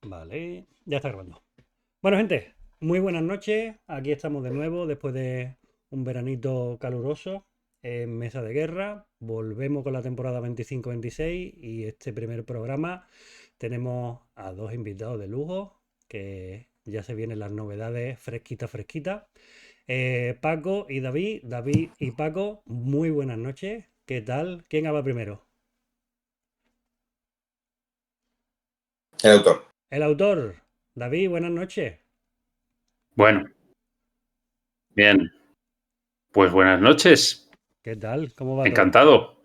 Vale, ya está grabando. Bueno, gente, muy buenas noches. Aquí estamos de nuevo después de un veranito caluroso en Mesa de Guerra. Volvemos con la temporada 25-26 y este primer programa tenemos a dos invitados de lujo que ya se vienen las novedades fresquitas. Paco y David. David y Paco, muy buenas noches. ¿Qué tal? ¿Quién habla primero? El autor. El autor. David, buenas noches. Bueno, bien. Pues buenas noches. ¿Qué tal? ¿Cómo va todo? Encantado.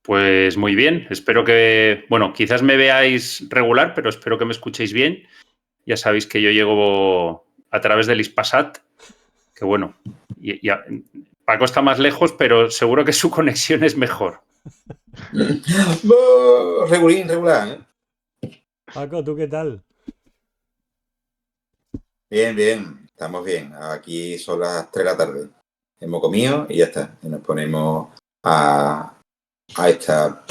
Pues muy bien. Espero que, bueno, quizás me veáis regular, pero espero que me escuchéis bien. Ya sabéis que yo llego a través del Ispasat, que bueno, Paco está más lejos, pero seguro que su conexión es mejor. Regular, ¿eh? Paco, ¿tú qué tal? Bien. Estamos bien. Aquí son las 3 de la tarde. Hemos comido y ya está. Y nos ponemos a esta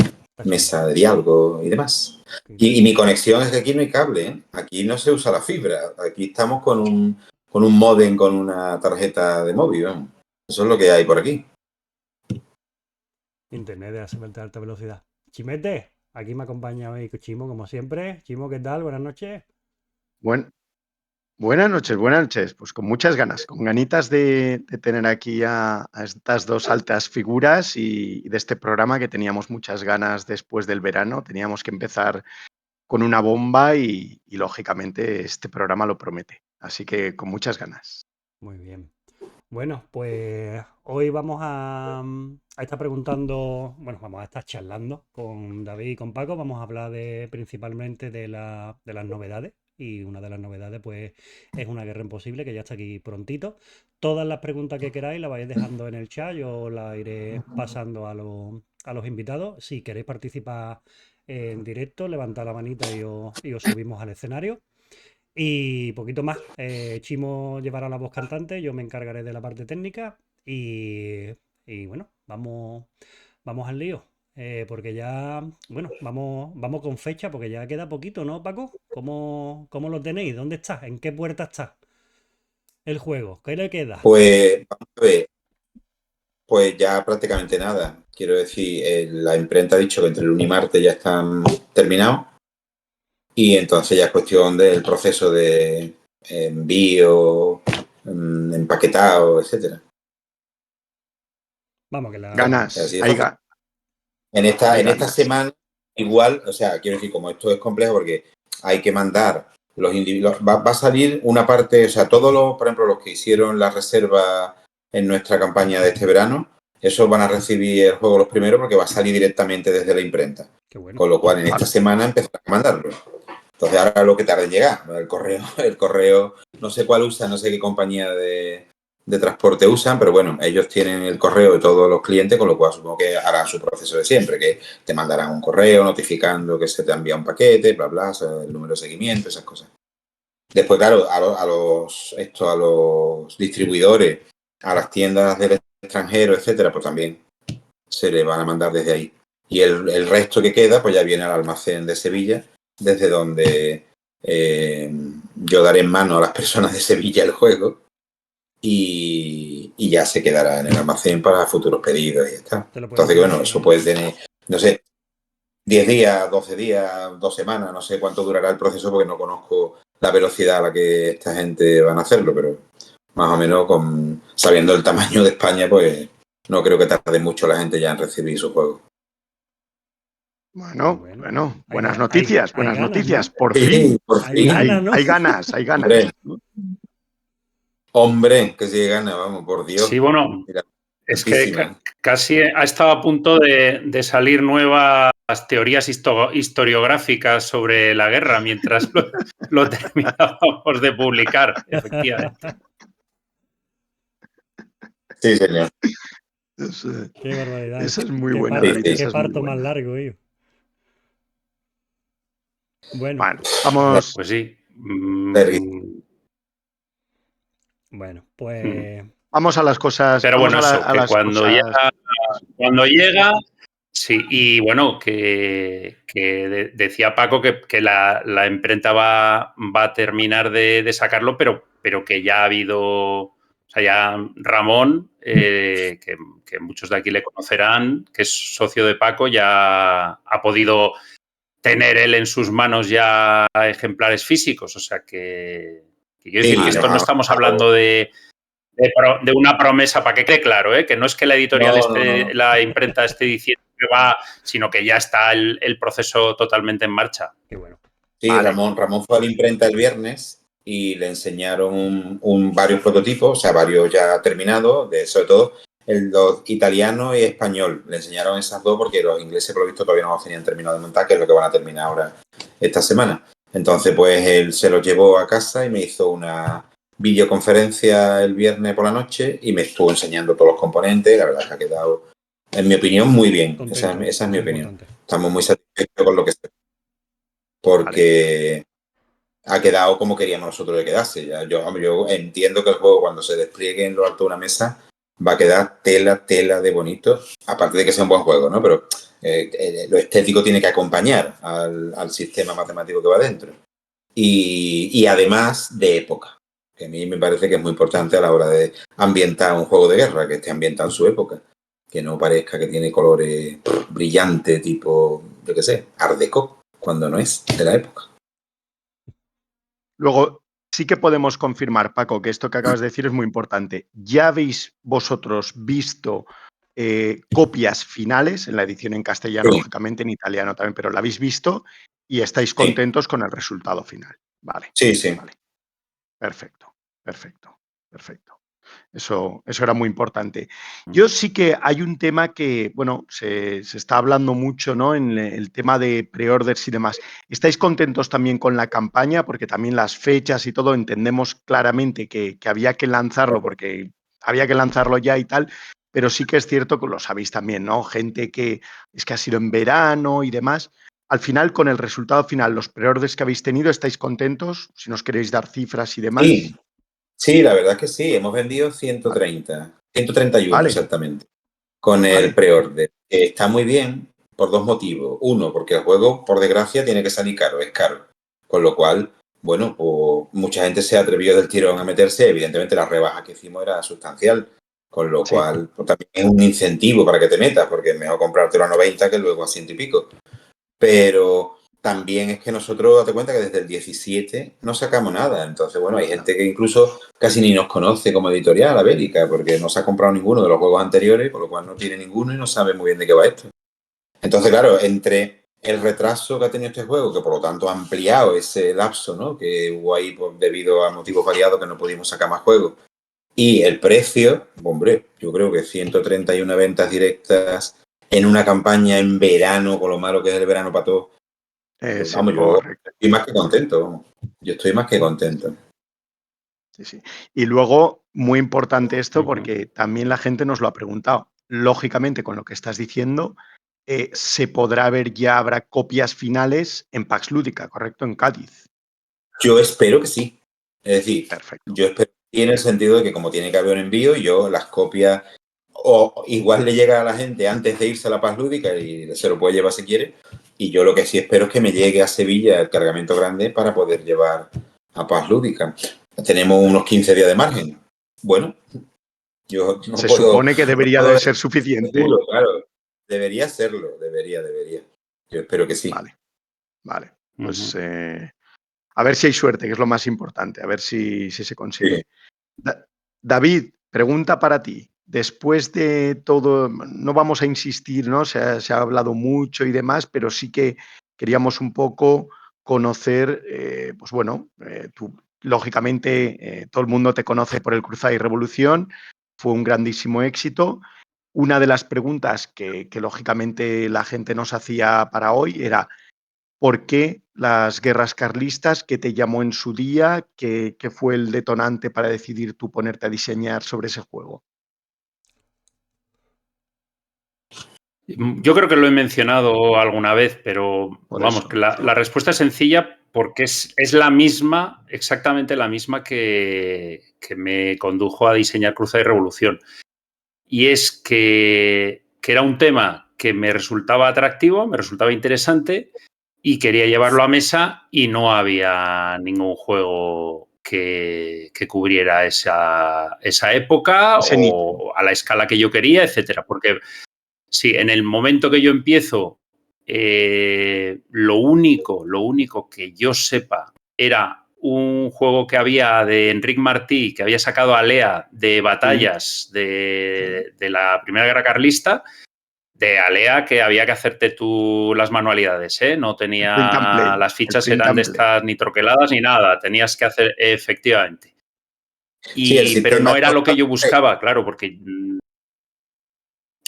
mesa de diálogo y demás. Y mi conexión es que aquí no hay cable, ¿eh? Aquí no se usa la fibra. Aquí estamos con un módem, con una tarjeta de móvil, ¿no? Eso es lo que hay por aquí. Internet de alta velocidad. Chimete, aquí me acompaña hoy Chimo, como siempre. Chimo, ¿qué tal? Buenas noches. Buenas noches. Pues con muchas ganas, con ganitas de tener aquí a estas dos altas figuras y de este programa que teníamos muchas ganas después del verano. Teníamos que empezar con una bomba y lógicamente este programa lo promete. Así que con muchas ganas. Muy bien. Bueno, pues hoy vamos a estar preguntando, bueno, vamos a estar charlando con David y con Paco. Vamos a hablar principalmente de las novedades. Y una de las novedades, pues, es Una Guerra Imposible, que ya está aquí prontito. Todas las preguntas que queráis las vais dejando en el chat, yo las iré pasando a los invitados. Si queréis participar en directo, levantad la manita y os subimos al escenario. Y poquito más. Chimo llevará la voz cantante, yo me encargaré de la parte técnica y bueno, vamos al lío. Porque ya, bueno, vamos con fecha porque ya queda poquito, ¿no, Paco? ¿Cómo lo tenéis? ¿Dónde está? ¿En qué puerta está el juego? ¿Qué le queda? Pues, vamos a ver. Pues ya prácticamente nada. Quiero decir, la imprenta ha dicho que entre el lunes y martes ya están terminados. Y entonces ya es cuestión del proceso de envío, empaquetado, etcétera. Vamos, que la... Ganas, Así de hay, fácil. ga- En hay esta ganas. semana, igual, o sea, quiero decir, como esto es complejo porque hay que mandar los individuos, va a salir una parte, o sea, todos los, por ejemplo, los que hicieron la reserva en nuestra campaña de este verano, esos van a recibir el juego los primeros porque va a salir directamente desde la imprenta. Qué bueno. Con lo cual, en esta semana empezarán a mandarlo. Entonces ahora lo que tarda en llegar, ¿no? El correo, no sé cuál usa, no sé qué compañía de transporte usan, pero bueno, ellos tienen el correo de todos los clientes, con lo cual supongo que harán su proceso de siempre, que te mandarán un correo notificando que se te envía un paquete, bla, bla, el número de seguimiento, esas cosas. Después, claro, a los distribuidores, a las tiendas del extranjero, etcétera, pues también se le van a mandar desde ahí. Y el resto que queda, pues ya viene al almacén de Sevilla, desde donde yo daré en mano a las personas de Sevilla el juego y ya se quedará en el almacén para futuros pedidos y ya está. Te lo pueden Entonces, bueno, tener. eso puede tener, no sé, 10 días, 12 días, 2 semanas, no sé cuánto durará el proceso porque no conozco la velocidad a la que esta gente van a hacerlo, pero más o menos sabiendo el tamaño de España, pues no creo que tarde mucho la gente ya en recibir su juego. Qué Bueno, bueno. bueno, Hay buenas ganas, noticias, ¿no? por Sí, fin. por Hay fin. ganas, ¿no? Hay ganas, hay ganas. Hombre, hombre, que si gana, vamos, por Dios. Sí, bueno, Mira, es que tantísima. casi ha estado a punto de salir nuevas teorías historiográficas sobre la guerra mientras lo terminábamos de publicar, efectivamente. Sí, señor. Qué barbaridad. Esa es muy Qué buena, parto, David, Sí, qué esa es muy parto más buena. largo, tío. Bueno, Bueno, vamos. Pues sí. bueno, pues Vamos a las cosas, Pero vamos bueno, eso, a que las cosas. cuando llega Sí, y bueno, decía Paco que la imprenta va a terminar de sacarlo, pero que ya ha habido, o sea, ya Ramón, que muchos de aquí le conocerán, que es socio de Paco, ya ha podido tener él en sus manos ya ejemplares físicos. O sea que quiero decir que Sí, esto no nos estamos hablando de una promesa, para que quede claro, que no es que la editorial no. la imprenta esté diciendo que va, sino que ya está el proceso totalmente en marcha. Qué bueno. Sí, Vale. Ramón fue a la imprenta el viernes y le enseñaron varios prototipos, o sea, varios ya terminados, sobre todo los italiano y español. Le enseñaron esas dos porque los ingleses, por lo visto, todavía no los tenían terminado de montar, que es lo que van a terminar ahora esta semana. Entonces, pues él se los llevó a casa y me hizo una videoconferencia el viernes por la noche y me estuvo enseñando todos los componentes. La verdad que ha quedado, en mi opinión, muy bien. Contento, Esa es mi es opinión. importante. Estamos muy satisfechos con lo que se... Porque ha quedado como queríamos nosotros que quedase. Yo entiendo que el juego, cuando se despliegue en lo alto de una mesa, va a quedar tela de bonito. Aparte de que sea un buen juego, ¿no? Pero lo estético tiene que acompañar al sistema matemático que va dentro. Y además de época, que a mí me parece que es muy importante a la hora de ambientar un juego de guerra, que esté ambientado en su época. Que no parezca que tiene colores brillantes, tipo, yo qué sé, Art Deco, cuando no es de la época. Luego, sí que podemos confirmar, Paco, que esto que acabas de decir es muy importante. ¿Ya habéis vosotros visto copias finales en la edición en castellano, Sí, lógicamente en italiano también, pero la habéis visto y estáis sí, contentos con el resultado final? Vale, sí. vale. Perfecto. Eso era muy importante. Yo sí que hay un tema que, bueno, se está hablando mucho, ¿no? En el tema de pre-orders y demás. ¿Estáis contentos también con la campaña? Porque también las fechas y todo entendemos claramente que había que lanzarlo porque había que lanzarlo ya y tal, pero sí que es cierto que lo sabéis también, ¿no? Gente que es que ha sido en verano y demás. Al final, con el resultado final, los pre-orders que habéis tenido, ¿estáis contentos? Si nos queréis dar cifras y demás. Sí, sí, la verdad es que sí. Hemos vendido Vale, 131 vale, exactamente, con el vale. pre-order. Está muy bien por dos motivos. Uno, porque el juego, por desgracia, tiene que salir caro, es caro. Con lo cual, bueno, pues mucha gente se atrevió del tirón a meterse. Evidentemente, la rebaja que hicimos era sustancial. Con lo Sí. cual, pues, también es un incentivo para que te metas, porque es mejor comprártelo a 90 que luego a 100 y pico. Pero también es que nosotros, date cuenta que desde el 17 no sacamos nada. Entonces, bueno, hay gente que incluso casi ni nos conoce como editorial, América, porque no se ha comprado ninguno de los juegos anteriores, por lo cual no tiene ninguno y no sabe muy bien de qué va esto. Entonces, claro, entre el retraso que ha tenido este juego, que por lo tanto ha ampliado ese lapso, ¿no? Que hubo ahí pues, debido a motivos variados que no pudimos sacar más juegos, y el precio, hombre, yo creo que 131 ventas directas en una campaña en verano, con lo malo que es el verano para todos. Pues, vamos, yo Correcto. estoy más que contento, vamos. Yo estoy más que contento. Sí, sí. Y luego, muy importante esto, porque también la gente nos lo ha preguntado. Lógicamente, con lo que estás diciendo, se podrá ver ya, habrá copias finales en Pax Lúdica, ¿correcto? En Cádiz. Yo espero que sí. Es decir, Perfecto. yo espero que sí en el sentido de que como tiene que haber un envío, yo las copias, o igual le llega a la gente antes de irse a la Paz Lúdica y se lo puede llevar si quiere. Y yo lo que sí espero es que me llegue a Sevilla el cargamento grande para poder llevar a Paz Lúdica. Tenemos unos 15 días de margen. Bueno, yo no Se puedo, supone que no debería puedo de decir ser suficiente. seguro, claro. Debería serlo, debería. Yo espero que sí. Vale, vale. Pues a ver si hay suerte, que es lo más importante, a ver si se Sí. consigue. David, pregunta para ti. Después de todo, no vamos a insistir, ¿no? Se ha hablado mucho y demás, pero sí que queríamos un poco conocer, pues bueno, tú, lógicamente, todo el mundo te conoce por el Cruzada y Revolución, fue un grandísimo éxito. Una de las preguntas que lógicamente la gente nos hacía para hoy era, ¿por qué las guerras carlistas? ¿Qué te llamó en su día? ¿Qué fue el detonante para decidir tú ponerte a diseñar sobre ese juego? Yo creo que lo he mencionado alguna vez, pero Por vamos, que eso. la respuesta es sencilla porque es la misma, exactamente la misma que me condujo a diseñar Cruzada y Revolución. Y es que era un tema que me resultaba atractivo, me resultaba interesante y quería llevarlo a mesa y no había ningún juego que cubriera esa época Ese nicho. o a la escala que yo quería, etcétera. Porque sí, en el momento que yo empiezo, lo único que yo sepa era un juego que había de Enric Martí, que había sacado a Alea de batallas de la Primera Guerra Carlista, de Alea que había que hacerte tú las manualidades, ¿eh? No tenía... Print and play, Las el fichas print eran and de play. estas ni troqueladas ni nada, tenías que hacer efectivamente. Sí, el Pero sistema no era lo que yo es- buscaba, claro, porque...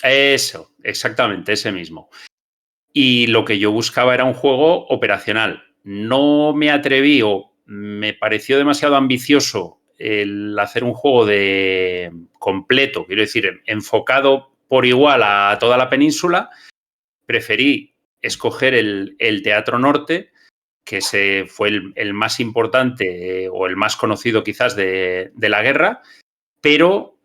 Eso, exactamente, ese mismo. Y lo que yo buscaba era un juego operacional. No me atreví o me pareció demasiado ambicioso el hacer un juego de completo, quiero decir, enfocado por igual a toda la península. Preferí escoger el Teatro Norte, que ese fue el más importante o el más conocido quizás de la guerra, pero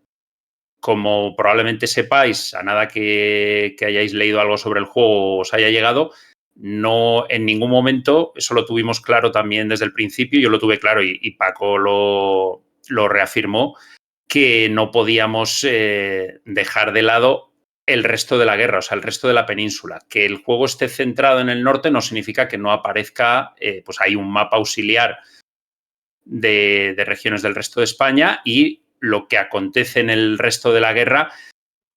como probablemente sepáis, a nada que hayáis leído algo sobre el juego o os haya llegado, no en ningún momento, eso lo tuvimos claro también desde el principio, yo lo tuve claro y Paco lo reafirmó, que no podíamos dejar de lado el resto de la guerra, o sea, el resto de la península. Que el juego esté centrado en el norte no significa que no aparezca, pues hay un mapa auxiliar de regiones del resto de España y lo que acontece en el resto de la guerra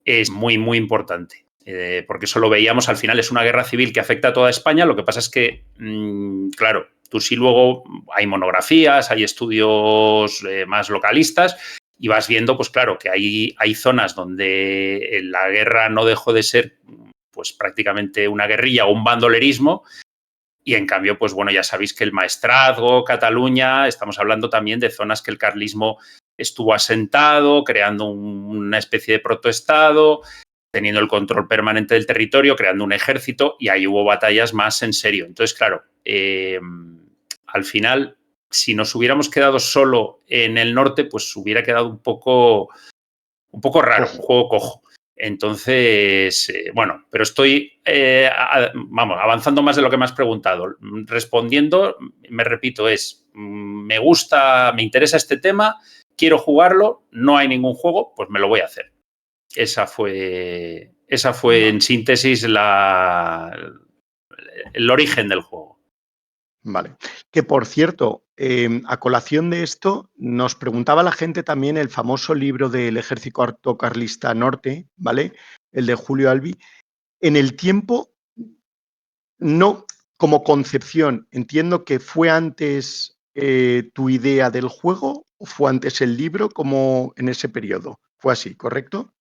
es muy, muy importante. Porque eso lo veíamos, al final es una guerra civil que afecta a toda España. Lo que pasa es que, claro, tú sí luego hay monografías, hay estudios más localistas y vas viendo, pues claro, que hay zonas donde la guerra no dejó de ser pues prácticamente una guerrilla o un bandolerismo. Y en cambio, pues bueno, ya sabéis que el Maestrazgo, Cataluña, estamos hablando también de zonas que el carlismo estuvo asentado, creando una especie de protoestado, teniendo el control permanente del territorio, creando un ejército, y ahí hubo batallas más en serio. Entonces, claro, al final, si nos hubiéramos quedado solo en el norte, pues hubiera quedado un poco raro, un juego cojo. Entonces, bueno, pero estoy, vamos, avanzando más de lo que me has preguntado. Respondiendo, me repito, me gusta, me interesa este tema, quiero jugarlo, no hay ningún juego, pues me lo voy a hacer. Esa fue en síntesis el origen del juego. Vale. Que por cierto, a colación de esto, nos preguntaba la gente también el famoso libro del Ejército Carlista Norte, ¿vale? El de Julio Albi. En el tiempo, no como concepción, entiendo que fue antes tu idea del juego o fue antes el libro, como en ese periodo. Fue así, ¿correcto?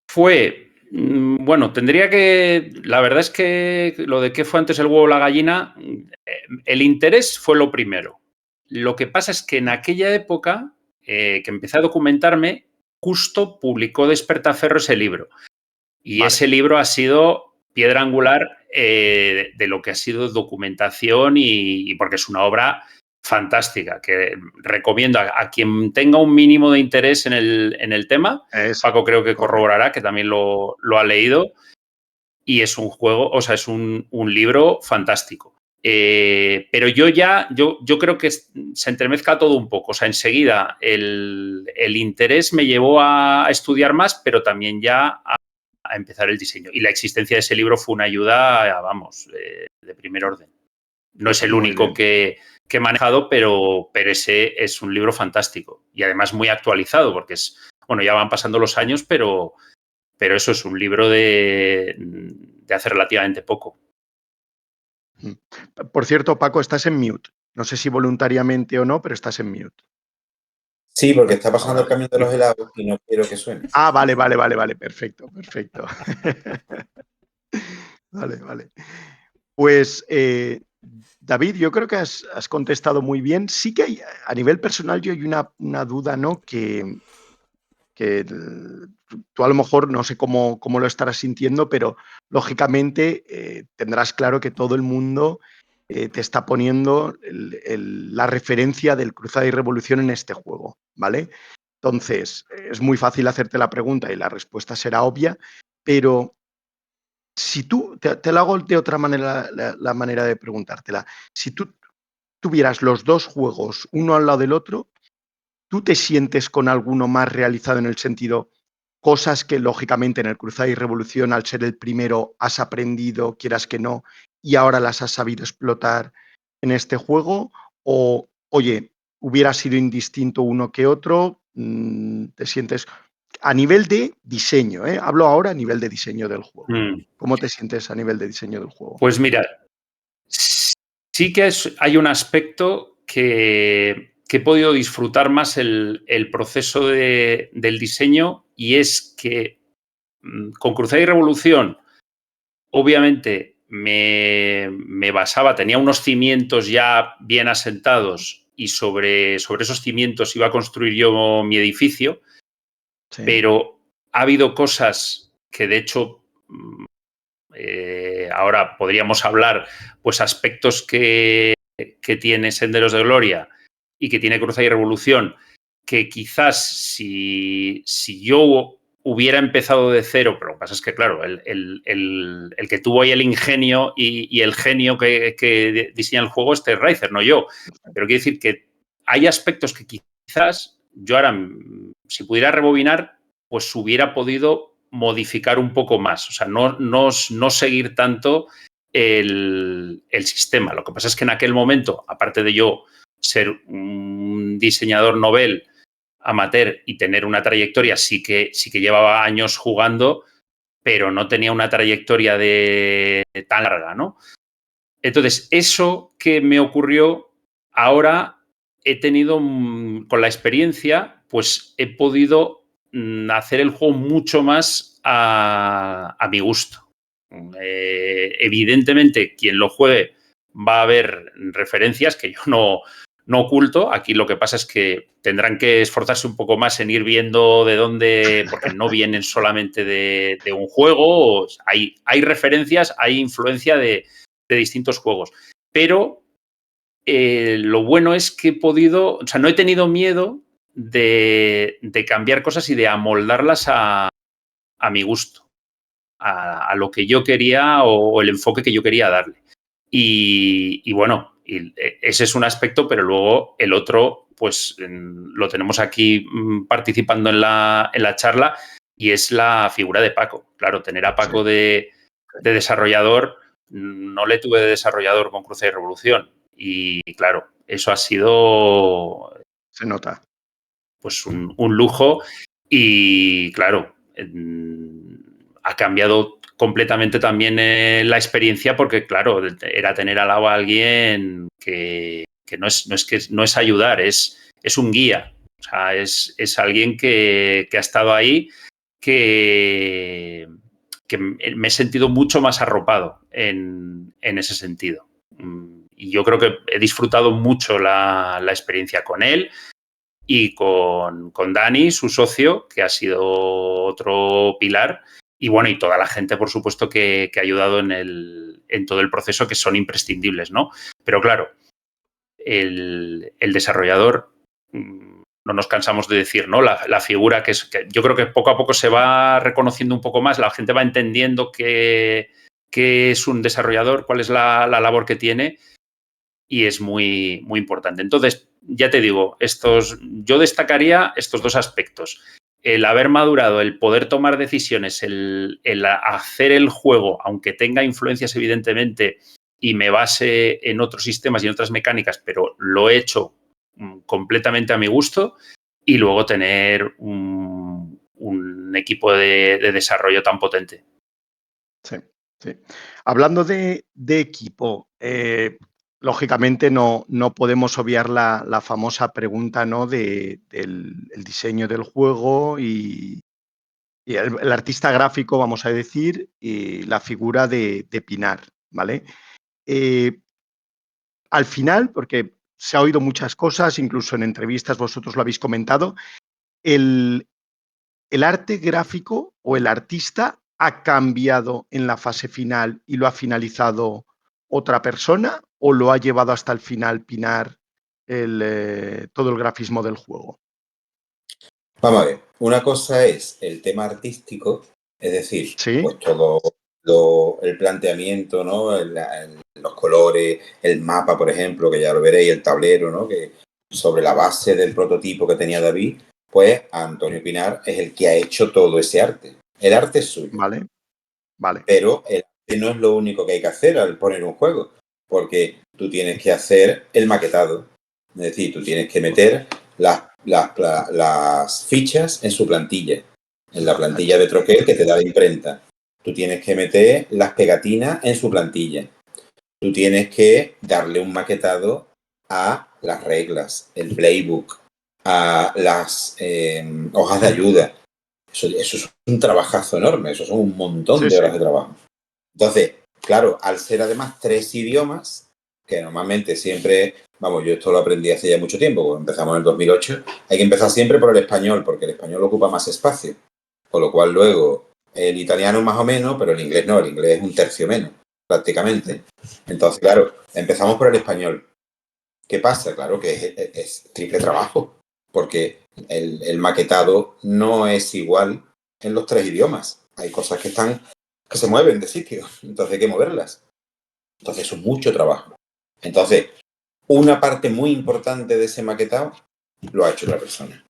Fue, bueno, la verdad es que lo de qué fue antes el huevo o la gallina, el interés fue lo primero. Lo que pasa es que en aquella época que empecé a documentarme, justo publicó Despertaferro ese libro. Y Vale. ese libro ha sido piedra angular de lo que ha sido documentación y porque es una obra fantástica que recomiendo a quien tenga un mínimo de interés en el tema. Paco creo que corroborará, que también lo ha leído, y es un juego, o sea, es un libro fantástico. Pero yo creo que se entremezcla todo un poco. O sea, enseguida el interés me llevó a estudiar más, pero también ya a empezar el diseño. Y la existencia de ese libro fue una ayuda, vamos, de primer orden. No es el único que he manejado, pero ese es un libro fantástico y además muy actualizado porque bueno, ya van pasando los años, pero eso es un libro de hace relativamente poco. Por cierto, Paco, estás en mute. No sé si voluntariamente o no, pero estás en mute. Sí, porque está pasando el camión de los helados y no quiero que suene. Ah, vale. Perfecto. Vale. Pues, David, yo creo que has contestado muy bien. Sí que hay, a nivel personal, yo hay una duda, ¿no? Que tú a lo mejor no sé cómo lo estarás sintiendo, pero lógicamente tendrás claro que todo el mundo te está poniendo la referencia del Cruzada y Revolución en este juego, ¿vale? Entonces, es muy fácil hacerte la pregunta y la respuesta será obvia, pero si tú, te lo hago de otra manera, la manera de preguntártela. Si tú tuvieras los dos juegos uno al lado del otro, ¿tú te sientes con alguno más realizado en el sentido, cosas que lógicamente en el Cruzada y Revolución, al ser el primero, has aprendido, quieras que no, y ahora las has sabido explotar en este juego? O, oye, hubiera sido indistinto uno que otro, te sientes a nivel de diseño, ¿eh? Hablo ahora a nivel de diseño del juego. ¿Cómo te sientes a nivel de diseño del juego? Pues mira, sí que hay un aspecto que he podido disfrutar más el proceso del diseño, y es que con Cruzada y Revolución, obviamente me basaba, tenía unos cimientos ya bien asentados y sobre esos cimientos iba a construir yo mi edificio, Sí. pero ha habido cosas que de hecho ahora podríamos hablar, pues aspectos que tiene Senderos de Gloria y que tiene Cruzada y Revolución, que quizás si yo hubiera empezado de cero, pero lo que pasa es que, claro, el que tuvo ahí el ingenio y el genio que diseña el juego es Terry Reiser, no yo. Pero quiero decir que hay aspectos que quizás yo ahora, si pudiera rebobinar, pues hubiera podido modificar un poco más. O sea, no seguir tanto el sistema. Lo que pasa es que en aquel momento, aparte de yo ser un diseñador novel amateur y tener una trayectoria, sí que llevaba años jugando, pero no tenía una trayectoria tan larga, ¿no? Entonces, eso que me ocurrió, ahora he tenido, con la experiencia, pues he podido hacer el juego mucho más a mi gusto. Evidentemente, quien lo juegue va a ver referencias que yo no oculto. Aquí lo que pasa es que tendrán que esforzarse un poco más en ir viendo de dónde, porque no vienen solamente de un juego. Hay referencias, hay influencia de distintos juegos. Pero lo bueno es que he podido, o sea, no he tenido miedo de cambiar cosas y de amoldarlas a mi gusto, a lo que yo quería o el enfoque que yo quería darle. Y bueno, ese es un aspecto, pero luego el otro, pues lo tenemos aquí participando en la charla, y es la figura de Paco. Claro, tener a Paco de desarrollador, no le tuve de desarrollador con Cruzada y Revolución. Y claro, eso ha sido... Se nota. Pues un lujo, y claro, ha cambiado completamente también la experiencia, porque claro, era tener al lado a alguien que no es ayudar, es un guía. O sea, es alguien que ha estado ahí, que me he sentido mucho más arropado en ese sentido. Y yo creo que he disfrutado mucho la experiencia con él y con Dani, su socio, que ha sido otro pilar. Y bueno, y toda la gente, por supuesto, que ha ayudado en todo el proceso, que son imprescindibles, ¿no? Pero claro, el desarrollador, no nos cansamos de decir, ¿no? La figura que yo creo que poco a poco se va reconociendo un poco más, la gente va entendiendo qué es un desarrollador, cuál es la labor que tiene, y es muy, muy importante. Entonces, ya te digo, yo destacaría estos dos aspectos. El haber madurado, el poder tomar decisiones, el hacer el juego, aunque tenga influencias evidentemente y me base en otros sistemas y en otras mecánicas, pero lo he hecho completamente a mi gusto, y luego tener un equipo de desarrollo tan potente. Sí, sí. Hablando de equipo, lógicamente no podemos obviar la famosa pregunta, ¿no? del el diseño del juego y el artista gráfico, vamos a decir, y la figura de Pinar, ¿vale? Al final, porque se ha oído muchas cosas, incluso en entrevistas vosotros lo habéis comentado, el arte gráfico o el artista ha cambiado en la fase final y lo ha finalizado otra persona, o lo ha llevado hasta el final Pinar todo el grafismo del juego. Vamos a ver, una cosa es el tema artístico Es decir, Sí, pues todo el planteamiento, ¿no? Los colores, el mapa, por ejemplo, que ya lo veréis, el tablero, ¿no? Que sobre la base del prototipo que tenía David, pues Antonio Pinar es el que ha hecho todo ese arte. El arte es suyo, vale, vale. pero el arte no es lo único que hay que hacer al poner un juego, porque tú tienes que hacer el maquetado. Es decir, tú tienes que meter las fichas en su plantilla, en la plantilla de troquel que te da la imprenta. Tú tienes que meter las pegatinas en su plantilla. Tú tienes que darle un maquetado a las reglas, el playbook, a las hojas de ayuda. Eso es un trabajazo enorme, eso son un montón Sí, de sí. horas de trabajo. Entonces, claro, al ser además 3 idiomas, que normalmente siempre, vamos, yo esto lo aprendí hace ya mucho tiempo, cuando empezamos en el 2008, hay que empezar siempre por el español, porque el español ocupa más espacio, con lo cual luego el italiano más o menos, pero el inglés no, el inglés es un tercio menos, prácticamente. Entonces, claro, empezamos por el español. ¿Qué pasa? Claro que es triple trabajo, porque el maquetado no es igual en los 3 idiomas. Hay cosas que se mueven de sitio, entonces hay que moverlas. Entonces eso es mucho trabajo. Entonces, una parte muy importante de ese maquetado lo ha hecho otra persona,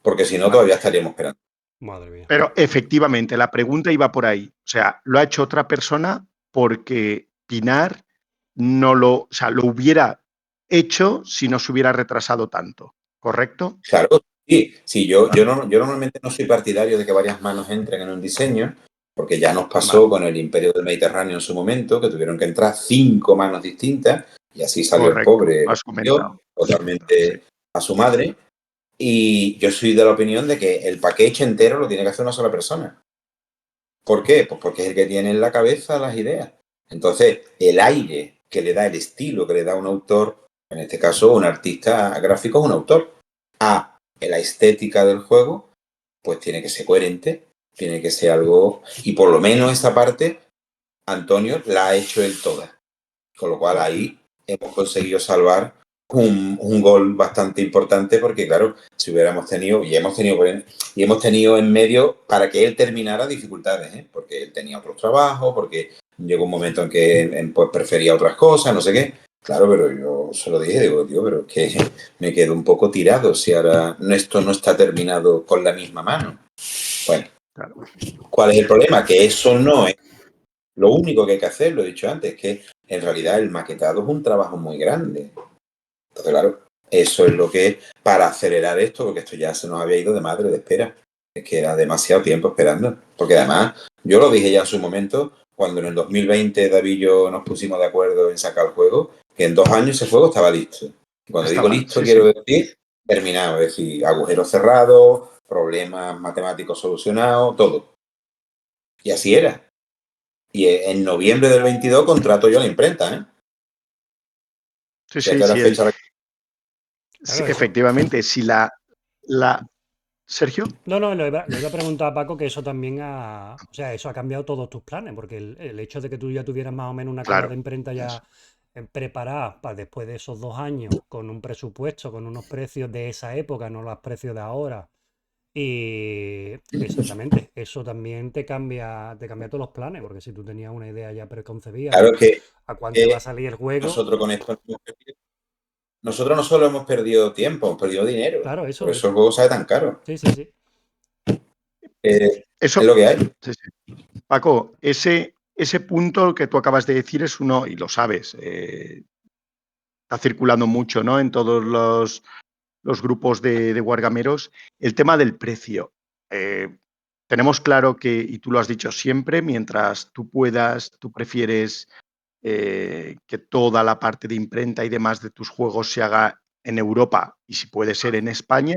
porque si no Vale. todavía estaríamos esperando. Madre mía. Pero efectivamente, la pregunta iba por ahí. O sea, lo ha hecho otra persona porque Pinar no lo, o sea, lo hubiera hecho si no se hubiera retrasado tanto, ¿correcto? Claro, sí, yo normalmente no soy partidario de que varias manos entren en un diseño, porque ya nos pasó Vale, con el Imperio del Mediterráneo en su momento, que tuvieron que entrar 5 manos distintas, y así salió el correcto, pobre lo has comentado. Sí, totalmente a su madre. Y yo soy de la opinión de que el package entero lo tiene que hacer una sola persona. ¿Por qué? Pues porque es el que tiene en la cabeza las ideas. Entonces, el aire que le da, el estilo que le da un autor, en este caso un artista gráfico es un autor, a la estética del juego, pues tiene que ser coherente, tiene que ser algo, y por lo menos esa parte, Antonio la ha hecho él toda. Con lo cual ahí hemos conseguido salvar un gol bastante importante porque, claro, si hubiéramos tenido, y hemos tenido en medio para que él terminara dificultades, ¿eh? Porque él tenía otros trabajos, porque llegó un momento en que pues, prefería otras cosas, no sé qué. Claro, pero yo se lo dije, digo, tío, pero es que me quedo un poco tirado si ahora esto no está terminado con la misma mano. Bueno, claro. ¿cuál es el problema? Que eso no es lo único que hay que hacer, lo he dicho antes, que en realidad el maquetado es un trabajo muy grande. Entonces, claro, eso es lo que, para acelerar esto, porque esto ya se nos había ido de madre de espera. Es que era demasiado tiempo esperando. Porque además, yo lo dije ya en su momento, cuando en el 2020 David y yo nos pusimos de acuerdo en sacar el juego, que en 2 años ese juego estaba listo. Y cuando digo Estaba, listo, sí, sí. quiero decir terminado. Es decir, agujeros cerrados, problemas matemáticos solucionados, todo. Y así era. Y en noviembre del 22 contrato yo la imprenta, ¿eh? Sí, Ya sí, que era sí, fecha la... sí, Claro, eso. efectivamente, si la, Sergio, No, no, le iba a preguntar a Paco que eso también o sea, eso ha cambiado todos tus planes, porque el hecho de que tú ya tuvieras más o menos una cama de claro, imprenta ya preparada para después de esos 2 años, con un presupuesto, con unos precios de esa época, no los precios de ahora. Y exactamente, eso también te cambia todos los planes, porque si tú tenías una idea ya preconcebida Claro de que a cuánto iba a salir el juego, nosotros con esto nosotros no solo hemos perdido tiempo, hemos perdido dinero. claro, Por eso, eso el eso. juego sale tan caro. Sí, sí, sí. Es eso, lo que hay. sí, sí. Paco, ese punto que tú acabas de decir es uno, y lo sabes, está circulando mucho, ¿no? En todos los grupos de Wargameros, el tema del precio. Tenemos claro que, y tú lo has dicho siempre, mientras tú puedas, tú prefieres que toda la parte de imprenta y demás de tus juegos se haga en Europa y si puede ser en España.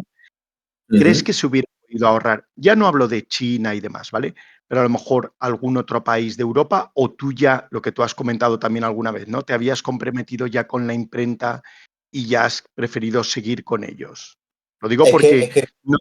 ¿Crees Uh-huh. que se hubiera podido ahorrar? Ya no hablo de China y demás, ¿vale? Pero a lo mejor algún otro país de Europa o tú ya, lo que tú has comentado también alguna vez, ¿no? Te habías comprometido ya con la imprenta y ya has preferido seguir con ellos. Lo digo porque... Es que, No,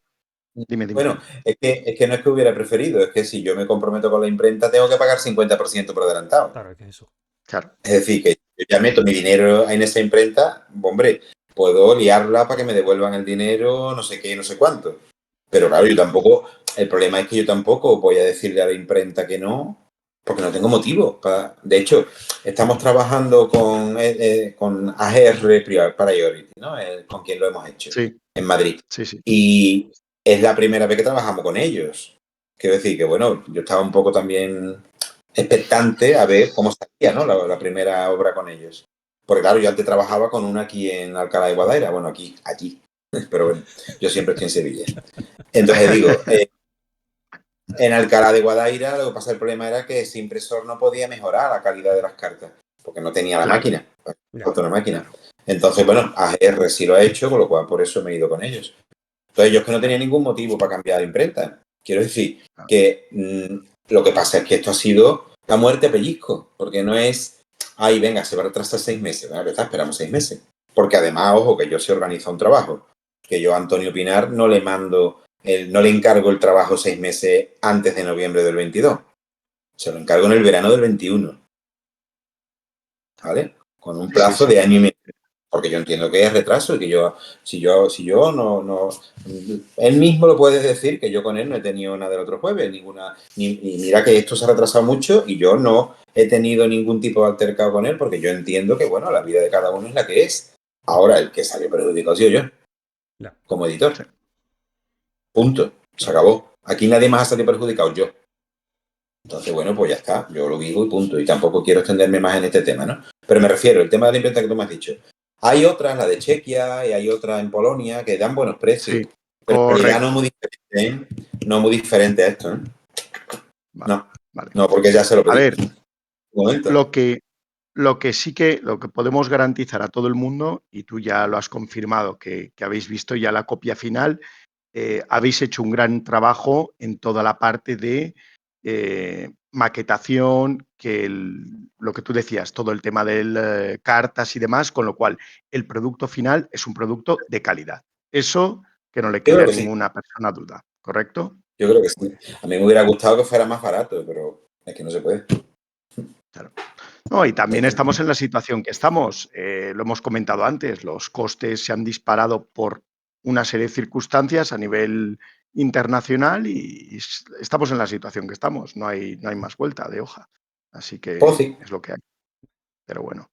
dime, dime. bueno, es que no es que hubiera preferido, es que si yo me comprometo con la imprenta tengo que pagar 50% por adelantado. Claro, es que eso. Claro, Es decir, que yo ya meto mi dinero en esa imprenta, hombre, puedo liarla para que me devuelvan el dinero, no sé qué, no sé cuánto. Pero claro, yo tampoco, el problema es que yo tampoco voy a decirle a la imprenta que no, porque no tengo motivo. De hecho, estamos trabajando con AGR Priority, ¿no? Con quien lo hemos hecho Sí, en Madrid. sí. Y es la primera vez que trabajamos con ellos. Quiero decir que, bueno, yo estaba un poco también expectante a ver cómo salía, ¿no? La primera obra con ellos. Porque, claro, yo antes trabajaba con una aquí en Alcalá de Guadaira, bueno, allí. Pero bueno, yo siempre estoy en Sevilla. Entonces digo, en Alcalá de Guadaira lo que pasa, el problema era que ese impresor no podía mejorar la calidad de las cartas, porque no tenía la Claro, máquina, Ya. falta una máquina. claro. Entonces, bueno, AGR sí lo ha hecho, con lo cual por eso me he ido con ellos. Entonces, yo es que no tenía ningún motivo para cambiar de imprenta. Quiero decir que lo que pasa es que esto ha sido la muerte a pellizco, porque no es, ay, venga, se va a retrasar 6 meses. Bueno, esperamos 6 meses. Porque además, ojo, que yo se organiza un trabajo, que yo a Antonio Pinar no le mando, no le encargo el trabajo 6 meses antes de noviembre del 22. Se lo encargo en el verano del 21. ¿Vale? Con un plazo de año y medio. Porque yo entiendo que es retraso y que si yo no, él mismo lo puede decir que yo con él no he tenido nada del otro jueves, ni mira que esto se ha retrasado mucho y yo no he tenido ningún tipo de altercado con él porque yo entiendo que, bueno, la vida de cada uno es la que es. Ahora, el que salió perjudicado ha sido yo, Ya. como editor. Sí. Punto. Se acabó. Aquí nadie más ha salido perjudicado, yo. Entonces, bueno, pues ya está. Yo lo digo y punto. Y tampoco quiero extenderme más en este tema, ¿no? Pero me refiero, el tema de la imprenta que tú me has dicho. Hay otras, la de Chequia, y hay otras en Polonia, que dan buenos precios. Sí, Pero en realidad correcto. no es muy diferente, ¿eh? No es muy diferente a esto, ¿eh? Vale, No, vale. no, porque ya se lo A pedí. ver, Un momento. lo que podemos garantizar a todo el mundo, y tú ya lo has confirmado, que habéis visto ya la copia final, habéis hecho un gran trabajo en toda la parte de maquetación, lo que tú decías, todo el tema de cartas y demás, con lo cual el producto final es un producto de calidad. Eso que no le Yo quede creo a que sí. ninguna persona duda, ¿correcto? Yo creo que sí. A mí me hubiera gustado que fuera más barato, pero es que no se puede. Claro. No, y Es también que estamos en la situación que estamos. Lo hemos comentado antes, los costes se han disparado por una serie de circunstancias a nivel internacional y estamos en la situación que estamos. No hay más vuelta de hoja. Así pues que sí. es lo que hay. Pero bueno.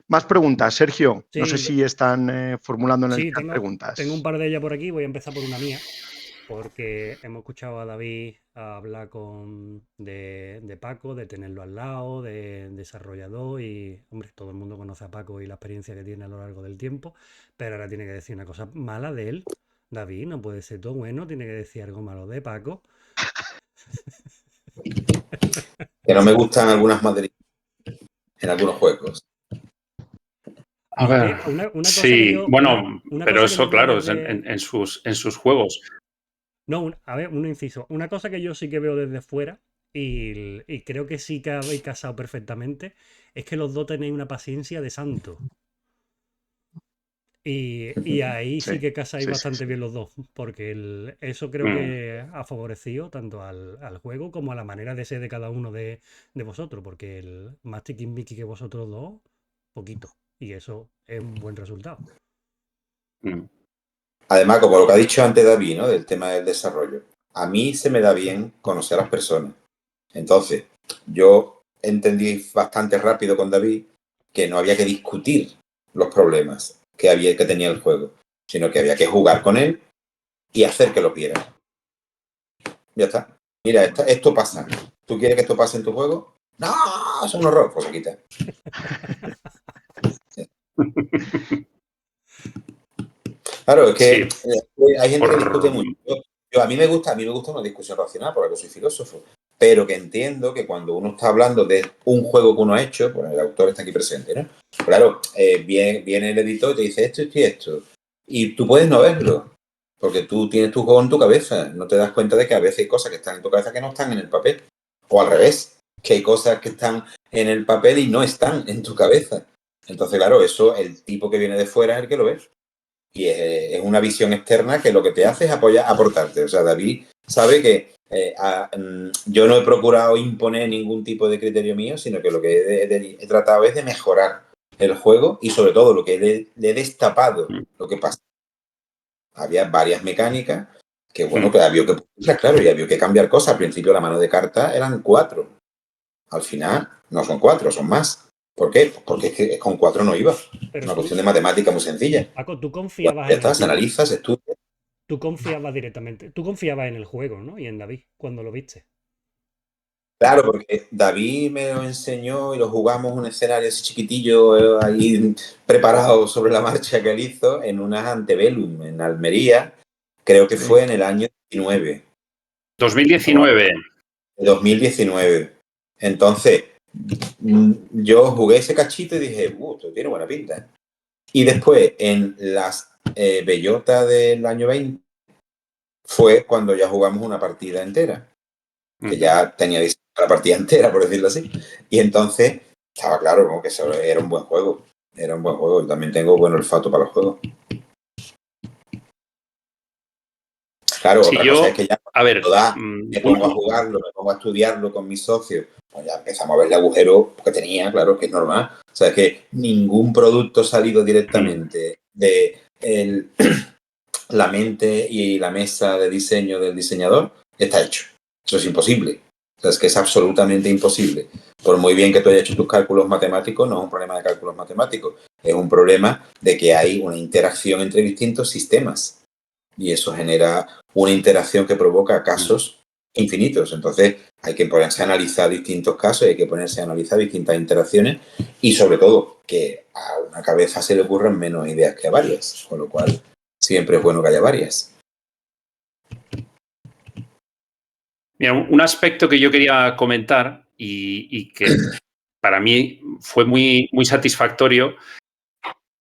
Más preguntas, Sergio. No sé Sí, si están formulando en el sí, chat tengo un preguntas. par de ellas por aquí. Voy a empezar por una mía, porque hemos escuchado a David hablar de Paco, de tenerlo al lado, de desarrollador y, hombre, todo el mundo conoce a Paco y la experiencia que tiene a lo largo del tiempo, pero ahora tiene que decir una cosa mala de él. David, no puede ser todo bueno, tiene que decir algo malo de Paco. Que no me gustan algunas materias en algunos juegos. A A ver, ver, una cosa que sí, yo, bueno, una pero cosa que yo eso, veo claro, es desde, en sus juegos. no, a ver, un inciso. Una cosa que yo sí que veo desde fuera, y creo que sí que habéis casado perfectamente, es que los dos tenéis una paciencia de santo. Y ahí sí Sí, que casáis sí, sí, bastante sí. bien los dos, porque eso creo Mm, que ha favorecido tanto al juego como a la manera de ser de cada uno de vosotros, porque el más tiquismiqui que vosotros dos, poquito. Y eso es un buen resultado. mm. Además, como lo que ha dicho antes David, ¿no? Del tema del desarrollo. A mí se me da bien conocer a las personas. Entonces, yo entendí bastante rápido con David que no había que discutir los problemas que tenía el juego, sino que había que jugar con él y hacer que lo viera. Ya está. Mira, esto pasa. ¿Tú quieres que esto pase en tu juego? No, es un horror. Pues se quita. Claro, es que Sí, hay gente que discute por... mucho. A mí me gusta una discusión racional, porque yo soy filósofo, pero que entiendo que cuando uno está hablando de un juego que uno ha hecho, pues el autor está aquí presente, ¿no? Claro, viene el editor y te dice esto y esto, y tú puedes no verlo, porque tú tienes tu juego en tu cabeza, no te das cuenta de que a veces hay cosas que están en tu cabeza que no están en el papel, o al revés, que hay cosas que están en el papel y no están en tu cabeza. Entonces, claro, eso, el tipo que viene de fuera es el que lo ve. Y es una visión externa que lo que te hace es aportarte. O sea, David sabe que yo no he procurado imponer ningún tipo de criterio mío, sino que lo que he tratado es de mejorar el juego y sobre todo lo que le he destapado lo que pasa. Había varias mecánicas Que bueno, que había que pulirlas, claro, y había que cambiar cosas. Al principio la mano de carta eran 4. Al final no son 4, son más. ¿Por qué? Pues porque es que con 4 no iba. Es Pero una cuestión tú, de matemática muy sencilla. Paco, tú Bueno, confiabas ya en el está, se juego. analiza, se estudia. Tú confiabas directamente. Tú confiabas en el juego, ¿no? Y en David, cuando lo viste. Claro, porque David me lo enseñó y lo jugamos un escenario así chiquitillo, ahí preparado sobre la marcha que él hizo en unas Antebellum en Almería. Creo que Sí. fue en el año 19. 2019. 2019. Entonces, yo jugué ese cachito y dije, esto tiene buena pinta. Y después, en las bellotas del año 20, fue cuando ya jugamos una partida entera. Que ya tenía la partida entera, por decirlo así. Y entonces, estaba claro como que eso era un buen juego. Era un buen juego. Yo también tengo buen olfato para los juegos. Claro, Sí, otra cosa es yo, que ya a ver, me pongo a jugarlo, me pongo a estudiarlo con mis socios, pues ya empezamos a ver el agujero que tenía, claro, que es normal. O sea, es que ningún producto salido directamente de la mente y la mesa de diseño del diseñador está hecho. Eso es imposible. O sea, es que es absolutamente imposible. Por muy bien que tú hayas hecho tus cálculos matemáticos, no es un problema de cálculos matemáticos, es un problema de que hay una interacción entre distintos sistemas. Y eso genera una interacción que provoca casos infinitos. Entonces, hay que ponerse a analizar distintos casos, hay que ponerse a analizar distintas interacciones y, sobre todo, que a una cabeza se le ocurran menos ideas que a varias. Con lo cual, siempre es bueno que haya varias. mira, un aspecto que yo quería comentar y que para mí fue muy, muy satisfactorio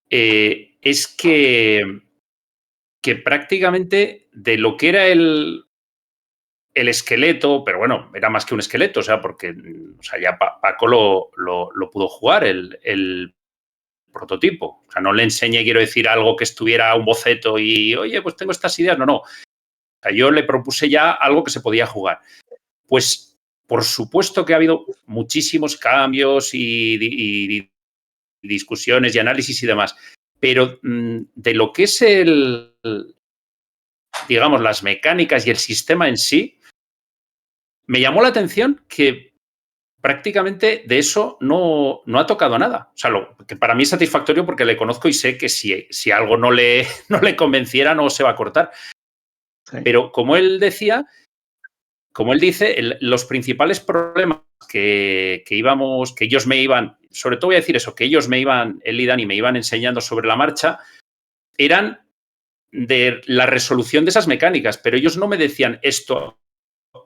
es que prácticamente de lo que era el esqueleto, pero bueno, era más que un esqueleto, o sea, porque o sea, ya Paco lo pudo jugar, el prototipo. O sea, no le enseñé, quiero decir, algo que estuviera un boceto y, oye, pues tengo estas ideas. No, no. O sea, yo le propuse ya algo que se podía jugar. Pues, por supuesto que ha habido muchísimos cambios y discusiones y análisis y demás, pero de lo que es digamos, las mecánicas y el sistema en sí, me llamó la atención que prácticamente de eso no ha tocado nada. O sea, que para mí es satisfactorio porque le conozco y sé que si algo no le convenciera no se va a cortar. Sí. Pero como él decía, como él dice, los principales problemas que ellos me iban, sobre todo voy a decir eso, que ellos me iban, él y Dani me iban enseñando sobre la marcha, eran de la resolución de esas mecánicas, pero ellos no me decían esto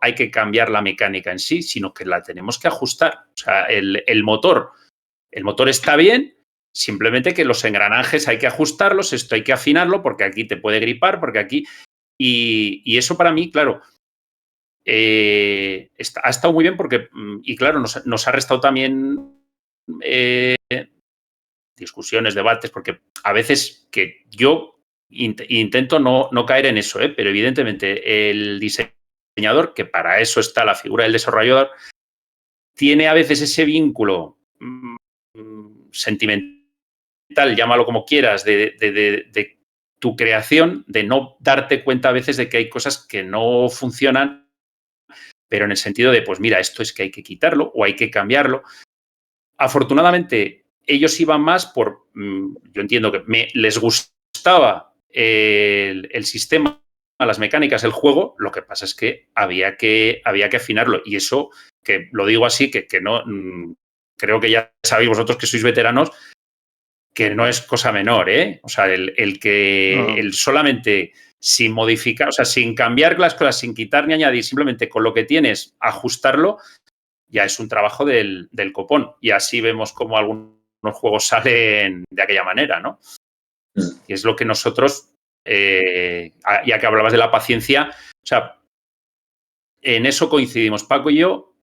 hay que cambiar la mecánica en sí, sino que la tenemos que ajustar. O sea, el motor está bien, simplemente que los engranajes hay que ajustarlos, esto hay que afinarlo, porque aquí te puede gripar, porque aquí... Y eso para mí, claro, ha estado muy bien porque, y claro, nos ha restado también discusiones, debates, porque a veces que yo intento no caer en eso, pero evidentemente el diseñador, que para eso está la figura del desarrollador, tiene a veces ese vínculo sentimental, llámalo como quieras, de tu creación, de no darte cuenta a veces de que hay cosas que no funcionan, pero en el sentido de, pues mira, esto es que hay que quitarlo o hay que cambiarlo. Afortunadamente, ellos iban más por, yo entiendo que les gustaba el sistema, las mecánicas, el juego, lo que pasa es que había que afinarlo. Y eso, que lo digo así, que no, creo que ya sabéis vosotros que sois veteranos, que no es cosa menor, ¿eh? O sea, el solamente sin modificar, o sea, sin cambiar las cosas, sin quitar ni añadir, simplemente con lo que tienes, ajustarlo, ya es un trabajo del copón. Y así vemos cómo algunos juegos salen de aquella manera, ¿no? Y es lo que nosotros, ya que hablabas de la paciencia, o sea, en eso coincidimos Paco y yo.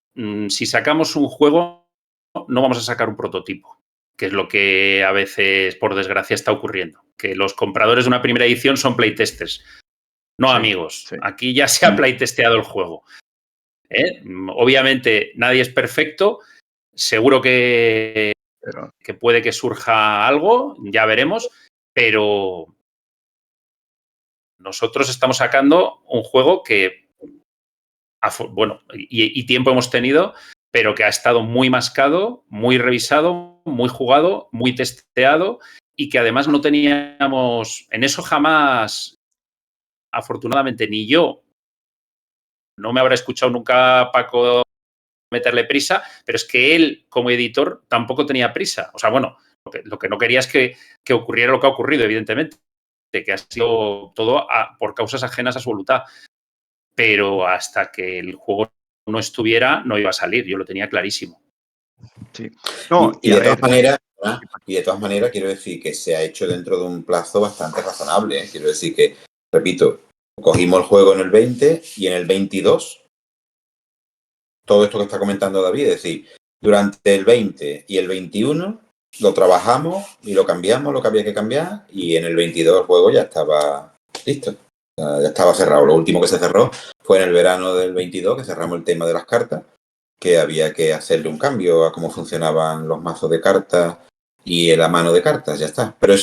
Si sacamos un juego, no vamos a sacar un prototipo, que es lo que a veces, por desgracia, está ocurriendo. Que los compradores de una primera edición son playtesters, no amigos. Sí. Aquí ya se ha playtesteado el juego. Obviamente nadie es perfecto, seguro que puede que surja algo, ya veremos, pero nosotros estamos sacando un juego que, bueno, y tiempo hemos tenido, pero que ha estado muy mascado, muy revisado, muy jugado, muy testeado y que además no teníamos, en eso jamás, afortunadamente, ni yo, no me habrá escuchado nunca Paco meterle prisa, pero es que él, como editor, tampoco tenía prisa. O sea, bueno, lo que no quería es que ocurriera lo que ha ocurrido, evidentemente, que ha sido todo por causas ajenas a su voluntad. Pero hasta que el juego no estuviera, no iba a salir. Yo lo tenía clarísimo. Sí. No, y de todas maneras, ¿verdad? Y de todas maneras, quiero decir que se ha hecho dentro de un plazo bastante razonable. Quiero decir que, repito, cogimos el juego en el 20 y en el 22, todo esto que está comentando David, es decir, durante el 20 y el 21 lo trabajamos y lo cambiamos, lo que había que cambiar, y en el 22 el juego ya estaba listo. Ya estaba cerrado. Lo último que se cerró fue en el verano del 22, que cerramos el tema de las cartas, que había que hacerle un cambio a cómo funcionaban los mazos de cartas y la mano de cartas, ya está. Pero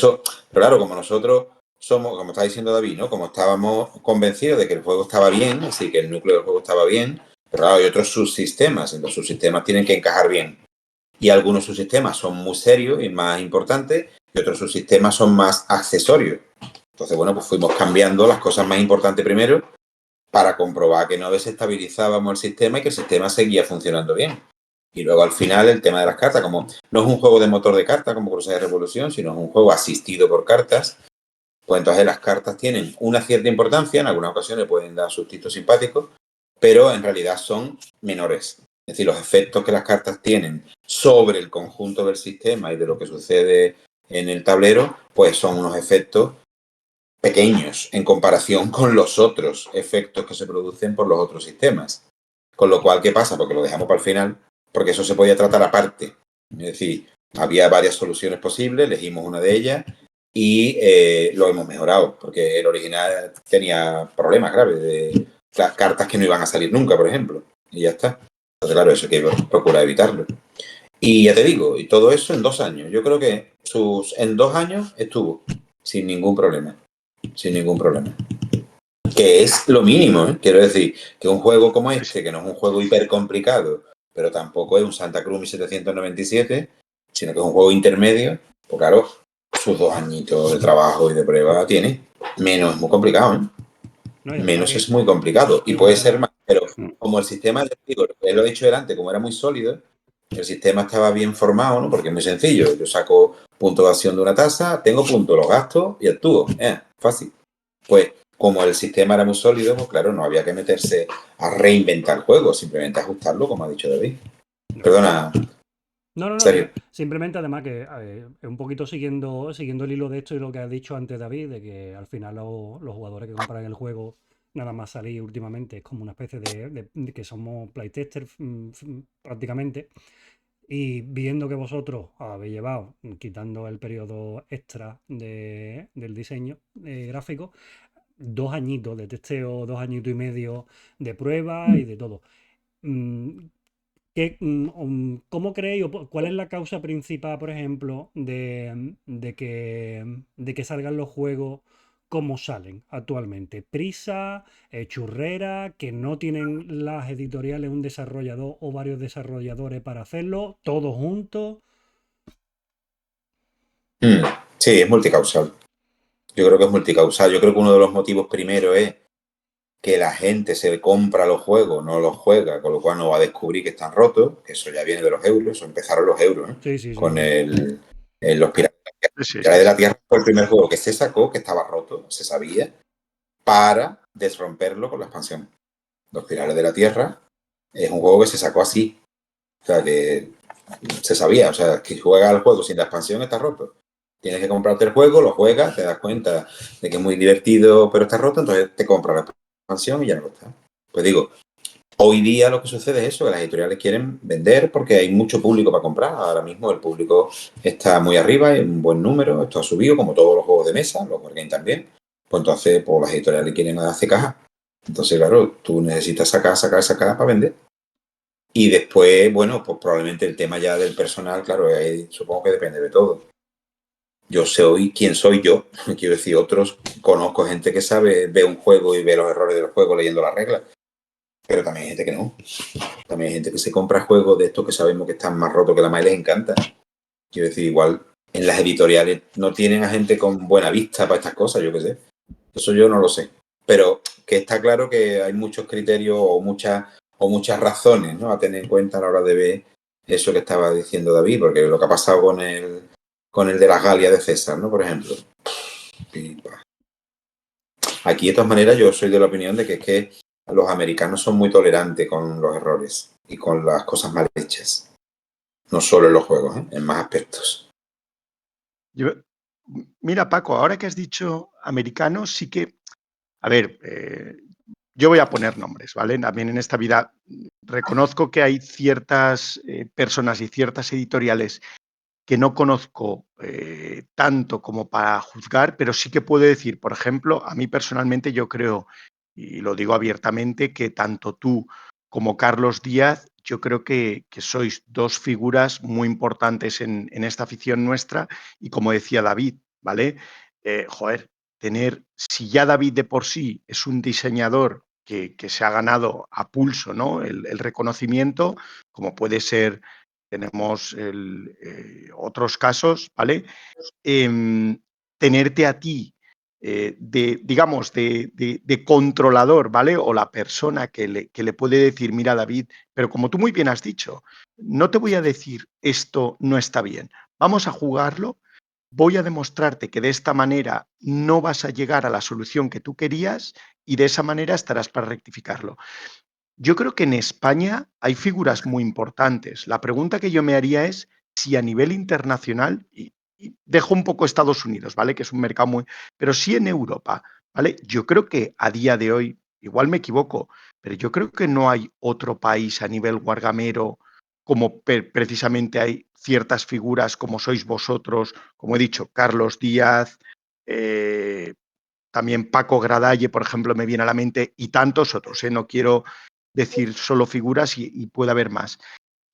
claro, como nosotros somos, como está diciendo David, ¿no? Como estábamos convencidos de que el juego estaba bien, así que el núcleo del juego estaba bien, pero claro, hay otros subsistemas, y los subsistemas tienen que encajar bien. Y algunos subsistemas son muy serios y más importantes, y otros subsistemas son más accesorios. Entonces, bueno, pues fuimos cambiando las cosas más importantes primero para comprobar que no desestabilizábamos el sistema y que el sistema seguía funcionando bien. Y luego al final el tema de las cartas, como no es un juego de motor de cartas como Crusade de Revolución, sino es un juego asistido por cartas, pues entonces las cartas tienen una cierta importancia, en algunas ocasiones pueden dar sustitos simpáticos, pero en realidad son menores. Es decir, los efectos que las cartas tienen sobre el conjunto del sistema y de lo que sucede en el tablero, pues son unos efectos pequeños en comparación con los otros efectos que se producen por los otros sistemas. Con lo cual, ¿qué pasa? Porque lo dejamos para el final, porque eso se podía tratar aparte. Es decir, había varias soluciones posibles, elegimos una de ellas y lo hemos mejorado, porque el original tenía problemas graves de las cartas que no iban a salir nunca, por ejemplo, y ya está. Entonces, claro, eso hay que procurar evitarlo. Y ya te digo, y todo eso en 2 años. Yo creo que en 2 años estuvo sin ningún problema. Sin ningún problema. Que es lo mínimo, ¿eh? Quiero decir, que un juego como este, que no es un juego hiper complicado, pero tampoco es un Santa Cruz 1797, sino que es un juego intermedio, pues claro, sus 2 añitos de trabajo y de prueba tiene. Menos es muy complicado, ¿eh? No, Menos es muy complicado. Y puede ser más, pero como el sistema, digo, lo he dicho delante, como era muy sólido, el sistema estaba bien formado, ¿no? Porque es muy sencillo. Yo saco punto de acción de una tasa, tengo punto, los gasto y actúo. Fácil. Pues como el sistema era muy sólido, pues claro, no había que meterse a reinventar el juego, simplemente ajustarlo, como ha dicho David. No. Perdona. No, ¿Serio? simplemente además que un poquito siguiendo el hilo de esto y lo que has dicho antes, David, de que al final los jugadores que compran el juego, nada más salir últimamente, es como una especie de que somos playtesters prácticamente. Y viendo que vosotros habéis llevado, quitando el periodo extra del diseño gráfico, 2 añitos de testeo, 2 añitos y medio de prueba y de todo. ¿Cómo creéis o cuál es la causa principal, por ejemplo, de que salgan los juegos como salen actualmente? Prisa, churrera, que no tienen las editoriales un desarrollador o varios desarrolladores para hacerlo, todos juntos. Sí, es multicausal. Yo creo que es multicausal. Yo creo que uno de los motivos primero es que la gente se compra los juegos, no los juega, con lo cual no va a descubrir que están rotos, que eso ya viene de los euros, o empezaron los euros, ¿eh? Sí, sí, Con sí. los Piratas Sí, de la Tierra fue el primer juego que se sacó, que estaba roto, se sabía, para desromperlo con la expansión. Los Piratas de la Tierra es un juego que se sacó así, o sea, que se sabía, o sea, que juega al juego sin la expansión está roto. Tienes que comprarte el juego, lo juegas, te das cuenta de que es muy divertido, pero está roto, entonces te compras la expansión y ya no está. Pues digo, hoy día lo que sucede es eso, que las editoriales quieren vender porque hay mucho público para comprar. Ahora mismo el público está muy arriba, hay un buen número, esto ha subido, como todos los juegos de mesa, los wargames también. Pues entonces, pues las editoriales quieren hacer caja. Entonces, claro, tú necesitas sacar para vender. Y después, bueno, pues probablemente el tema ya del personal, claro, ahí supongo que depende de todo. yo soy quien soy yo. Quiero decir, otros, conozco gente que sabe, ve un juego y ve los errores del juego leyendo las reglas. Pero también hay gente que no. También hay gente que se compra juegos de estos que sabemos que están más rotos que la madre y les encanta. Quiero decir, igual en las editoriales no tienen a gente con buena vista para estas cosas, yo qué sé. Eso yo no lo sé. Pero que está claro que hay muchos criterios o muchas razones, ¿no?, a tener en cuenta a la hora de ver eso que estaba diciendo David, porque lo que ha pasado con el de las Galias de César, ¿no?, por ejemplo. Aquí, de todas maneras, yo soy de la opinión de que es que los americanos son muy tolerantes con los errores y con las cosas mal hechas. No solo en los juegos, en más aspectos. Mira, Paco, ahora que has dicho americanos, sí que, a ver, yo voy a poner nombres, ¿vale? También en esta vida reconozco que hay ciertas personas y ciertas editoriales que no conozco tanto como para juzgar, pero sí que puedo decir, por ejemplo, a mí personalmente yo creo, y lo digo abiertamente, que tanto tú como Carlos Díaz, yo creo que sois dos figuras muy importantes en esta afición nuestra y como decía David, ¿vale? Joder, si ya David de por sí es un diseñador que se ha ganado a pulso, ¿no?, el reconocimiento, como puede ser, tenemos otros casos, ¿vale? Tenerte a ti digamos, de controlador, ¿vale? O la persona que le puede decir, mira, David, pero como tú muy bien has dicho, no te voy a decir esto no está bien, vamos a jugarlo, voy a demostrarte que de esta manera no vas a llegar a la solución que tú querías y de esa manera estarás para rectificarlo. Yo creo que en España hay figuras muy importantes. La pregunta que yo me haría es si a nivel internacional, y dejo un poco Estados Unidos, ¿vale?, que es un mercado muy, pero sí en Europa, ¿vale? Yo creo que a día de hoy, igual me equivoco, pero yo creo que no hay otro país a nivel wargamero como precisamente hay ciertas figuras como sois vosotros, como he dicho, Carlos Díaz, eh, también Paco Gradalle, por ejemplo, me viene a la mente, y tantos otros, ¿eh? No quiero decir solo figuras y puede haber más.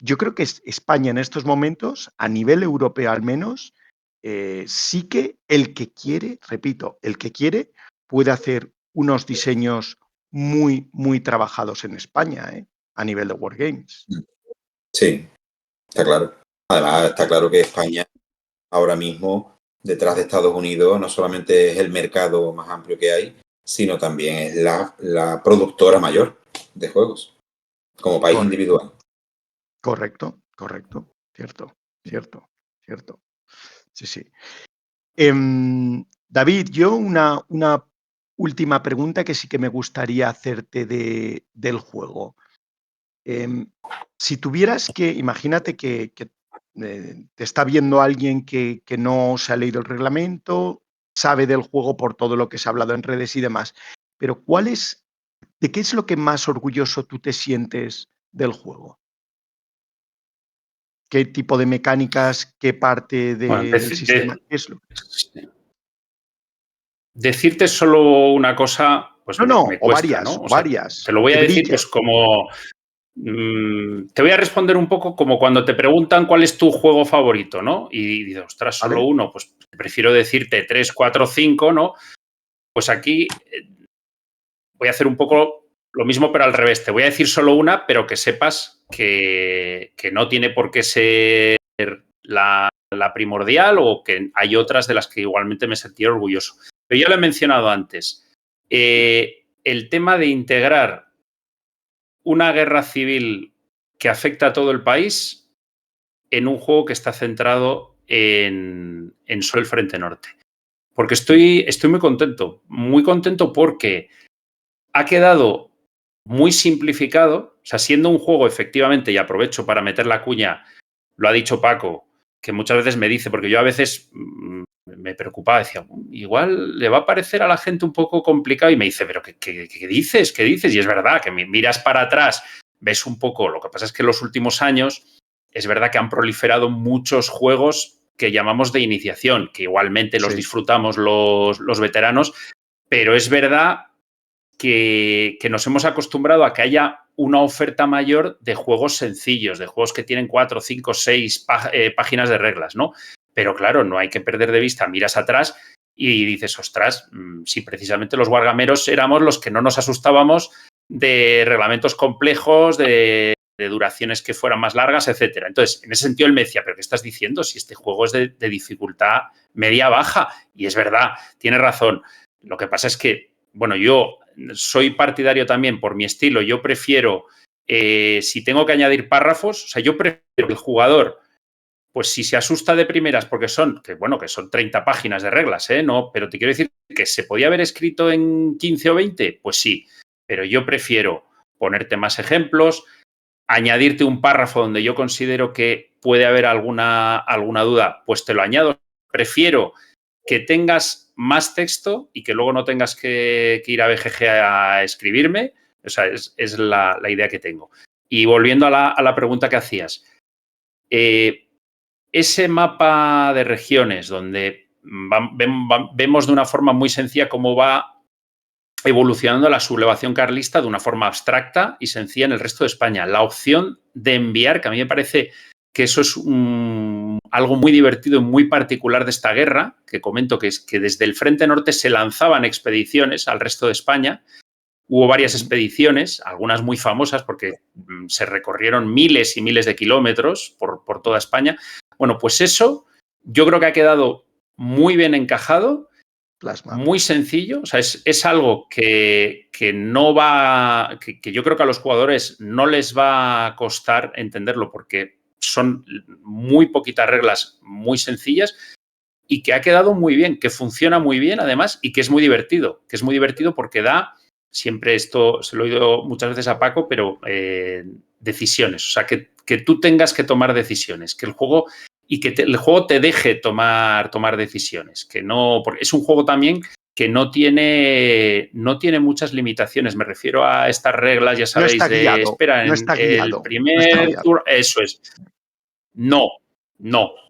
Yo creo que España en estos momentos, a nivel europeo al menos, sí que el que quiere, repito, el que quiere puede hacer unos diseños muy, muy trabajados en España, a nivel de Wargames. Sí, está claro. Además, está claro que España ahora mismo, detrás de Estados Unidos, no solamente es el mercado más amplio que hay, sino también es la productora mayor de juegos, como país individual. Correcto. Cierto. Sí, sí. David, yo una última pregunta que sí que me gustaría hacerte del juego. Si tuvieras que, imagínate que te está viendo alguien que no se ha leído el reglamento, sabe del juego por todo lo que se ha hablado en redes y demás, pero ¿de qué es lo que más orgulloso tú te sientes del juego? ¿Qué tipo de mecánicas, qué parte Bueno, del sistema? ¿Qué es lo? decirte solo una cosa, pues No, me o cuesta, ¿no? O sea, varias, te lo voy que a decir brilla. pues como... te voy a responder un poco como cuando te preguntan cuál es tu juego favorito, ¿no? Y dices, ostras, solo ¿Vale? uno, pues prefiero decirte 3, 4, 5, ¿no? Pues aquí voy a hacer un poco lo mismo, pero al revés. Te voy a decir solo una, pero que sepas que no tiene por qué ser la primordial o que hay otras de las que igualmente me sentí orgulloso. Pero ya lo he mencionado antes. El tema de integrar una guerra civil que afecta a todo el país en un juego que está centrado en solo el Frente Norte. Porque estoy muy contento porque ha quedado muy simplificado, o sea, siendo un juego efectivamente, y aprovecho para meter la cuña, lo ha dicho Paco, que muchas veces me dice, porque yo a veces me preocupaba, decía, igual le va a parecer a la gente un poco complicado y me dice, pero ¿qué dices? ¿Qué dices? Y es verdad que miras para atrás, ves un poco, lo que pasa es que en los últimos años es verdad que han proliferado muchos juegos que llamamos de iniciación, que igualmente los Sí. disfrutamos los veteranos, pero es verdad que nos hemos acostumbrado a que haya una oferta mayor de juegos sencillos, de juegos que tienen 4, 5, 6 páginas de reglas, ¿no? Pero claro, no hay que perder de vista, miras atrás y dices, ostras, si precisamente los guargameros éramos los que no nos asustábamos de reglamentos complejos, de duraciones que fueran más largas, etcétera. Entonces, en ese sentido, él me decía, ¿pero qué estás diciendo? Si este juego es de dificultad media-baja. Y es verdad, tiene razón. Lo que pasa es que, bueno, yo soy partidario también por mi estilo. Yo prefiero, si tengo que añadir párrafos, o sea, yo prefiero que el jugador, pues si se asusta de primeras, porque son 30 páginas de reglas, no, pero te quiero decir que se podía haber escrito en 15 o 20, pues sí, pero yo prefiero ponerte más ejemplos, añadirte un párrafo donde yo considero que puede haber alguna duda, pues te lo añado. Prefiero que tengas más texto y que luego no tengas que ir a BGG a escribirme. O sea, es la idea que tengo. Y volviendo a la pregunta que hacías, ese mapa de regiones donde vemos de una forma muy sencilla cómo va evolucionando la sublevación carlista de una forma abstracta y sencilla en el resto de España. La opción de enviar, que a mí me parece que eso es algo muy divertido y muy particular de esta guerra, que comento que es que desde el Frente Norte se lanzaban expediciones al resto de España. Hubo varias expediciones, algunas muy famosas porque se recorrieron miles y miles de kilómetros por toda España. Bueno, pues eso yo creo que ha quedado muy bien encajado, muy sencillo. O sea, es algo que no va, que yo creo que a los jugadores no les va a costar entenderlo porque son muy poquitas reglas muy sencillas y que ha quedado muy bien, que funciona muy bien además y que es muy divertido porque da, siempre esto se lo he oído muchas veces a Paco, pero decisiones, o sea, que tú tengas que tomar decisiones, que el juego y que el juego te deje tomar decisiones, que no, porque es un juego también que no tiene muchas limitaciones. Me refiero a estas reglas, ya sabéis, no está guiado, espera, no está en el guiado, primer tour, eso es. No,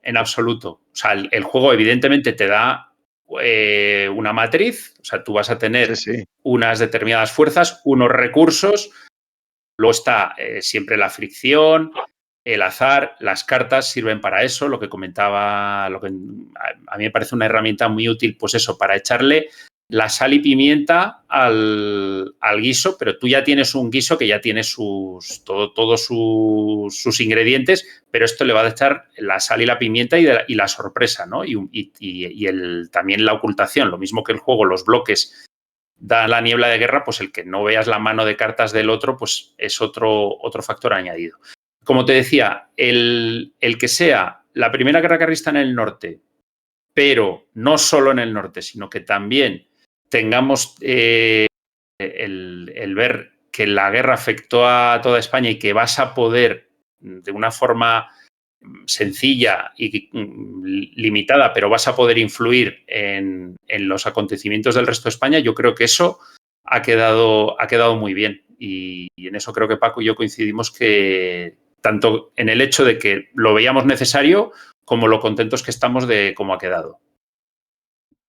en absoluto. O sea, el juego evidentemente te da una matriz, o sea, tú vas a tener unas determinadas fuerzas, unos recursos, luego está siempre la fricción, el azar, las cartas sirven para eso, lo que comentaba, a mí me parece una herramienta muy útil, pues eso, para echarle la sal y pimienta al guiso, pero tú ya tienes un guiso que ya tiene todos sus ingredientes, pero esto le va a echar la sal y la pimienta y la sorpresa, ¿no? Y también la ocultación, lo mismo que el juego, los bloques da la niebla de guerra, pues el que no veas la mano de cartas del otro, pues es otro factor añadido. Como te decía, el que sea la primera guerra carlista en el norte, pero no solo en el norte, sino que también tengamos el ver que la guerra afectó a toda España y que vas a poder, de una forma sencilla y limitada, pero vas a poder influir en los acontecimientos del resto de España, yo creo que eso ha quedado muy bien. Y en eso creo que Paco y yo coincidimos, que tanto en el hecho de que lo veíamos necesario como lo contentos que estamos de cómo ha quedado.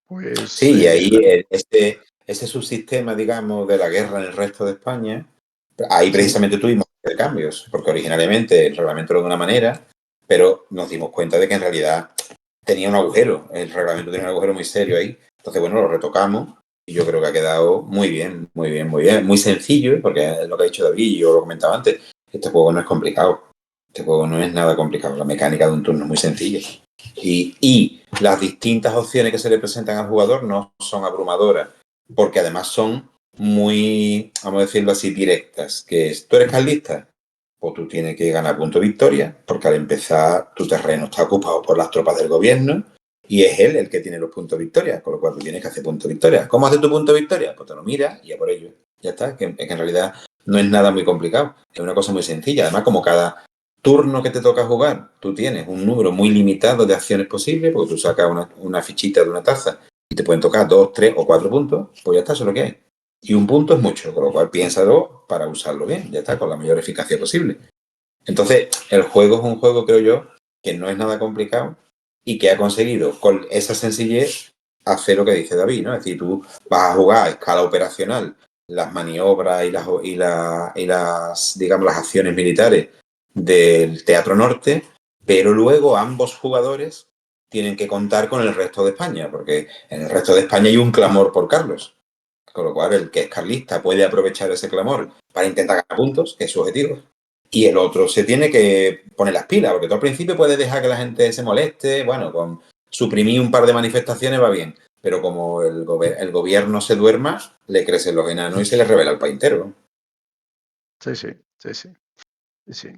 Pues, sí, y ahí este subsistema, digamos, de la guerra en el resto de España, ahí precisamente tuvimos cambios, porque originalmente el reglamento era de una manera, pero nos dimos cuenta de que en realidad tenía un agujero, el reglamento tenía un agujero muy serio ahí. Entonces, bueno, lo retocamos y yo creo que ha quedado muy bien, muy sencillo, porque es lo que ha dicho David y yo lo comentaba antes, este juego no es complicado, este juego no es nada complicado, la mecánica de un turno es muy sencilla. Y las distintas opciones que se le presentan al jugador no son abrumadoras, porque además son muy, vamos a decirlo así, directas, que es, ¿tú eres carlista? Pues tú tienes que ganar punto de victoria, porque al empezar tu terreno está ocupado por las tropas del gobierno y es él el que tiene los puntos de victoria, con lo cual tú tienes que hacer punto de victoria. ¿Cómo haces tu punto de victoria? Pues te lo miras y ya por ello. Ya está, que en realidad no es nada muy complicado, es una cosa muy sencilla. Además, como cada turno que te toca jugar, tú tienes un número muy limitado de acciones posibles, porque tú sacas una fichita de una taza y te pueden tocar 2, 3 o 4 puntos, pues ya está, eso es lo que hay. Y un punto es mucho, con lo cual piénsalo para usarlo bien, ya está, con la mayor eficacia posible. Entonces, el juego es un juego, creo yo, que no es nada complicado y que ha conseguido, con esa sencillez, hacer lo que dice David, ¿no? Es decir, tú vas a jugar a escala operacional las maniobras y las, digamos, las acciones militares del Teatro Norte, pero luego ambos jugadores tienen que contar con el resto de España, porque en el resto de España hay un clamor por Carlos. Con lo cual, el que es carlista puede aprovechar ese clamor para intentar ganar puntos, que es su objetivo. Y el otro se tiene que poner las pilas, porque tú al principio puedes dejar que la gente se moleste, bueno, con suprimir un par de manifestaciones va bien, pero como el gobierno se duerma, le crecen los enanos y se le revela el país entero. Sí, sí, sí, sí, sí, sí.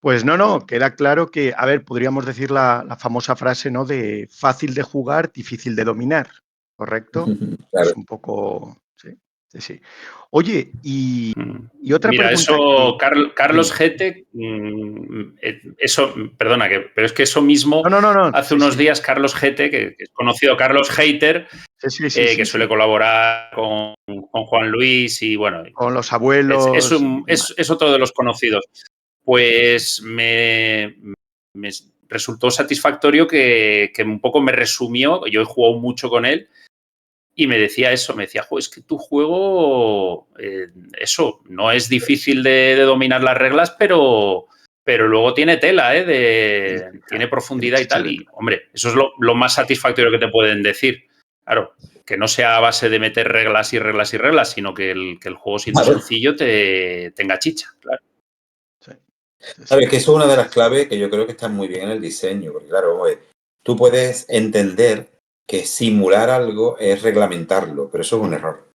Pues no, queda claro que, a ver, podríamos decir la famosa frase, ¿no? De fácil de jugar, difícil de dominar, ¿correcto? Claro. Es un poco, sí, sí, sí. Oye, y otra Mira, pregunta eso, que... Carlos Dime. Gete, eso, perdona, pero es que eso mismo, No, hace sí, unos sí, días Carlos Gete, que es conocido Carlos Hater, sí, sí, sí, sí, que suele sí. colaborar con Juan Luis y bueno, Con los es abuelos y demás. otro de los conocidos. Pues me resultó satisfactorio que un poco me resumió, yo he jugado mucho con él, y me decía eso, me decía, es que tu juego, eso, no es difícil de dominar las reglas, pero luego tiene tela, tiene Tiene profundidad y chicha tal. de Y, hombre, eso es lo más satisfactorio que te pueden decir. Claro, que no sea a base de meter reglas y reglas y reglas, sino que el juego, siendo Claro. sencillo, tenga chicha, claro. Sí, sí, sí. Sabes que eso es una de las claves que yo creo que está muy bien en el diseño, porque claro, vamos a ver, tú puedes entender que simular algo es reglamentarlo, pero eso es un error.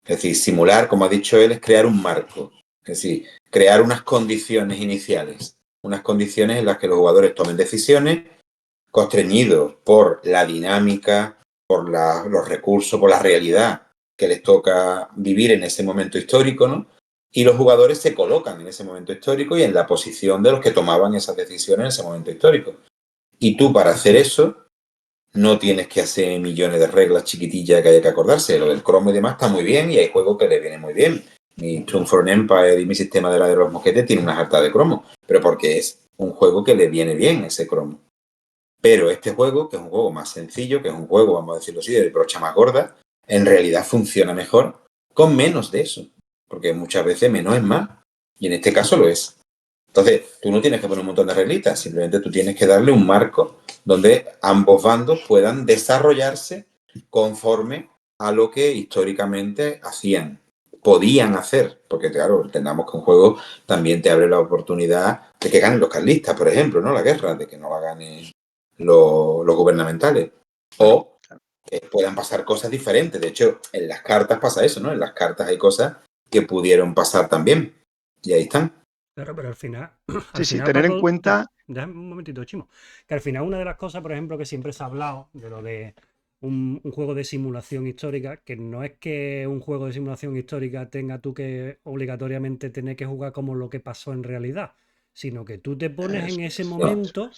Es decir, simular, como ha dicho él, es crear un marco. Es decir, crear unas condiciones iniciales, unas condiciones en las que los jugadores tomen decisiones constreñidos por la dinámica, por los recursos, por la realidad que les toca vivir en ese momento histórico, ¿no? Y los jugadores se colocan en ese momento histórico y en la posición de los que tomaban esas decisiones en ese momento histórico. Y tú, para hacer eso, no tienes que hacer millones de reglas chiquitillas que haya que acordarse. Lo del cromo y demás está muy bien y hay juegos que le vienen muy bien. Mi Triumph for an Empire y mi sistema de la de los mosquetes tiene una jarta de cromo, pero porque es un juego que le viene bien ese cromo. Pero este juego, que es un juego más sencillo, que es un juego, vamos a decirlo así, de brocha más gorda, en realidad funciona mejor con menos de eso. Porque muchas veces menos es más. Y en este caso lo es. Entonces, tú no tienes que poner un montón de reglitas, simplemente tú tienes que darle un marco donde ambos bandos puedan desarrollarse conforme a lo que históricamente hacían, podían hacer, porque claro, entendamos que un juego también te abre la oportunidad de que ganen los carlistas, por ejemplo, ¿no? La guerra, de que no la ganen los gubernamentales, Claro, o claro. que puedan pasar cosas diferentes. De hecho, en las cartas pasa eso, ¿no? En las cartas hay cosas que pudieron pasar también, y ahí están. Claro, pero al Sí, sí, final, tener en Paco, cuenta... déjame un momentito, Chimo, que al final una de las cosas, por ejemplo, que siempre se ha hablado de lo de un juego de simulación histórica, que no es que un juego de simulación histórica tenga tú que obligatoriamente tener que jugar como lo que pasó en realidad, sino que tú te pones en Eso ese es. No, momento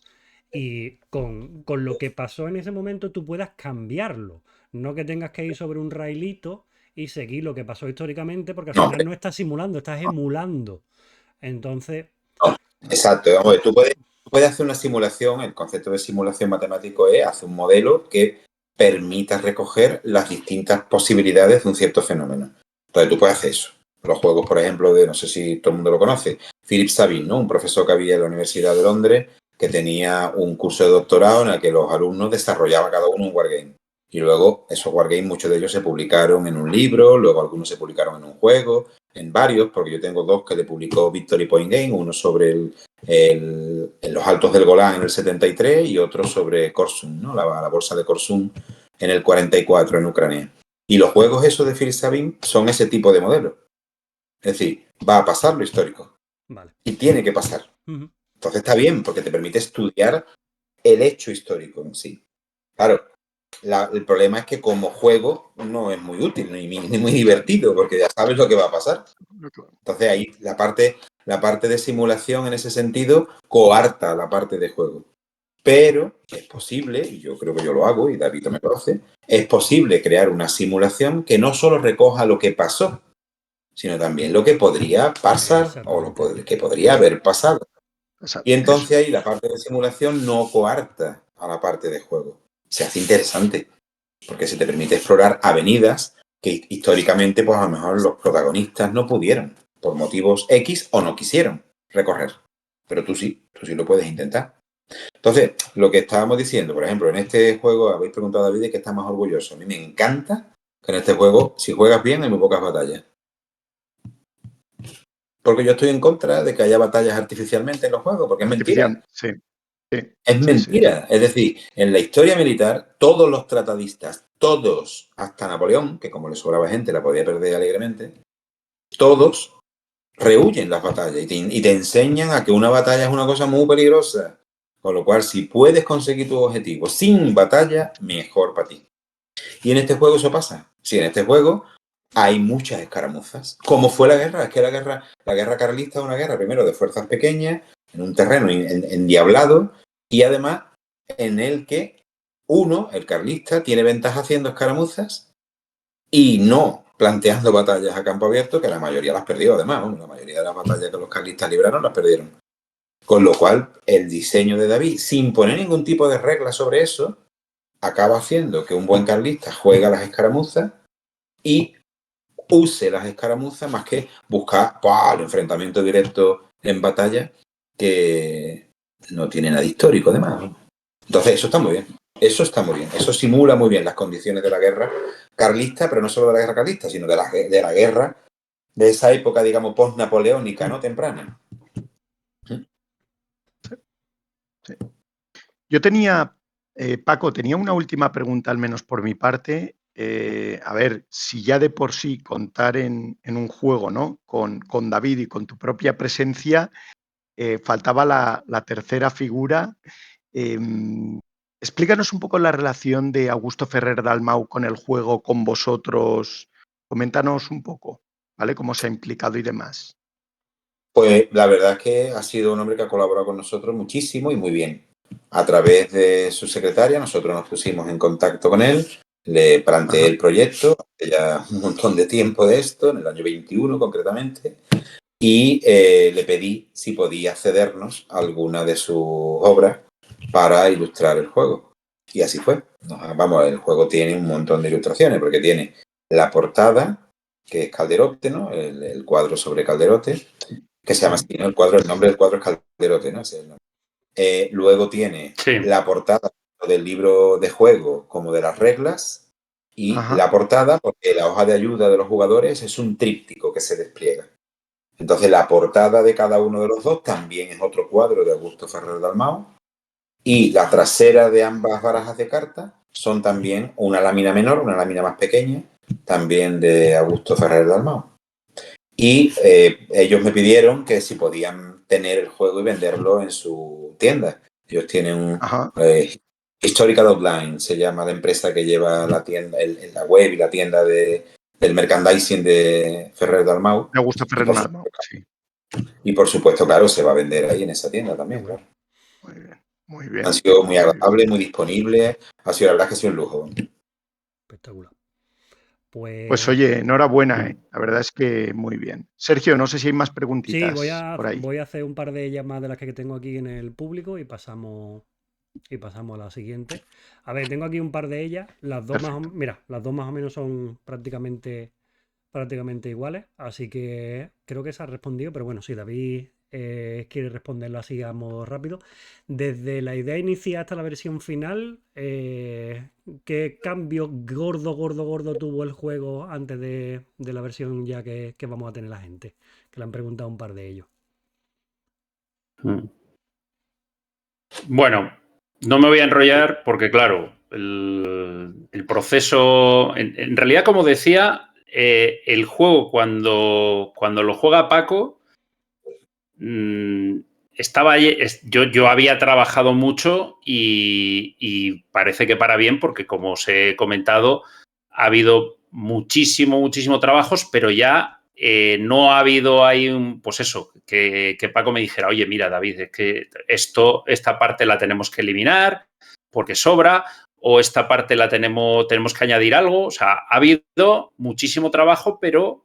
y con lo que pasó en ese momento tú puedas cambiarlo, no que tengas que ir sobre un railito y seguir lo que pasó históricamente, porque al no, final no estás simulando, estás emulando. Entonces, no. Exacto. Vamos a ver, tú puedes hacer una simulación, el concepto de simulación matemático es hacer un modelo que permita recoger las distintas posibilidades de un cierto fenómeno. Entonces tú puedes hacer eso. Los juegos, por ejemplo, de, no sé si todo el mundo lo conoce, Philip Sabin, ¿no? Un profesor que había en la Universidad de Londres que tenía un curso de doctorado en el que los alumnos desarrollaban cada uno un wargame. Y luego esos wargames, muchos de ellos se publicaron en un libro, luego algunos se publicaron en un juego, en varios, porque yo tengo dos que le publicó Victory Point Game, uno sobre en los Altos del Golán en el 73 y otro sobre Korsun, ¿no? La bolsa de Korsun en el 44 en Ucrania. Y los juegos esos de Phil Sabin son ese tipo de modelo. Es decir, va a pasar lo histórico vale. y tiene que pasar. Ujú. Entonces está bien porque te permite estudiar el hecho histórico en sí. Claro, el problema es que como juego no es muy útil ni muy Claro, divertido porque ya sabes lo que va a pasar. claro. Entonces ahí la parte de simulación en ese sentido coarta la parte de juego. Pero es posible, y yo creo que yo lo hago, y David me lo hace, es posible crear una simulación que no solo recoja lo que pasó, sino también lo que podría pasar o Exactamente. que podría haber pasado. Y Eso entonces es. ahí la parte de simulación no coarta a la parte de juego. Se hace interesante, porque se te permite explorar avenidas que históricamente, pues a lo mejor los protagonistas no pudieron, por motivos X o no quisieron recorrer. Pero tú sí lo puedes intentar. Entonces, lo que estábamos diciendo, por ejemplo, en este juego, habéis preguntado a David de qué está más orgulloso. A mí me encanta que en este juego, si juegas bien, hay muy pocas batallas. Porque yo estoy en contra de que haya batallas artificialmente en los juegos, porque es mentira. Sí. Es mentira. Es decir, en la historia militar, todos los tratadistas, todos, hasta Napoleón, que como le sobraba gente, la podía perder alegremente, todos rehuyen las batallas y te enseñan a que una batalla es una cosa muy peligrosa. Con lo cual, si puedes conseguir tu objetivo sin batalla, mejor para ti. Y en este juego eso pasa. Sí, en este juego hay muchas escaramuzas. ¿Cómo fue la guerra? Es que la guerra carlista es una guerra primero de fuerzas pequeñas, en un terreno endiablado, y además en el que uno, el carlista, tiene ventaja haciendo escaramuzas y no planteando batallas a campo abierto, que la mayoría las perdió además. La mayoría de las batallas que los carlistas libraron las perdieron. Con lo cual, el diseño de David, sin poner ningún tipo de regla sobre eso, acaba haciendo que un buen carlista juegue a las escaramuzas y use las escaramuzas más que buscar el enfrentamiento directo en batalla, que no tiene nada histórico además. Entonces, eso está muy bien. Eso está muy bien. Eso simula muy bien las condiciones de la guerra carlista, pero no solo de la guerra carlista, sino de la guerra de esa época, digamos, post-napoleónica, ¿no? Temprana. Sí. Yo tenía, Paco, tenía una última pregunta, al menos por mi parte. A ver, si ya de por sí contar en un juego, ¿no? Con David y con tu propia presencia, faltaba la tercera figura. Explícanos un poco la relación de Augusto Ferrer Dalmau con el juego, con vosotros. Coméntanos un poco, ¿vale? Cómo se ha implicado y demás. Pues la verdad es que ha sido un hombre que ha colaborado con nosotros muchísimo y muy bien. A través de su secretaria, nosotros nos pusimos en contacto con él, le planteé el proyecto, hace ya un montón de tiempo de esto, en el año 21 concretamente, y le pedí si podía cedernos alguna de sus obras para ilustrar el juego. Y así fue. Vamos, el juego tiene un montón de ilustraciones, porque tiene la portada, que es Calderote, ¿no? El cuadro sobre Calderote, que se llama así, ¿no? El nombre del cuadro es Calderote, ¿no? Luego tiene la portada del libro de juego como de las reglas y la portada, porque la hoja de ayuda de los jugadores es un tríptico que se despliega. Entonces la portada de cada uno de los dos también es otro cuadro de Augusto Ferrer Dalmau y la trasera de ambas barajas de cartas son también una lámina menor, una lámina más pequeña, también de Augusto Ferrer Dalmau. Y ellos me pidieron que si podían tener el juego y venderlo en su tienda. Ellos tienen un Historical Outline, se llama la empresa que lleva la tienda, la web y la tienda del merchandising de Ferrer Dalmau. Me gusta Ferrer Dalmau, sí. Y por supuesto, claro, se va a vender ahí en esa tienda también, claro. Muy bien, muy bien. Han sido muy agradables, muy disponibles. Ha sido, la verdad, que ha sido un lujo. Espectacular. Pues oye, enhorabuena, ¿eh? La verdad es que muy bien. Sergio, no sé si hay más preguntitas. Sí, por ahí. voy a hacer un par de ellas más de las que tengo aquí en el público y pasamos a la siguiente. A ver, tengo aquí un par de ellas. Las dos las dos más o menos son prácticamente iguales, así que creo que se ha respondido, pero bueno, si David quiere responderla así a modo rápido. Desde la idea inicial hasta la versión final, ¿qué cambio gordo tuvo el juego antes de la versión ya que vamos a tener la gente? Que le han preguntado un par de ellos. Bueno, no me voy a enrollar porque, claro, el proceso, en realidad, como decía, el juego cuando lo juega Paco, yo había trabajado mucho y parece que para bien porque, como os he comentado, ha habido muchísimo trabajos, pero ya no ha habido ahí pues eso, que Paco me dijera, oye, mira, David, es que esta parte la tenemos que eliminar porque sobra, o esta parte tenemos que añadir algo. O sea, ha habido muchísimo trabajo, pero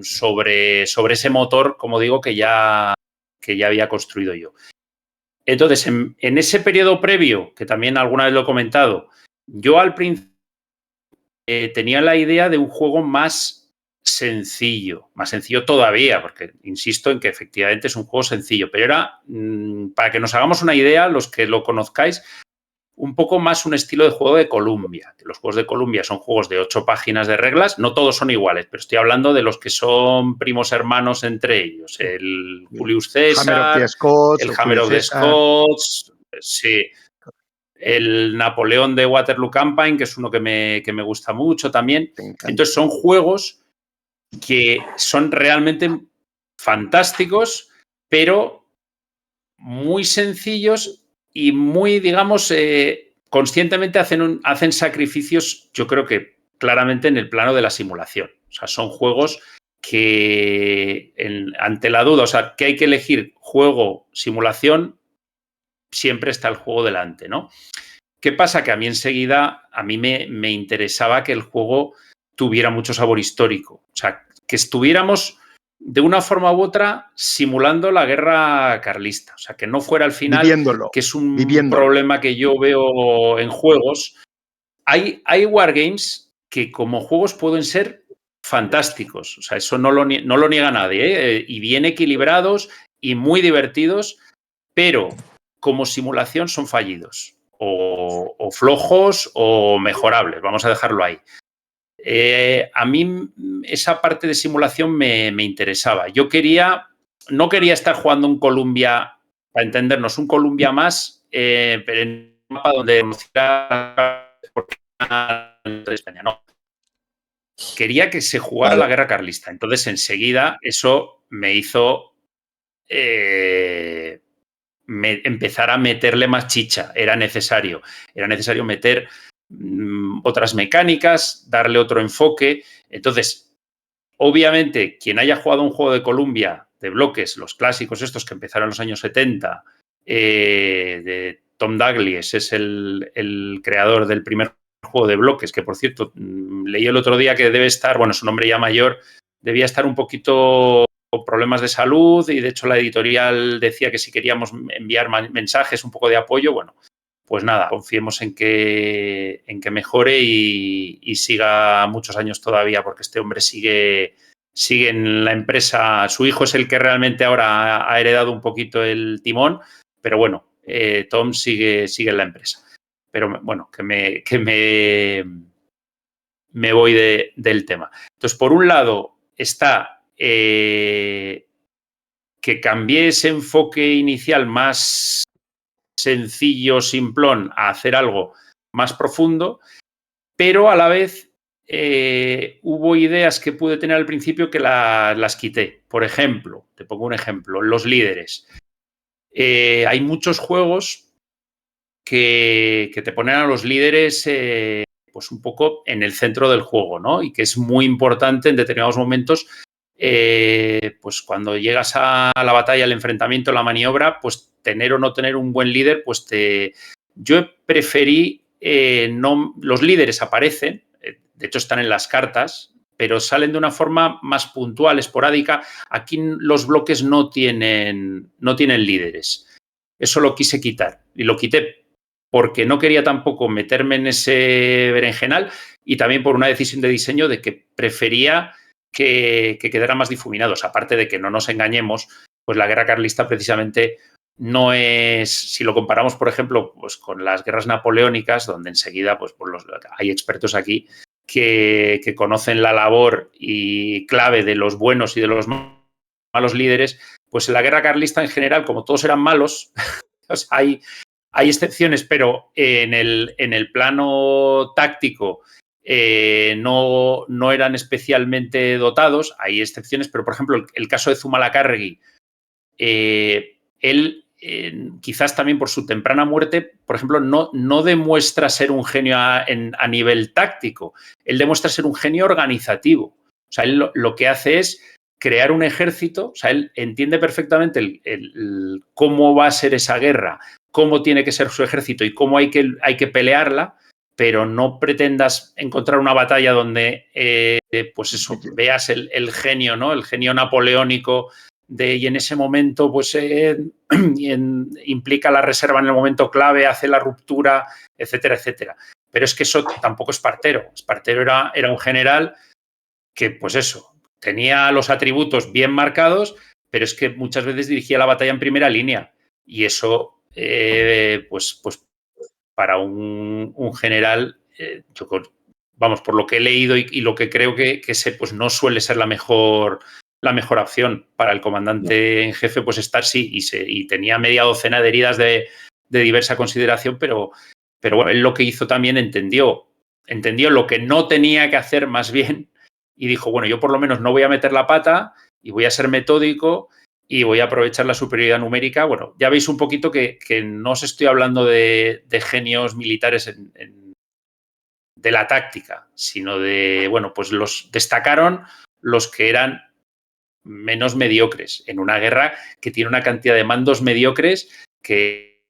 sobre ese motor, como digo, que ya había construido yo. Entonces, en ese periodo previo, que también alguna vez lo he comentado, yo al principio tenía la idea de un juego más sencillo, más sencillo todavía, porque insisto en que efectivamente es un juego sencillo, pero era, para que nos hagamos una idea, los que lo conozcáis, un poco más un estilo de juego de Columbia. Los juegos de Columbia son juegos de 8 páginas de reglas, no todos son iguales, pero estoy hablando de los que son primos hermanos entre ellos, el Julius César, el Hammer of the Scots, sí, el Napoleón de Waterloo Campaign, que es uno que me gusta mucho también. Entonces son juegos que son realmente fantásticos, pero muy sencillos y muy, digamos, conscientemente hacen sacrificios, yo creo que claramente en el plano de la simulación. O sea, son juegos que ante la duda, o sea, que hay que elegir juego, simulación, siempre está el juego delante, ¿no? ¿Qué pasa? Que a mí enseguida, me interesaba que el juego tuviera mucho sabor histórico. O sea, que estuviéramos de una forma u otra simulando la guerra carlista. O sea, que no fuera al final, que es un problema que yo veo en juegos. Hay wargames que como juegos pueden ser fantásticos. O sea, eso no lo niega nadie, ¿eh? Y bien equilibrados y muy divertidos, pero como simulación son fallidos. O flojos o mejorables, vamos a dejarlo ahí. A mí esa parte de simulación me interesaba. Yo no quería estar jugando un Columbia, para entendernos, un Columbia más, pero en un mapa donde España, no. Quería que se jugara la guerra carlista. Entonces, enseguida, eso me hizo empezar a meterle más chicha. Era necesario meter otras mecánicas, darle otro enfoque. Entonces, obviamente, quien haya jugado un juego de Columbia de bloques, los clásicos estos que empezaron en los años 70, de Tom Douglas, es el creador del primer juego de bloques, que por cierto, leí el otro día que debe estar, bueno, es un hombre ya mayor, debía estar un poquito con problemas de salud y de hecho la editorial decía que si queríamos enviar mensajes, un poco de apoyo, bueno, pues nada, confiemos en que mejore y siga muchos años todavía, porque este hombre sigue en la empresa. Su hijo es el que realmente ahora ha heredado un poquito el timón, pero bueno, Tom sigue en la empresa. Pero bueno, que me voy del tema. Entonces, por un lado está que cambié ese enfoque inicial más sencillo, simplón, a hacer algo más profundo, pero a la vez hubo ideas que pude tener al principio que las quité. Por ejemplo, te pongo un ejemplo, los líderes. Hay muchos juegos que te ponen a los líderes pues un poco en el centro del juego, ¿no? Y que es muy importante en determinados momentos, pues cuando llegas a la batalla, al enfrentamiento, la maniobra, pues tener o no tener un buen líder, pues yo preferí los líderes aparecen, de hecho están en las cartas, pero salen de una forma más puntual, esporádica. Aquí los bloques no tienen líderes. Eso lo quise quitar y lo quité porque no quería tampoco meterme en ese berenjenal y también por una decisión de diseño de que prefería que quedaran más difuminados. Aparte de que no nos engañemos, pues la guerra carlista precisamente no es, si lo comparamos, por ejemplo, pues con las guerras napoleónicas, donde enseguida pues hay expertos aquí que conocen la labor y clave de los buenos y de los malos líderes, pues en la guerra carlista en general, como todos eran malos, o sea, hay excepciones, pero en el plano táctico no eran especialmente dotados. Hay excepciones, pero por ejemplo el caso de Zumalacárregui, él quizás también por su temprana muerte, por ejemplo, no demuestra ser un genio a nivel táctico, él demuestra ser un genio organizativo. O sea, él lo que hace es crear un ejército. O sea, él entiende perfectamente cómo va a ser esa guerra, cómo tiene que ser su ejército y cómo hay que pelearla, pero no pretendas encontrar una batalla donde, pues eso, veas el genio, ¿no? El genio napoleónico y en ese momento, pues implica la reserva en el momento clave, hace la ruptura, etcétera, etcétera. Pero es que eso tampoco Espartero. Espartero era un general que, pues eso, tenía los atributos bien marcados, pero es que muchas veces dirigía la batalla en primera línea. Y eso, pues para un general, vamos, por lo que he leído y lo que creo que sé, pues no suele ser la mejor opción para el comandante en jefe, pues estar sí, y tenía media docena de heridas de diversa consideración, pero bueno, él lo que hizo también entendió lo que no tenía que hacer más bien y dijo, bueno, yo por lo menos no voy a meter la pata y voy a ser metódico y voy a aprovechar la superioridad numérica. Bueno, ya veis un poquito que no os estoy hablando de genios militares de la táctica, sino de, bueno, pues destacaron los que eran menos mediocres en una guerra que tiene una cantidad de mandos mediocres que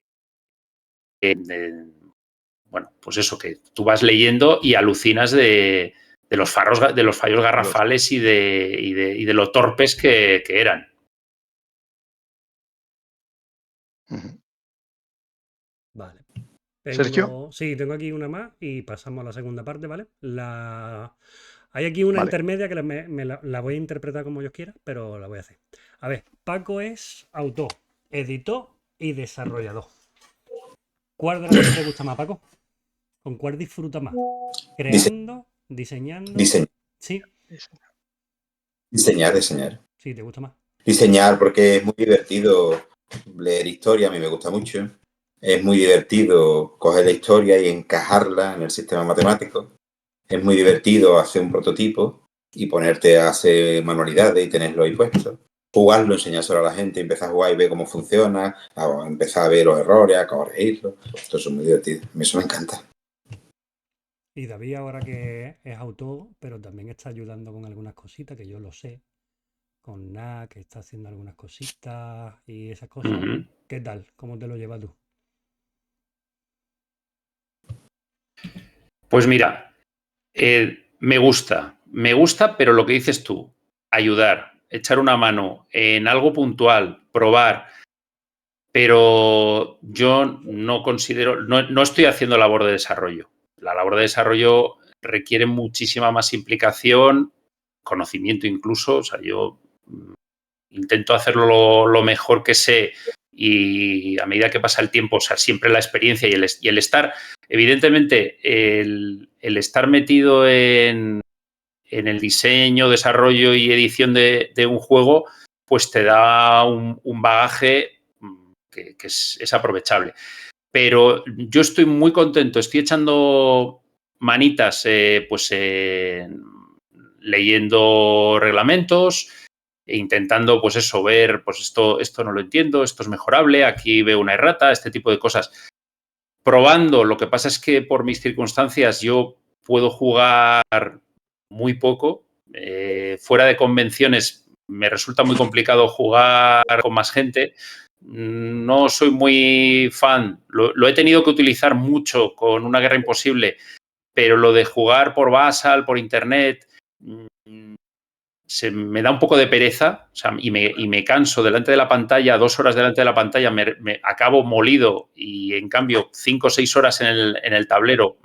bueno, pues eso, que tú vas leyendo y alucinas de los fallos garrafales y de lo torpes que eran. Vale. Sergio. Sí, tengo aquí una más y pasamos a la segunda parte, ¿vale? Hay aquí una intermedia que la voy a interpretar como yo quiera, pero la voy a hacer. A ver, Paco es autor, editor y desarrollador. ¿Cuál de las dos te gusta más, Paco? ¿Con cuál disfruta más? ¿Creando? ¿Diseñando? Sí. Diseñar. Sí, ¿te gusta más? Diseñar porque es muy divertido leer historia, a mí me gusta mucho. Es muy divertido coger la historia y encajarla en el sistema matemático. Es muy divertido hacer un prototipo y ponerte a hacer manualidades y tenerlo ahí puesto. Jugarlo, enseñárselo a la gente, empezar a jugar y ver cómo funciona, a empezar a ver los errores, a corregirlos. Esto es muy divertido. Eso me encanta. Y David ahora que es autor, pero también está ayudando con algunas cositas, que yo lo sé, con NA, que está haciendo algunas cositas y esas cosas. Uh-huh. ¿Qué tal? ¿Cómo te lo llevas tú? Pues mira, me gusta, pero lo que dices tú, ayudar, echar una mano en algo puntual, probar, pero yo no considero, no estoy haciendo labor de desarrollo. La labor de desarrollo requiere muchísima más implicación, conocimiento incluso, o sea, yo intento hacerlo lo mejor que sé y a medida que pasa el tiempo, o sea, siempre la experiencia y el estar, evidentemente, el estar metido en el diseño, desarrollo y edición de un juego, pues te da un bagaje que es aprovechable. Pero yo estoy muy contento, estoy echando manitas, leyendo reglamentos, intentando, pues eso, ver, pues esto no lo entiendo, esto es mejorable, aquí veo una errata, este tipo de cosas. Probando, lo que pasa es que por mis circunstancias yo puedo jugar muy poco. Fuera de convenciones me resulta muy complicado jugar con más gente. No soy muy fan. Lo he tenido que utilizar mucho con Una Guerra Imposible, pero lo de jugar por Basal, por internet, se me da un poco de pereza, o sea, y me canso delante de la pantalla, 2 horas delante de la pantalla, me acabo molido y en cambio 5 o 6 horas en el tablero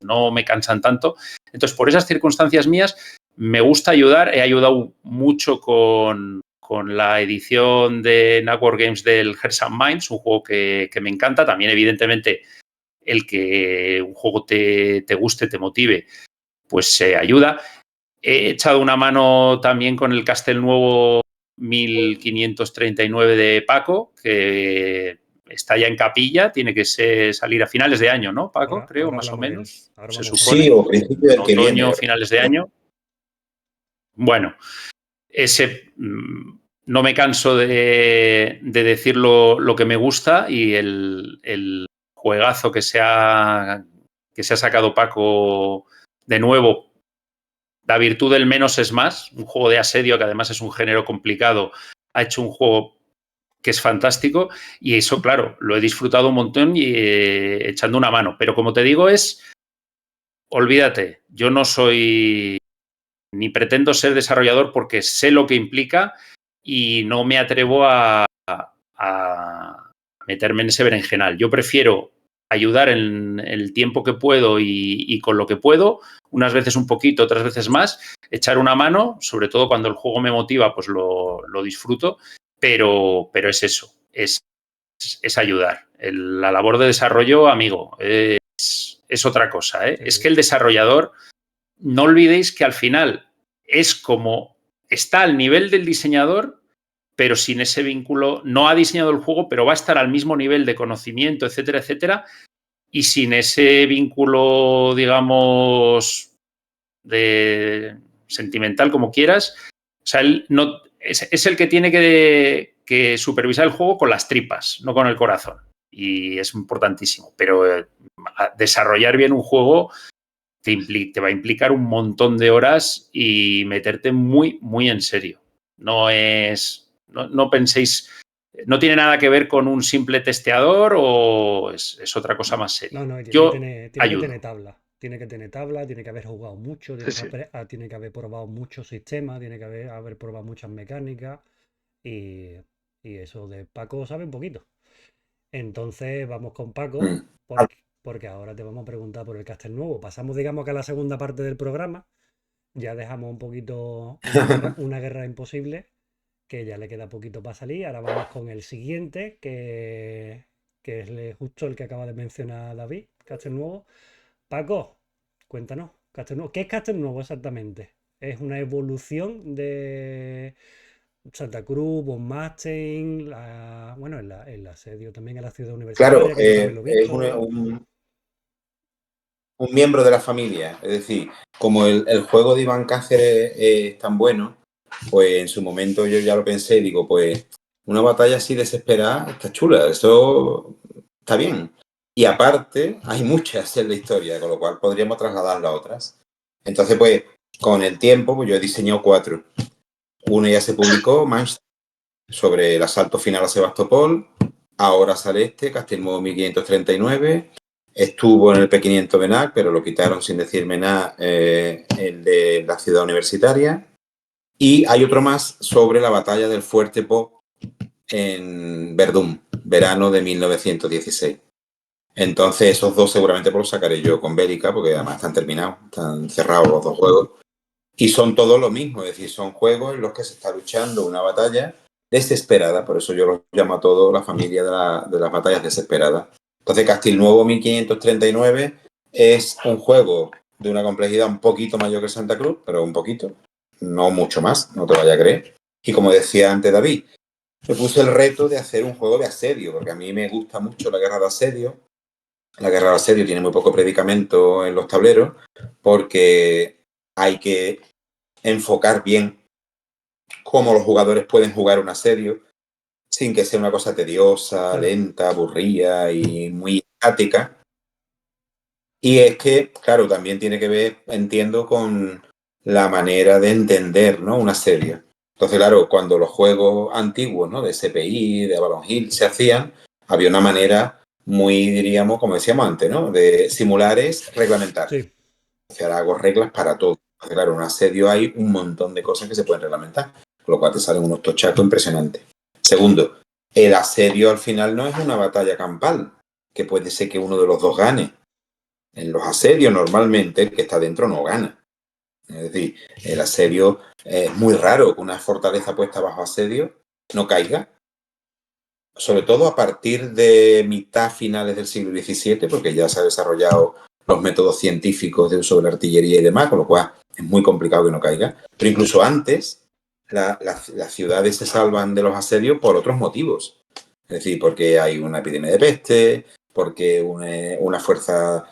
no me cansan tanto. Entonces, por esas circunstancias mías, me gusta ayudar. He ayudado mucho con la edición de Network Games del Hearts and Minds, un juego que me encanta. También, evidentemente, el que un juego te guste, te motive, pues ayuda. He echado una mano también con el Castelnuovo 1539 de Paco, que está ya en capilla, tiene que salir a finales de año, ¿no, Paco? Creo, ahora más o hablamos de él. menos. Ahora Se vamos supone. Sí, o principio del que viene. Otoño, finales de año. Bueno, ese no me canso de decir lo que me gusta y el juegazo que se ha sacado Paco de nuevo. La virtud del menos es más, un juego de asedio que además es un género complicado, ha hecho un juego que es fantástico y eso, claro, lo he disfrutado un montón y echando una mano. Pero como te digo, olvídate, yo no soy ni pretendo ser desarrollador porque sé lo que implica y no me atrevo a meterme en ese berenjenal. Yo prefiero ayudar en el tiempo que puedo y con lo que puedo, unas veces un poquito, otras veces más, echar una mano, sobre todo cuando el juego me motiva, pues lo disfruto, pero es eso, es ayudar. La labor de desarrollo, amigo, es otra cosa, ¿eh? Sí. Es que el desarrollador, no olvidéis que al final es como está al nivel del diseñador, pero sin ese vínculo, no ha diseñado el juego, pero va a estar al mismo nivel de conocimiento, etcétera, etcétera, y sin ese vínculo, digamos, de sentimental, como quieras. O sea, él no, es el que tiene que supervisar el juego con las tripas, no con el corazón. Y es importantísimo. Pero desarrollar bien un juego te va a implicar un montón de horas y meterte muy, muy en serio. No es... No penséis... No tiene nada que ver con un simple testeador o es otra cosa más seria. No, tiene Yo que ayudo. tener tabla. Tiene que tener tabla, tiene que haber jugado mucho, Sí. tiene que haber probado muchos sistemas, tiene que haber probado muchas mecánicas y, y eso de Paco sabe un poquito. Entonces vamos con Paco Mm. porque ahora te vamos a preguntar por el Castel Nuevo. Pasamos, digamos, que a la segunda parte del programa. Ya dejamos un poquito una guerra imposible, que ya le queda poquito para salir. Ahora vamos con el siguiente, que es justo el que acaba de mencionar David, Castel Nuevo. Paco, cuéntanos, Castel Nuevo. ¿Qué es Castel Nuevo exactamente? ¿Es una evolución de Santa Cruz, Von Manstein, bueno, el asedio también a la ciudad Claro, universitaria, que yo también lo he es visto? un miembro de la familia. Es decir, como el juego de Iván Cáceres es tan bueno, pues en su momento yo ya lo pensé y digo, pues una batalla así desesperada está chula, eso está bien. Y aparte, hay muchas en la historia, con lo cual podríamos trasladarlo a otras. Entonces, pues, con el tiempo, pues yo he diseñado 4. Uno ya se publicó, Manchester, sobre el asalto final a Sebastopol. Ahora sale este, Castelnuovo 1539. Estuvo en el P500 Benac, pero lo quitaron sin decirme nada, el de la ciudad universitaria. Y hay otro más sobre la batalla del Fuerte Po en Verdún, verano de 1916. Entonces, esos dos seguramente los sacaré yo con Bélica, porque además están terminados, están cerrados los dos juegos. Y son todos lo mismo, es decir, son juegos en los que se está luchando una batalla desesperada, por eso yo los llamo a todos la familia de las batallas desesperadas. Entonces, Castilnuovo 1539 es un juego de una complejidad un poquito mayor que Santa Cruz, pero un poquito, no mucho más, no te vaya a creer. Y como decía antes David, me puse el reto de hacer un juego de asedio, porque a mí me gusta mucho la guerra de asedio. La guerra de asedio tiene muy poco predicamento en los tableros, porque hay que enfocar bien cómo los jugadores pueden jugar un asedio sin que sea una cosa tediosa, Claro. lenta, aburrida y muy estática. Y es que, claro, también tiene que ver, entiendo, con la manera de entender, ¿no?, un asedio. Entonces, claro, cuando los juegos antiguos, ¿no?, de SPI, de Avalon Hill se hacían, había una manera muy, diríamos, como decíamos antes, ¿no?, de similares reglamentar. Sí. O sea, ahora hago reglas para todo. Claro, en un asedio hay un montón de cosas que se pueden reglamentar, con lo cual te salen unos tochacos impresionantes. Segundo, el asedio al final no es una batalla campal, que puede ser que uno de los dos gane. En los asedios normalmente el que está dentro no gana. Es decir, el asedio es muy raro que una fortaleza puesta bajo asedio no caiga. Sobre todo a partir de mitad finales del siglo XVII, porque ya se han desarrollado los métodos científicos de uso de la artillería y demás, con lo cual es muy complicado que no caiga. Pero incluso antes, las ciudades se salvan de los asedios por otros motivos. Es decir, porque hay una epidemia de peste, porque una fuerza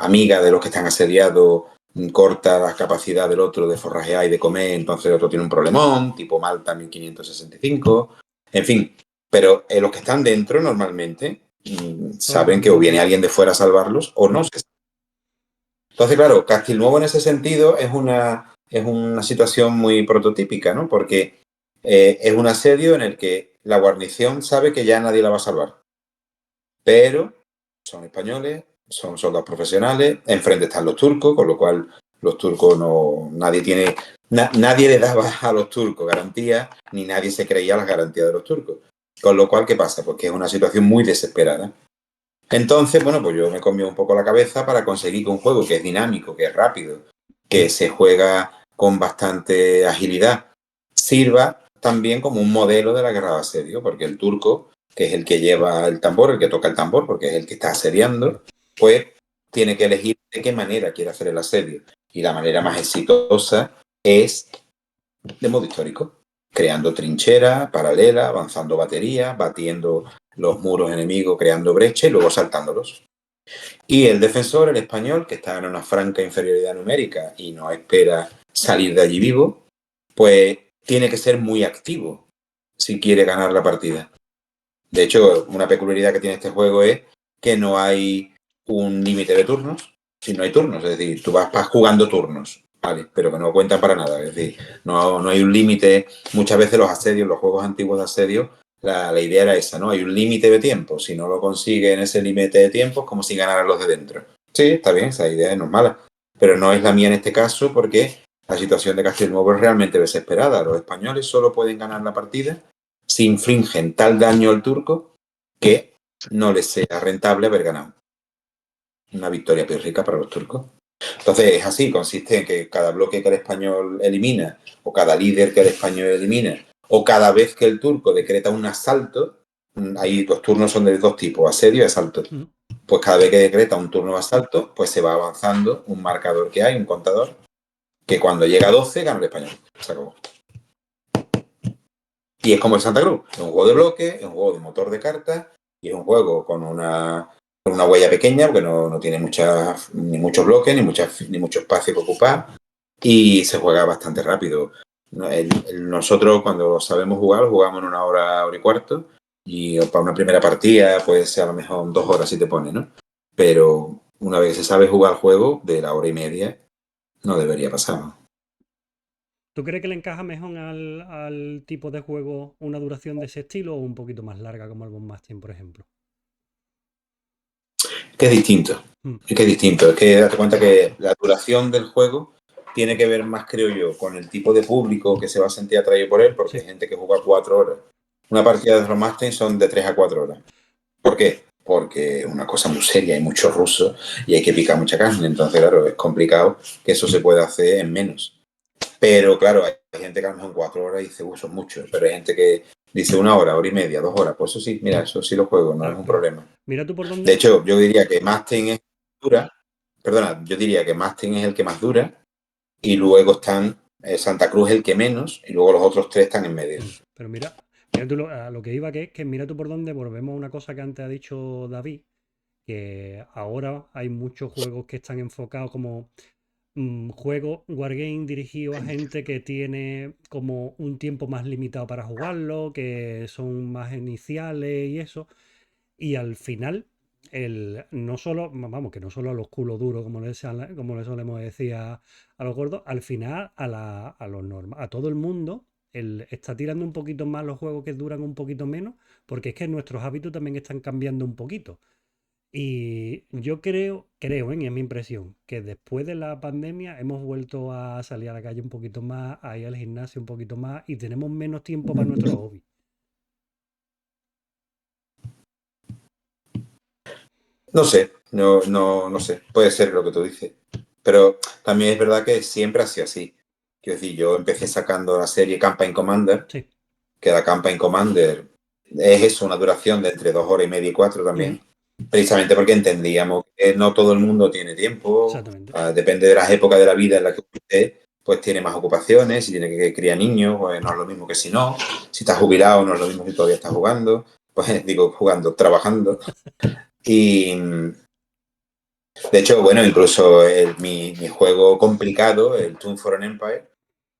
amiga de los que están asediados corta la capacidad del otro de forrajear y de comer, entonces el otro tiene un problemón, tipo Malta 1565. En fin, pero los que están dentro normalmente saben que o viene alguien de fuera a salvarlos o no. Entonces, claro, Castilnuovo en ese sentido es una situación muy prototípica, ¿no? Porque es un asedio en el que la guarnición sabe que ya nadie la va a salvar. Pero son españoles, son soldados profesionales, enfrente están los turcos, con lo cual los turcos nadie le daba a los turcos garantías, ni nadie se creía las garantías de los turcos. Con lo cual, ¿qué pasa? Pues que es una situación muy desesperada. Entonces, bueno, pues yo me comí un poco la cabeza para conseguir que un juego que es dinámico, que es rápido, que se juega con bastante agilidad, sirva también como un modelo de la guerra de asedio, porque el turco, que es el que lleva el tambor, el que toca el tambor, porque es el que está asediando, pues tiene que elegir de qué manera quiere hacer el asedio. Y la manera más exitosa es de modo histórico, creando trincheras paralelas, avanzando baterías, batiendo los muros enemigos, creando brechas y luego saltándolos. Y el defensor, el español, que está en una franca inferioridad numérica y no espera salir de allí vivo, pues tiene que ser muy activo si quiere ganar la partida. De hecho, una peculiaridad que tiene este juego es que no hay un límite de turnos, si no hay turnos, es decir, tú vas jugando turnos, ¿vale? Pero que no cuentan para nada, es decir, no hay un límite. Muchas veces los asedios, los juegos antiguos de asedio, la idea era esa, ¿no? Hay un límite de tiempo, si no lo consigue en ese límite de tiempo es como si ganaran los de dentro. Sí, está bien, esa idea es normal, pero no es la mía en este caso porque la situación de Castelnuovo es realmente desesperada. Los españoles solo pueden ganar la partida si infringen tal daño al turco que no les sea rentable haber ganado. Una victoria pírrica para los turcos. Entonces es así, consiste en que cada bloque que el español elimina, o cada líder que el español elimina, o cada vez que el turco decreta un asalto, ahí los turnos son de dos tipos, asedio y asalto. Pues cada vez que decreta un turno de asalto, pues se va avanzando un marcador que hay, un contador, que cuando llega a 12 gana el español. Se acabó. Y es como el Santa Cruz, es un juego de bloque, es un juego de motor de cartas y es un juego con una huella pequeña porque no tiene ni muchos bloques ni mucho espacio que ocupar y se juega bastante rápido. Nosotros cuando sabemos jugar jugamos en una hora y cuarto y para una primera partida puede ser a lo mejor 2 horas si te pone, ¿no? Pero una vez que se sabe jugar el juego, de la hora y media no debería pasar, ¿no? ¿Tú crees que le encaja mejor al tipo de juego una duración de ese estilo o un poquito más larga como el Bonmastin, por ejemplo? Que es distinto. Es que es distinto. Es que date cuenta que la duración del juego tiene que ver más, creo yo, con el tipo de público que se va a sentir atraído por él, porque Sí. hay gente que juega 4 horas. Una partida de Romastein son de 3 a 4 horas. ¿Por qué? Porque es una cosa muy seria, hay mucho ruso y hay que picar mucha carne. Entonces, claro, es complicado que eso se pueda hacer en menos. Pero claro, hay gente que a lo mejor en 4 horas dice, son muchos, pero hay gente que dice 1 hora, hora y media, 2 horas. Pues eso sí, mira, eso sí lo juego, no es un problema. Mira tú por De dónde. hecho, yo diría que Mastin es dura. Perdona, yo diría que Mastin es el que más dura y luego están Santa Cruz el que menos y luego los otros 3 están en medio. Pero mira tú a lo que iba, que es que mira tú por dónde volvemos a una cosa que antes ha dicho David, que ahora hay muchos juegos que están enfocados como juegos wargame dirigidos a gente que tiene como un tiempo más limitado para jugarlo, que son más iniciales y eso. Y al final, no solo, vamos, que no solo a los culos duros, como le solemos decir a los gordos, al final a todo el mundo está tirando un poquito más los juegos que duran un poquito menos, porque es que nuestros hábitos también están cambiando un poquito. Y yo creo, y es mi impresión, que después de la pandemia hemos vuelto a salir a la calle un poquito más, a ir al gimnasio un poquito más y tenemos menos tiempo para nuestros hobbies. No sé, no sé, puede ser lo que tú dices. Pero también es verdad que siempre ha sido así. Quiero decir, yo empecé sacando la serie Campaign Commander, Sí. que la Campaign Commander es eso, una duración de entre 2 horas y media y 4 también. Precisamente porque entendíamos que no todo el mundo tiene tiempo. Exactamente. Depende de las épocas de la vida en la que usted pues tiene más ocupaciones, si tiene que criar niños, pues no es lo mismo que si no. Si estás jubilado, no es lo mismo si todavía estás jugando. Pues digo, jugando, trabajando. Y de hecho, bueno, incluso mi juego complicado, el Tomb for an Empire,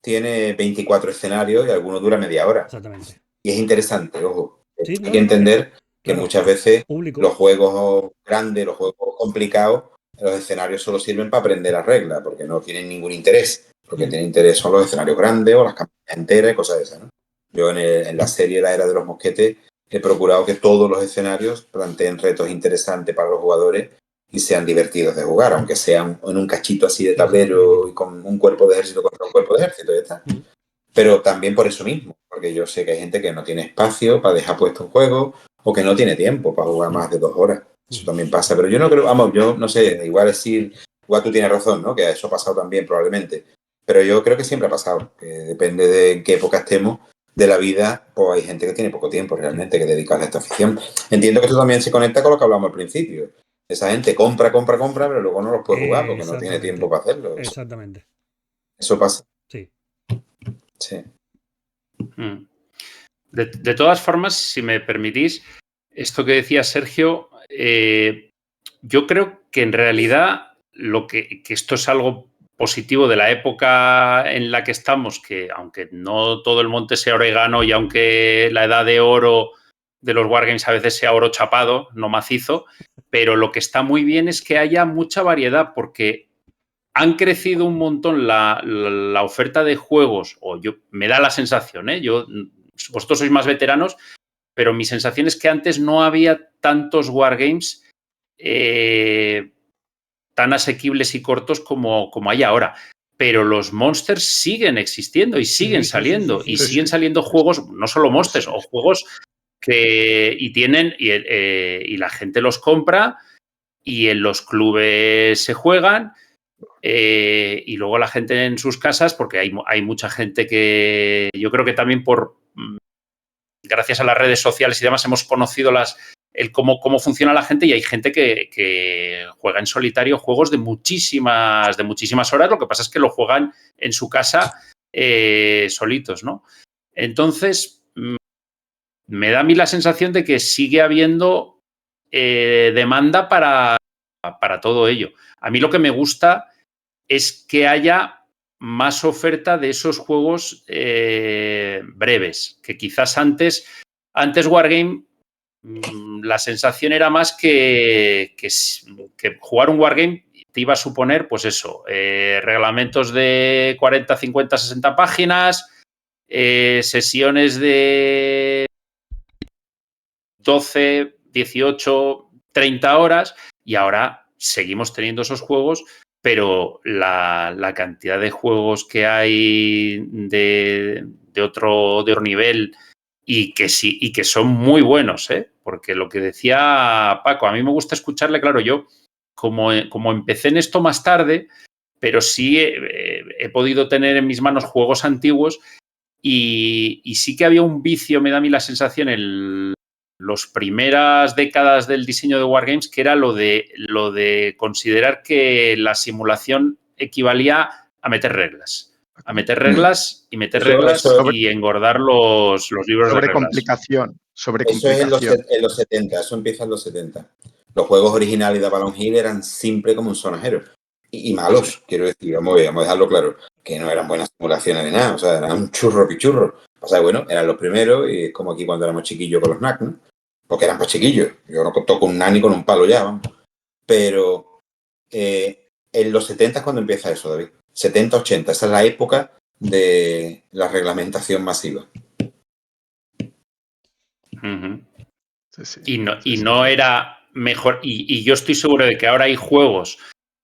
tiene 24 escenarios y algunos dura media hora. Exactamente. Y es interesante, ojo. Sí, Hay que entender que claro, muchas veces público. los juegos grandes, los juegos complicados, los escenarios solo sirven para aprender las reglas, porque no tienen ningún interés. Lo que tiene interés son los escenarios grandes o las campañas enteras y cosas de esas, ¿no? Yo en la serie La Era de los Mosquetes he procurado que todos los escenarios planteen retos interesantes para los jugadores y sean divertidos de jugar, aunque sean en un cachito así de tablero y con un cuerpo de ejército contra un cuerpo de ejército, ya está. Pero también por eso mismo, porque yo sé que hay gente que no tiene espacio para dejar puesto un juego o que no tiene tiempo para jugar más de 2 horas. Eso también pasa, pero yo no creo, vamos, yo no sé, igual tú tienes razón, ¿no? Que eso ha pasado también probablemente, pero yo creo que siempre ha pasado, que depende de en qué época estemos de la vida, pues hay gente que tiene poco tiempo realmente que dedicarle a esta afición. Entiendo que esto también se conecta con lo que hablamos al principio. Esa gente compra, pero luego no los puede jugar porque no tiene tiempo para hacerlo. Exactamente. Eso pasa. Sí. Sí. De todas formas, si me permitís, esto que decía Sergio, yo creo que en realidad que esto es algo positivo de la época en la que estamos, que aunque no todo el monte sea orégano y aunque la edad de oro de los wargames a veces sea oro chapado, no macizo, pero lo que está muy bien es que haya mucha variedad, porque han crecido un montón la oferta de juegos, me da la sensación, vosotros sois más veteranos, pero mi sensación es que antes no había tantos wargames tan asequibles y cortos como hay ahora. Pero los monsters siguen existiendo y siguen saliendo. Y siguen saliendo juegos, no solo monsters, o juegos y la gente los compra y en los clubes se juegan. Y luego la gente en sus casas, porque hay mucha gente que yo creo que también gracias a las redes sociales y demás hemos conocido cómo funciona la gente, y hay gente que juega en solitario juegos de muchísimas horas. Lo que pasa es que lo juegan en su casa solitos, ¿no? Entonces, me da a mí la sensación de que sigue habiendo demanda para todo ello. A mí lo que me gusta es que haya más oferta de esos juegos breves, que quizás antes Wargame, la sensación era más que jugar un Wargame te iba a suponer, pues eso, reglamentos de 40, 50, 60 páginas, sesiones de 12, 18, 30 horas, y ahora seguimos teniendo esos juegos, pero la cantidad de juegos que hay de otro nivel y que son muy buenos, porque lo que decía Paco, a mí me gusta escucharle, claro, yo como empecé en esto más tarde, pero sí he podido tener en mis manos juegos antiguos y sí que había un vicio, me da a mí la sensación, en las primeras décadas del diseño de Wargames, que era lo de considerar que la simulación equivalía a meter reglas. A meter reglas y meter reglas y engordar los libros de reglas. Sobre Eso es en los 70, eso empieza en los 70. Los juegos originales de Balloon Hill eran simples como un sonajero. Y malos, quiero decir, vamos a dejarlo claro, que no eran buenas simulaciones de nada, o sea, eran un churro pichurro. O sea, bueno, eran los primeros, y es como aquí cuando éramos chiquillos con los NAC, ¿no? Porque eran pues chiquillos. Yo no toco un nani con un palo ya, vamos. Pero en los 70 es cuando empieza eso, David. 70, 80, esa es la época de la reglamentación masiva. Uh-huh. Sí. Y no era mejor. Y yo estoy seguro de que ahora hay juegos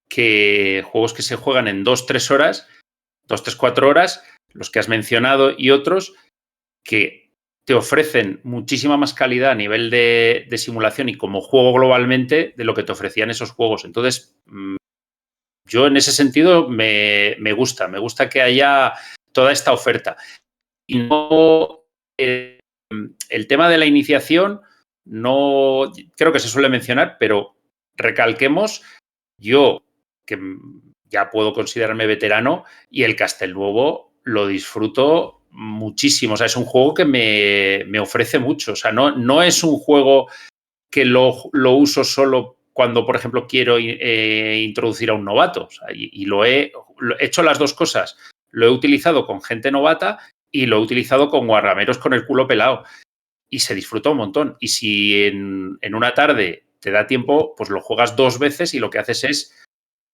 que se juegan en 2-3 horas, 2-3-4 horas, los que has mencionado, y otros que te ofrecen muchísima más calidad a nivel de simulación y como juego globalmente de lo que te ofrecían esos juegos. Entonces, yo en ese sentido me gusta que haya toda esta oferta. Y no el tema de la iniciación, no creo que se suele mencionar, pero recalquemos, yo que ya puedo considerarme veterano, y el Castelnuovo lo disfruto muchísimo. O sea, es un juego que me ofrece mucho. O sea, no es un juego que lo uso solo cuando, por ejemplo, quiero introducir a un novato. O sea, y he hecho las dos cosas. Lo he utilizado con gente novata y lo he utilizado con guarrameros con el culo pelado. Y se disfruta un montón. Y si en una tarde te da tiempo, pues lo juegas 2 veces y lo que haces es,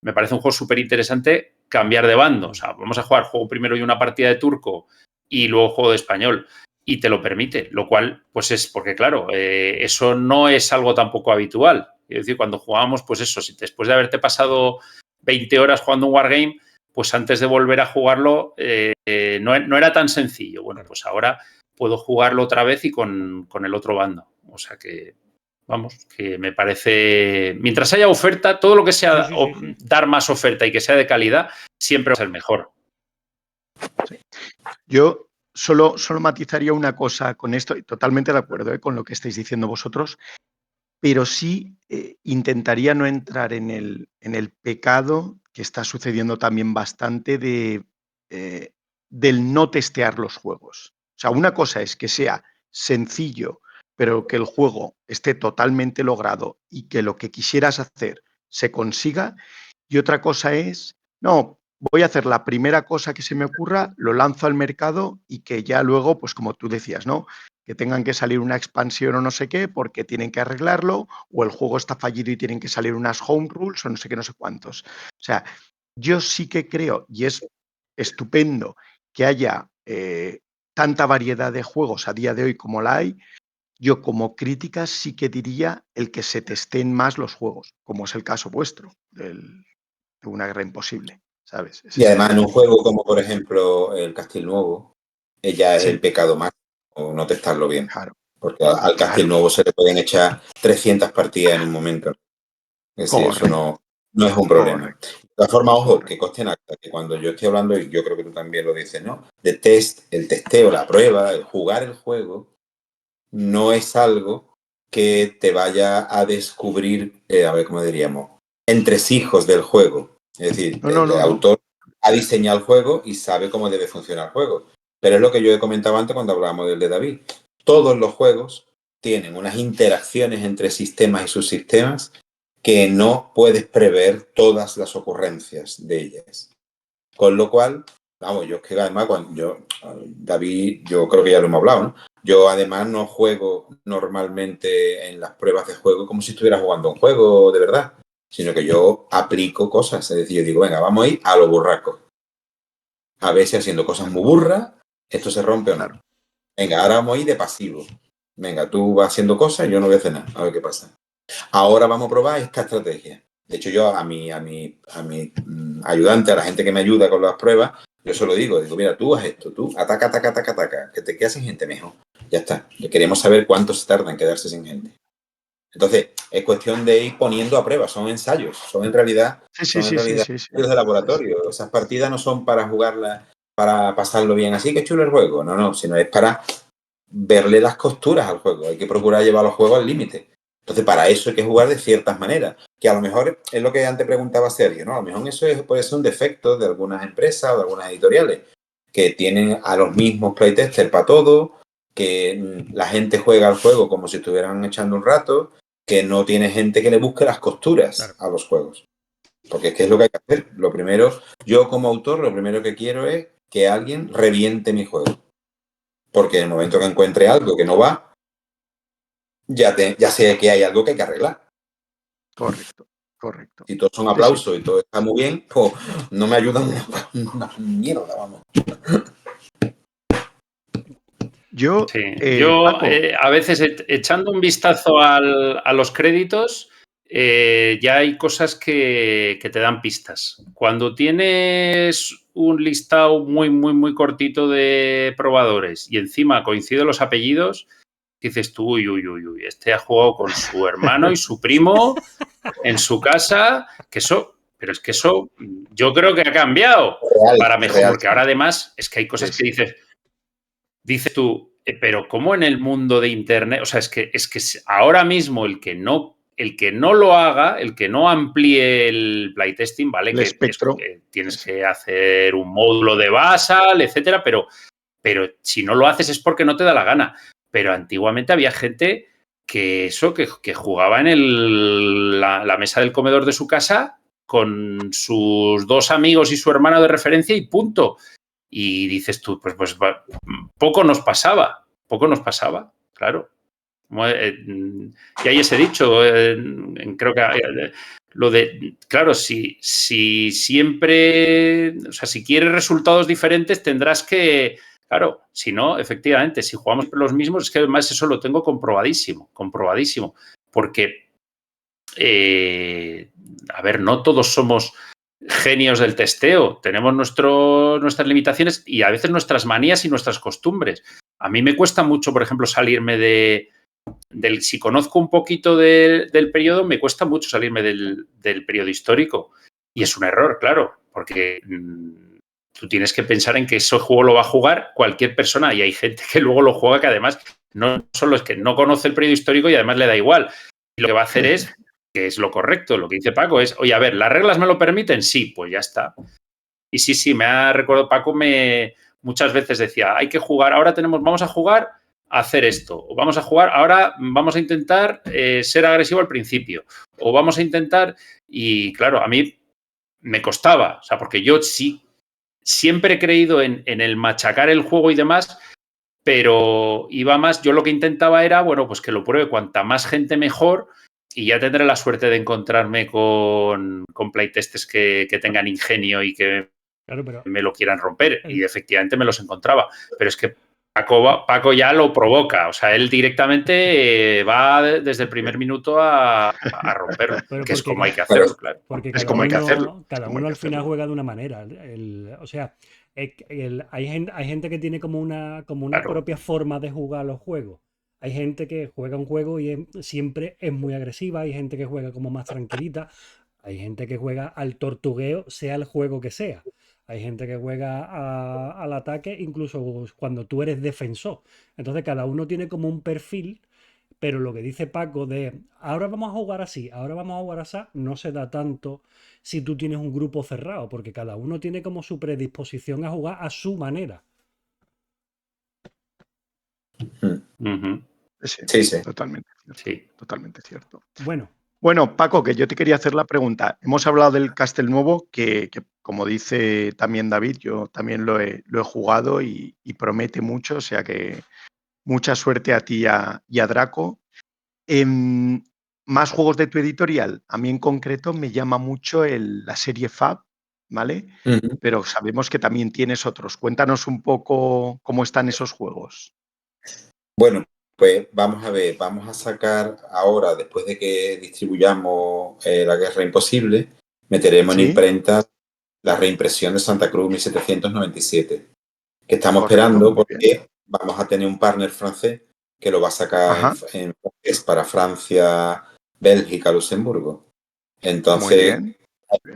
me parece un juego súper interesante, cambiar de bando. O sea, vamos a jugar juego primero y una partida de turco y luego juego de español. Y te lo permite, lo cual, pues es porque, claro, eso no es algo tampoco habitual. Es decir, cuando jugábamos, pues eso, si después de haberte pasado 20 horas jugando un wargame, pues antes de volver a jugarlo no era tan sencillo. Bueno, pues ahora puedo jugarlo otra vez y con el otro bando. O sea que vamos, que me parece, mientras haya oferta, todo lo que sea Sí. dar más oferta y que sea de calidad, siempre va a ser mejor. Sí. Yo solo matizaría una cosa con esto, y totalmente de acuerdo con lo que estáis diciendo vosotros, pero sí intentaría no entrar en el pecado que está sucediendo también bastante del no testear los juegos. O sea, una cosa es que sea sencillo, pero que el juego esté totalmente logrado y que lo que quisieras hacer se consiga, y otra cosa es, no, voy a hacer la primera cosa que se me ocurra, lo lanzo al mercado y que ya luego, pues como tú decías, ¿no? Que tengan que salir una expansión o no sé qué porque tienen que arreglarlo, o el juego está fallido y tienen que salir unas home rules o no sé qué, no sé cuántos. O sea, yo sí que creo, y es estupendo que haya tanta variedad de juegos a día de hoy como la hay. Yo como crítica sí que diría el que se testeen más los juegos, como es el caso vuestro, de Una Guerra Imposible, ¿sabes? Ese Y además sería en un mi... juego como por ejemplo el Castilnuovo, ya es el Sí, pecado máximo no testarlo bien. claro, Porque al claro, Castilnuovo se le pueden echar 300 partidas en un momento. Es decir, eso correcto, no es un problema. correcto, De todas formas, ojo, que correcto. conste en acta que cuando yo estoy hablando, y yo creo que tú también lo dices, ¿no? De test, el testeo, la prueba, el jugar el juego, no es algo que te vaya a descubrir, a ver cómo diríamos, entresijos del juego. Es decir, No, no, el no, no. autor ha diseñado el juego y sabe cómo debe funcionar el juego. Pero es lo que yo he comentado antes cuando hablábamos del de David. Todos los juegos tienen unas interacciones entre sistemas y subsistemas que no puedes prever todas las ocurrencias de ellas. Con lo cual, vamos, yo es que además, David, yo creo que ya lo hemos hablado, ¿no? Yo además no juego normalmente en las pruebas de juego como si estuviera jugando un juego de verdad, sino que yo aplico cosas. Es decir, yo digo, venga, vamos a ir a lo burraco. A ver si haciendo cosas muy burras, esto se rompe o no. Claro, Venga, ahora vamos a ir de pasivo. Venga, tú vas haciendo cosas y yo no voy a hacer nada. A ver qué pasa. Ahora vamos a probar esta estrategia. De hecho, yo a mi ayudante, a la gente que me ayuda con las pruebas, yo se lo digo, mira, tú haz esto, tú ataca, que te quedas sin gente mejor. Ya está. Queremos saber cuánto se tarda en quedarse sin gente. Entonces, es cuestión de ir poniendo a prueba, son ensayos, sí, sí, sí, sí, sí, ensayos de laboratorio. Esas partidas no son para jugarlas, para pasarlo bien así, que chulo el juego. No, sino es para verle las costuras al juego. Hay que procurar llevar los juegos al límite. Entonces, para eso hay que jugar de ciertas maneras. Que a lo mejor es lo que antes preguntaba Sergio, ¿no? A lo mejor eso puede ser un defecto de algunas empresas o de algunas editoriales que tienen a los mismos playtesters para todo, que la gente juega al juego como si estuvieran echando un rato, que no tiene gente que le busque las costuras a los juegos. Porque es que es lo que hay que hacer. Lo primero, yo como autor, lo primero que quiero es que alguien reviente mi juego. Porque en el momento que encuentre algo que no va, ya sé que hay algo que hay que arreglar. correcto, correcto. Si todos son Sí, sí. aplausos y todo está muy bien, pues no me ayudan una mierda, vamos. Yo, Sí, yo Paco, a veces echando un vistazo a los créditos, ya hay cosas que te dan pistas. Cuando tienes un listado muy, muy, muy cortito de probadores y encima coinciden los apellidos, dices tú, uy, este ha jugado con su hermano y su primo en su casa, pero es que eso yo creo que ha cambiado para mejor, Real. porque ahora además es que hay sí, cosas que sí, dices tú, pero ¿cómo en el mundo de Internet? O sea, es que ahora mismo el que no lo haga, el que no amplíe el playtesting, ¿vale? el Que espectro, sí, tienes sí, que hacer un módulo de Basal, etcétera, pero si no lo haces es porque no te da la gana. Pero antiguamente había gente que jugaba en la mesa del comedor de su casa con sus dos amigos y su hermano de referencia y punto. Y dices tú, pues poco nos pasaba, claro. Y hay ese dicho, creo que lo de, claro, si siempre, o sea, si quieres resultados diferentes tendrás que, claro, si no, efectivamente, si jugamos los mismos, es que además eso lo tengo comprobadísimo, porque, a ver, no todos somos genios del testeo, tenemos nuestras limitaciones y a veces nuestras manías y nuestras costumbres. A mí me cuesta mucho, por ejemplo, salirme de si conozco un poquito del periodo, me cuesta mucho salirme del periodo histórico. Y es un error, claro, porque tú tienes que pensar en que ese juego lo va a jugar cualquier persona y hay gente que luego lo juega que además no son los que no conoce el periodo histórico y además le da igual. Y lo que va a hacer es, que es lo correcto, lo que dice Paco es, oye, a ver, ¿las reglas me lo permiten? Sí, pues ya está. Y sí, me ha recordado, Paco muchas veces decía, hay que jugar, vamos a jugar a hacer esto, o vamos a jugar, ahora vamos a intentar ser agresivo al principio, o vamos a intentar, y claro, a mí me costaba, o sea, porque yo sí siempre he creído en el machacar el juego y demás, pero iba más, yo lo que intentaba era, bueno, pues que lo pruebe cuanta más gente mejor y ya tendré la suerte de encontrarme con playtesters que tengan ingenio y que Claro, pero me lo quieran romper. Y efectivamente me los encontraba. Pero es que Paco ya lo provoca. O sea, él directamente va desde el primer minuto a romperlo. Pero que es porque como hay que ca- hacerlo, claro. porque Es como hay que hacerlo. cada uno al final juega de una manera. O sea, hay gente que tiene como una Claro. propia forma de jugar los juegos. Hay gente que juega un juego y siempre es muy agresiva. Hay gente que juega como más tranquilita. Hay gente que juega al tortugueo, sea el juego que sea. Hay gente que juega al ataque incluso cuando tú eres defensor. Entonces cada uno tiene como un perfil, pero lo que dice Paco de ahora vamos a jugar así, ahora vamos a jugar así, no se da tanto si tú tienes un grupo cerrado, porque cada uno tiene como su predisposición a jugar a su manera. Uh-huh. Sí, totalmente cierto. Sí. Totalmente cierto. Bueno, Paco, que yo te quería hacer la pregunta. Hemos hablado del Castelnuovo, que como dice también David, yo también lo he jugado y promete mucho, o sea que mucha suerte a ti y a Draco. Más juegos de tu editorial. A mí en concreto me llama mucho la serie Fab, ¿vale? Pero sabemos que también tienes otros. Cuéntanos un poco cómo están esos juegos. Bueno, pues vamos a ver, vamos a sacar ahora, después de que distribuyamos La Guerra Imposible, meteremos en imprenta la reimpresión de Santa Cruz 1797, que estamos esperando porque vamos a tener un partner francés que lo va a sacar en francés para Francia, Bélgica, Luxemburgo. Entonces,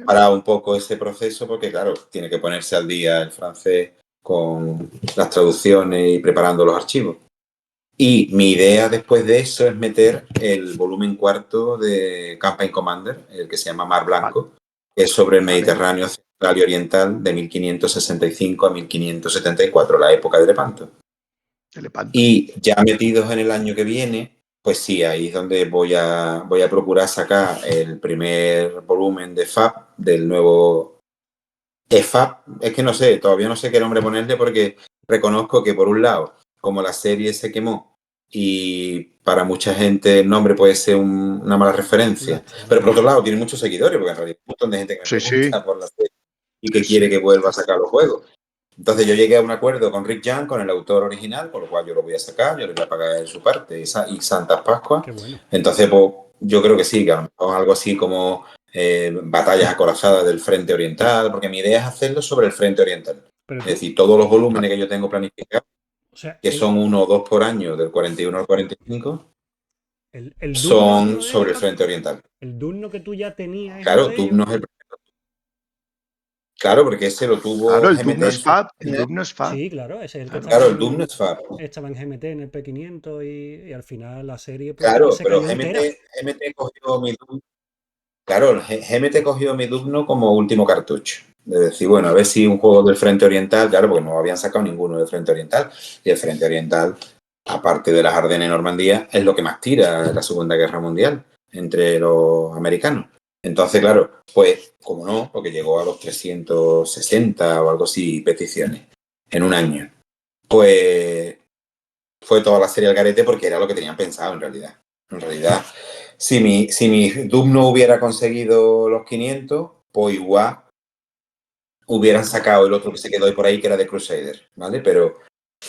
para un poco ese proceso porque, claro, tiene que ponerse al día el francés con las traducciones y preparando los archivos. Y mi idea después de eso es meter el volumen cuarto de Campaign Commander, el que se llama Mar Blanco, que es sobre el Mediterráneo central y oriental de 1565 a 1574, la época de Lepanto. Y ya metidos en el año que viene, pues sí, ahí es donde voy a procurar sacar el primer volumen de FAB, del nuevo EFAB. Es que no sé, todavía no sé qué nombre ponerle porque reconozco que por un lado, como la serie se quemó y para mucha gente el nombre puede ser una mala referencia, pero por otro lado tiene muchos seguidores porque en realidad hay un montón de gente que me pregunta por la serie y que quiere que vuelva a sacar los juegos. Entonces yo llegué a un acuerdo con Rick Young, con el autor original, por lo cual yo lo voy a sacar, yo le voy a pagar en su parte y Santas Pascuas. Bueno. Entonces, pues yo creo que sí, que a lo mejor algo así como batallas acorazadas del Frente Oriental, porque mi idea es hacerlo sobre el Frente Oriental. Es decir, todos los volúmenes que yo tengo planificados, que son 1 o 2 por año, del 41 al 45, son sobre el Frente Oriental. El Durno que tú ya tenías. Claro, Durno es el primero. Claro, porque ese lo tuvo el GMT. Durno es Fab, el Durno es Fab. Sí, claro, ese es el que Claro, el Durno es Fab. Estaba en GMT en el P500 y al final la serie pues, claro, se pero cayó entera. GMT cogió mi Durno. Claro, GMT cogió mi Durno como último cartucho. De decir, bueno, a ver si un juego del Frente Oriental, claro, porque no habían sacado ninguno del Frente Oriental. Y el Frente Oriental, aparte de las Ardenas y Normandía, es lo que más tira en la Segunda Guerra Mundial entre los americanos. Entonces, claro, pues, como no, porque llegó a los 360 o algo así peticiones en un año. Pues fue toda la serie al garete porque era lo que tenían pensado en realidad. En realidad, si mi Doom no hubiera conseguido los 500, pues igual hubieran sacado el otro que se quedó ahí por ahí, que era de Crusader, ¿vale? Pero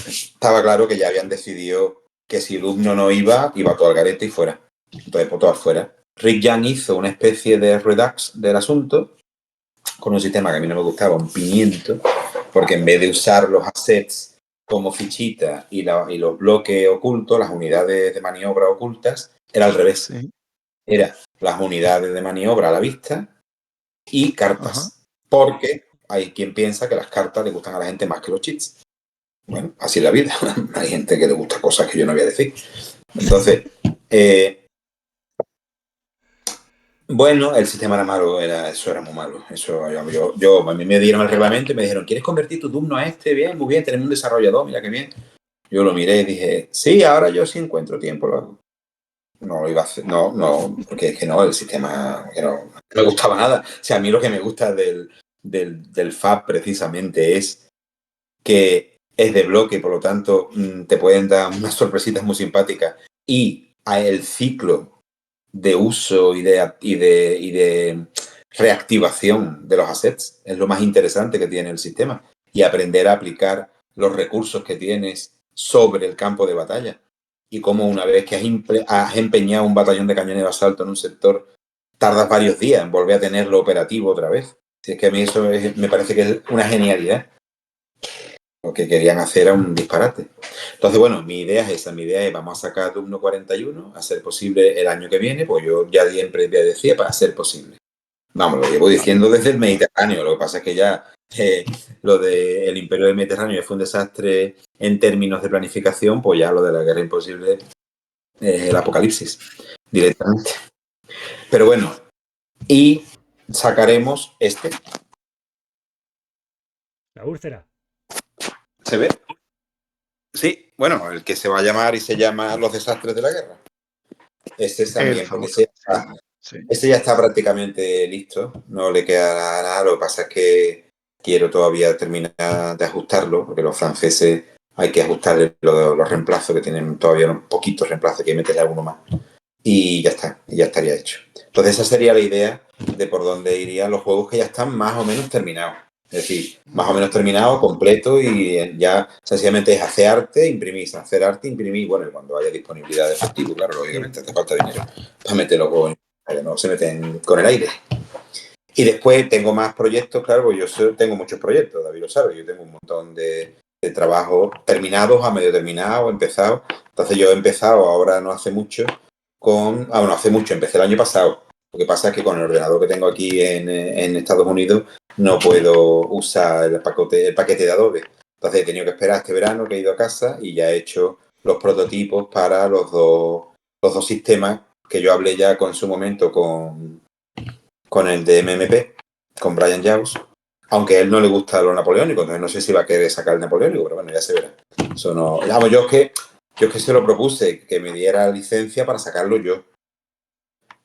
estaba claro que ya habían decidido que si Doom no iba todo al garete y fuera. Entonces, pues todo afuera. Rick Young hizo una especie de redux del asunto con un sistema que a mí no me gustaba, un pimiento, porque en vez de usar los assets como fichita y los bloques ocultos, las unidades de maniobra ocultas, era al revés. Sí. Era las unidades de maniobra a la vista y cartas. Ajá. Porque hay quien piensa que las cartas le gustan a la gente más que los cheats. Bueno, así es la vida. Hay gente que le gusta cosas que yo no voy a decir. Entonces, bueno, el sistema era malo, eso era muy malo. Eso, a mí me dieron el reglamento y me dijeron, ¿quieres convertir tu turno a este? Bien, muy bien, tenemos un desarrollador, mira qué bien. Yo lo miré y dije, sí, ahora yo sí encuentro tiempo, lo hago. No lo iba a hacer, no, porque es que no, el sistema que no me gustaba nada. O sea, a mí lo que me gusta del FAB precisamente es que es de bloque, por lo tanto, te pueden dar unas sorpresitas muy simpáticas y el ciclo de uso y de reactivación de los assets es lo más interesante que tiene el sistema y aprender a aplicar los recursos que tienes sobre el campo de batalla y cómo una vez que has empeñado un batallón de cañones de asalto en un sector tardas varios días en volver a tenerlo operativo otra vez. Si es que a mí eso me parece que es una genialidad. Lo que querían hacer era un disparate. Entonces, bueno, mi idea es esa. Mi idea es vamos a sacar Doom 41, a ser posible el año que viene, pues yo ya siempre decía para ser posible. Vamos, lo llevo diciendo desde el Mediterráneo. Lo que pasa es que ya lo del Imperio del Mediterráneo fue un desastre en términos de planificación, pues ya lo de la Guerra Imposible es el apocalipsis directamente. Pero bueno, y sacaremos este. La úlcera. ¿Se ve? Sí, bueno, el que se va a llamar y se llama Los Desastres de la Guerra. Este también, porque ese ya está prácticamente listo. No le queda nada. Lo que pasa es que quiero todavía terminar de ajustarlo, porque los franceses hay que ajustarle los reemplazos, que tienen todavía unos poquitos reemplazos, que hay que meterle alguno más. Y ya está, y ya estaría hecho. Entonces esa sería la idea de por dónde irían los juegos que ya están más o menos terminados. Es decir, más o menos terminado, completo y ya sencillamente es hacer arte, imprimir, hacer arte, imprimir. Bueno, y cuando haya disponibilidad de efectivo, claro, lógicamente hace falta dinero para meter los juegos, que no se meten con el aire. Y después tengo más proyectos, claro, porque yo tengo muchos proyectos, David lo sabe, yo tengo un montón de trabajos terminados, a medio terminados, empezados. Entonces yo he empezado ahora no hace mucho no hace mucho, empecé el año pasado. Lo que pasa es que con el ordenador que tengo aquí en Estados Unidos no puedo usar el paquete de Adobe. Entonces he tenido que esperar este verano que he ido a casa y ya he hecho los prototipos para los dos sistemas que yo hablé ya en su momento con el de MMP, con Brian Jaws, aunque a él no le gusta lo napoleónico, entonces no sé si va a querer sacar el napoleónico, pero bueno, ya se verá. Eso no, vamos, yo es que se lo propuse, que me diera licencia para sacarlo yo.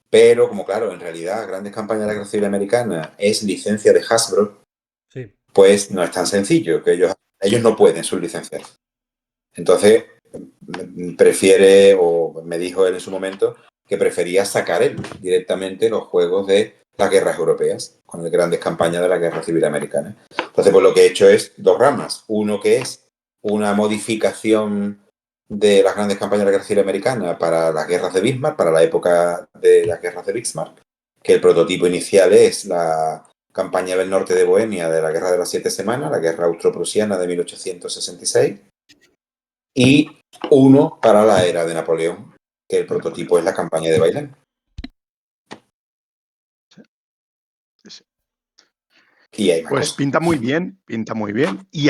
Pero como claro, en realidad Grandes Campañas de la Guerra Civil Americana es licencia de Hasbro, sí, pues no es tan sencillo, que ellos no pueden sublicenciar. Entonces prefiere, o me dijo él en su momento, que prefería sacar él directamente los juegos de las guerras europeas, con las Grandes Campañas de la Guerra Civil Americana. Entonces, pues lo que he hecho es dos ramas. Uno que es una modificación de las Grandes Campañas de la Guerra Civil Americana para las guerras de Bismarck, para la época de las guerras de Bismarck, que el prototipo inicial es la campaña del norte de Bohemia de la Guerra de las 7 Semanas, la Guerra Austro-Prusiana de 1866, y uno para la era de Napoleón, que el prototipo es la campaña de Bailén. Sí. Y hay más pues cosas. pinta muy bien, pinta muy bien. Y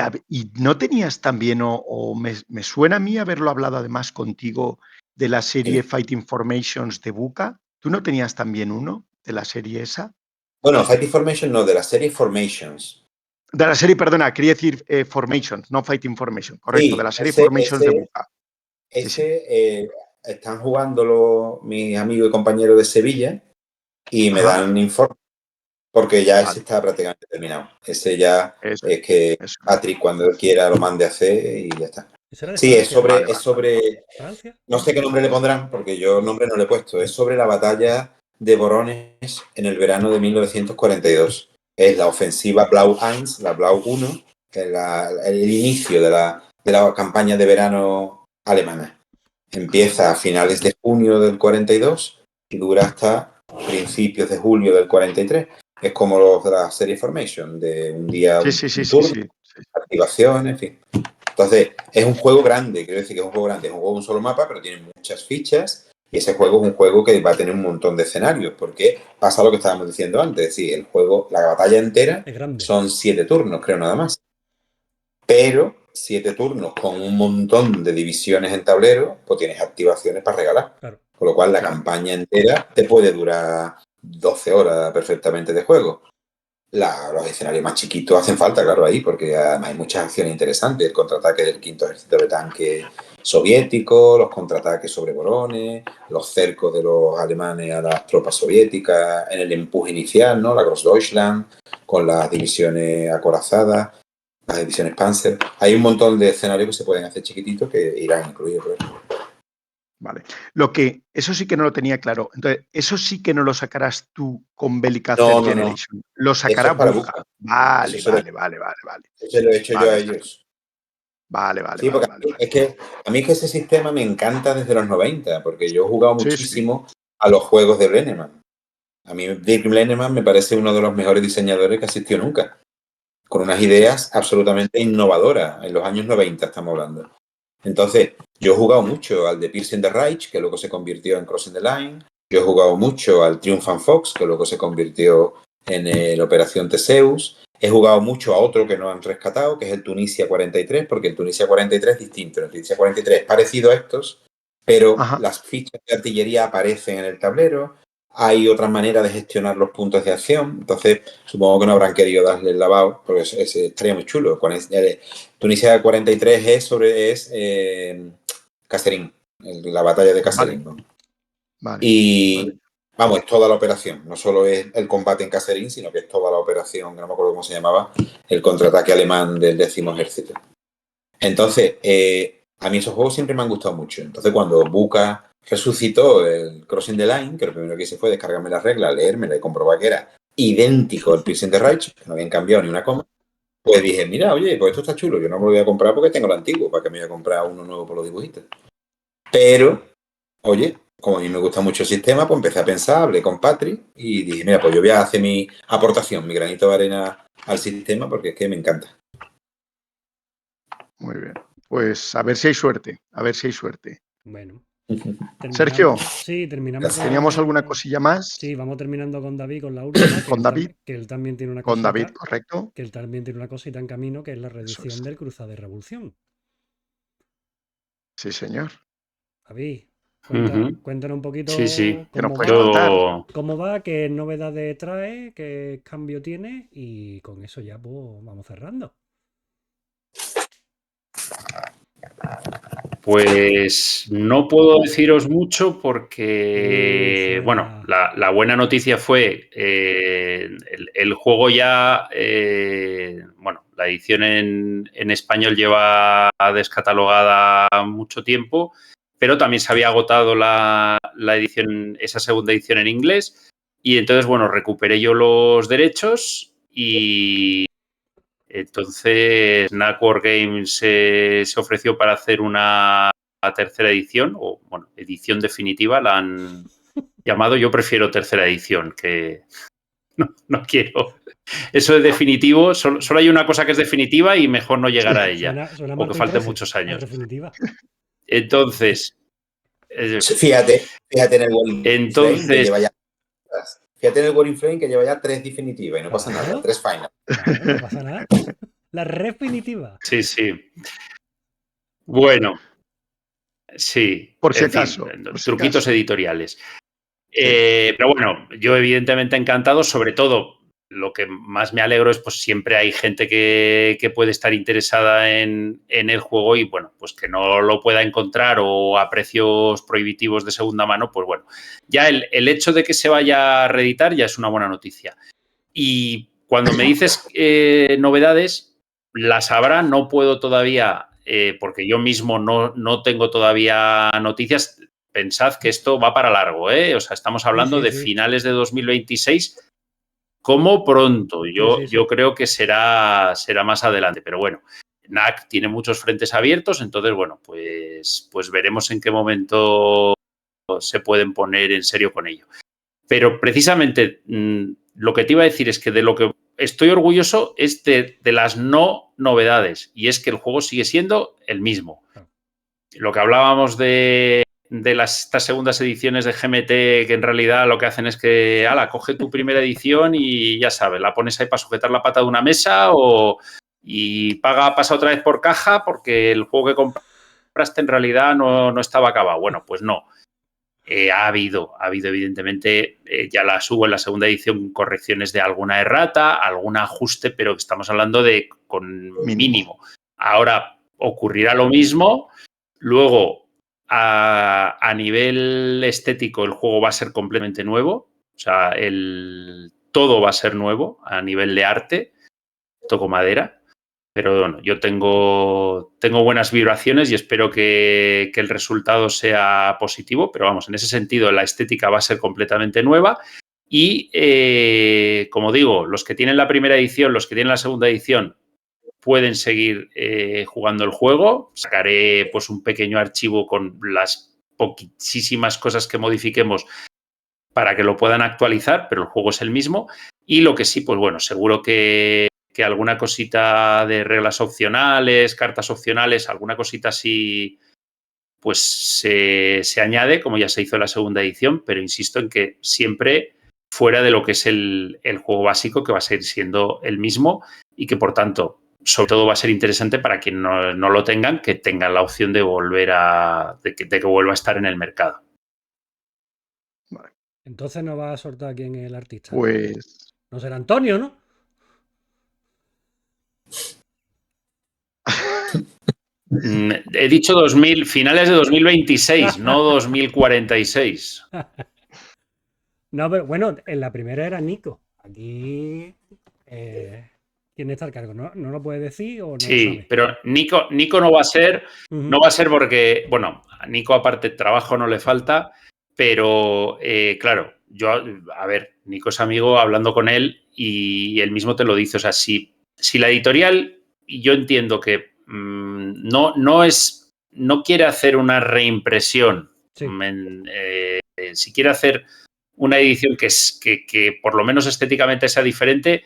no tenías también, o me suena a mí haberlo hablado además contigo de la serie Fighting Formations de Buka. ¿Tú no tenías también uno de la serie esa? Bueno, Fighting Formation no, de la serie Formations. De la serie, perdona, quería decir Formations, no Fighting Formation, correcto, Sí, de la serie Formations de Buka. Están jugando mis amigos y compañeros de Sevilla y me dan informe porque ya ese está prácticamente terminado. Ese ya es que Patrick cuando él quiera lo mande a hacer y ya está. Sí, es sobre ¿Francia? No sé qué nombre le pondrán porque yo nombre no le he puesto. Es sobre la batalla de Borones en el verano de 1942. Es la ofensiva Blau 1, la Blau 1, que es el inicio de la campaña de verano alemana. Empieza a finales de junio del 42 y dura hasta principios de julio del 43. Es como los de la serie Formation, de un día un turno, activación, en fin. Entonces, es un juego grande, quiero decir que es un juego grande, es un juego de un solo mapa, pero tiene muchas fichas y ese juego es un juego que va a tener un montón de escenarios, porque pasa lo que estábamos diciendo antes, es decir, el juego, la batalla entera Es grande. son 7 turnos, creo, nada más. Pero 7 turnos con un montón de divisiones en tablero, pues tienes activaciones para regalar. Claro. Con lo cual, la campaña entera te puede durar 12 horas perfectamente de juego. Los escenarios más chiquitos hacen falta, claro, ahí, porque además hay muchas acciones interesantes. El contraataque del quinto ejército de tanque soviético, los contraataques sobre Voronezh, los cercos de los alemanes a las tropas soviéticas, en el empuje inicial, ¿no? La Grossdeutschland, con las divisiones acorazadas, las divisiones Panzer. Hay un montón de escenarios que se pueden hacer chiquititos que irán incluidos por eso. Vale. Eso sí que no lo tenía claro. Entonces, eso sí que no lo sacarás tú con Bellica No, Third no, no. Generation. Lo Eso sacará es para Buja. Buja. Vale, Eso se lo, vale. eso lo he hecho yo Vale, a está. ellos. Vale. Sí, porque es que a mí es que ese sistema me encanta desde los 90, porque yo he jugado Sí. muchísimo a los juegos de Blenneman. A mí Dirk Blenneman me parece uno de los mejores diseñadores que ha existido nunca, con unas ideas absolutamente innovadoras, en los años 90 estamos hablando. Entonces, yo he jugado mucho al de Piercing the Reich, que luego se convirtió en Crossing the Line. Yo he jugado mucho al Triumph and Fox, que luego se convirtió en el Operación Theseus. He jugado mucho a otro que no han rescatado, que es el Tunisia 43, porque el Tunisia 43 es distinto. El Tunisia 43 es parecido a estos, pero las fichas de artillería aparecen en el tablero. Hay otra manera de gestionar los puntos de acción. Entonces, supongo que no habrán querido darle el lavado, porque ese estaría muy chulo. Tunisia 43 es Kasserine, la batalla de Kasserine. Vale. ¿No? Vale. Y vamos, es toda la operación. No solo es el combate en Kasserine, sino que es toda la operación, que no me acuerdo cómo se llamaba, el contraataque alemán del 10º ejército. Entonces, a mí esos juegos siempre me han gustado mucho. Entonces, cuando Buca resucitó el Crossing the Line, que lo primero que hice fue descargarme la regla, leérmela y comprobar que era idéntico al Piercing the Reich, que no habían cambiado ni una coma, pues dije, mira, oye, pues esto está chulo, yo no me lo voy a comprar porque tengo el antiguo, para que me voy a comprar uno nuevo por los dibujitos. Pero, oye, como a mí me gusta mucho el sistema, pues empecé a pensar, hablé con Patri y dije, mira, pues yo voy a hacer mi aportación, mi granito de arena al sistema porque es que me encanta. Muy bien. Pues a ver si hay suerte. Bueno. Sergio, sí, terminamos. ¿teníamos alguna cosilla más? Sí, vamos terminando con David, con la última. Con David. Que él también tiene una con cosita. David, correcto. Que él también tiene una cosita en camino, que es la reedición del Cruzada de Revolución. Sí, señor. David, cuéntanos un poquito sí. cómo va, qué novedades trae, qué cambio tiene y con eso ya pues, vamos cerrando. Pues no puedo deciros mucho porque, bueno, la buena noticia fue el juego ya, bueno, la edición en español lleva descatalogada mucho tiempo, pero también se había agotado la edición, esa segunda edición en inglés y entonces, bueno, recuperé yo los derechos y entonces Knack Wargames se ofreció para hacer una tercera edición, o bueno, edición definitiva, la han llamado. Yo prefiero tercera edición, que no quiero. Eso de definitivo, solo hay una cosa que es definitiva y mejor no llegar a ella, suena o que falten muchos años. Definitiva. Entonces, fíjate en el Warring Flame que lleva ya. Fíjate en el Warring Flame que lleva ya 3 definitivas y no pasa nada, 3 final. Claro, no pasa nada. La definitiva. Sí. Bueno, sí. Por si acaso. Truquitos editoriales. Pero bueno, yo evidentemente encantado, sobre todo lo que más me alegro es pues siempre hay gente que puede estar interesada en el juego y bueno, pues que no lo pueda encontrar o a precios prohibitivos de segunda mano, pues bueno, ya el hecho de que se vaya a reeditar ya es una buena noticia. Y cuando me dices novedades, las habrá, no puedo todavía, porque yo mismo no tengo todavía noticias. Pensad que esto va para largo, ¿eh? O sea, estamos hablando de finales de 2026 como pronto. Yo creo que será más adelante, pero bueno, Knack tiene muchos frentes abiertos, entonces, bueno, pues veremos en qué momento se pueden poner en serio con ello. Pero precisamente lo que te iba a decir es que de lo que estoy orgulloso es de las no novedades, y es que el juego sigue siendo el mismo. Lo que hablábamos de estas segundas ediciones de GMT, que en realidad lo que hacen es que, coge tu primera edición y ya sabes, la pones ahí para sujetar la pata de una mesa y pasa otra vez por caja porque el juego que compraste en realidad no estaba acabado. Bueno, pues no. Ha habido evidentemente, ya las hubo en la segunda edición, correcciones de alguna errata, algún ajuste, pero estamos hablando de con mínimo. Ahora ocurrirá lo mismo. Luego, a nivel estético, el juego va a ser completamente nuevo. O sea, todo va a ser nuevo a nivel de arte. Toco madera. Pero bueno, yo tengo buenas vibraciones y espero que el resultado sea positivo. Pero vamos, en ese sentido, la estética va a ser completamente nueva. Y, como digo, los que tienen la primera edición, los que tienen la segunda edición, pueden seguir jugando el juego. Sacaré pues un pequeño archivo con las poquísimas cosas que modifiquemos para que lo puedan actualizar, pero el juego es el mismo. Y lo que sí, pues bueno, seguro que alguna cosita de reglas opcionales, cartas opcionales, alguna cosita así, pues se añade, como ya se hizo en la segunda edición, pero insisto en que siempre fuera de lo que es el juego básico, que va a seguir siendo el mismo y que, por tanto, sobre todo va a ser interesante para quien no lo tengan, que tengan la opción de volver de que vuelva a estar en el mercado. Vale. Entonces no va a soltar quién es el artista. Pues... No será Antonio, ¿no? He dicho finales de 2026, no 2046. No, pero bueno, en la primera era Nico. Aquí, ¿quién está al cargo? ¿No lo puede decir o no Sí, lo sabe? pero Nico no va a ser, no va a ser porque, bueno, a Nico aparte trabajo no le falta, pero claro, a ver, Nico es amigo, hablando con él y él mismo te lo dice, o sea, si la editorial, y yo entiendo que no quiere hacer una reimpresión, Sí. si quiere hacer una edición que por lo menos estéticamente sea diferente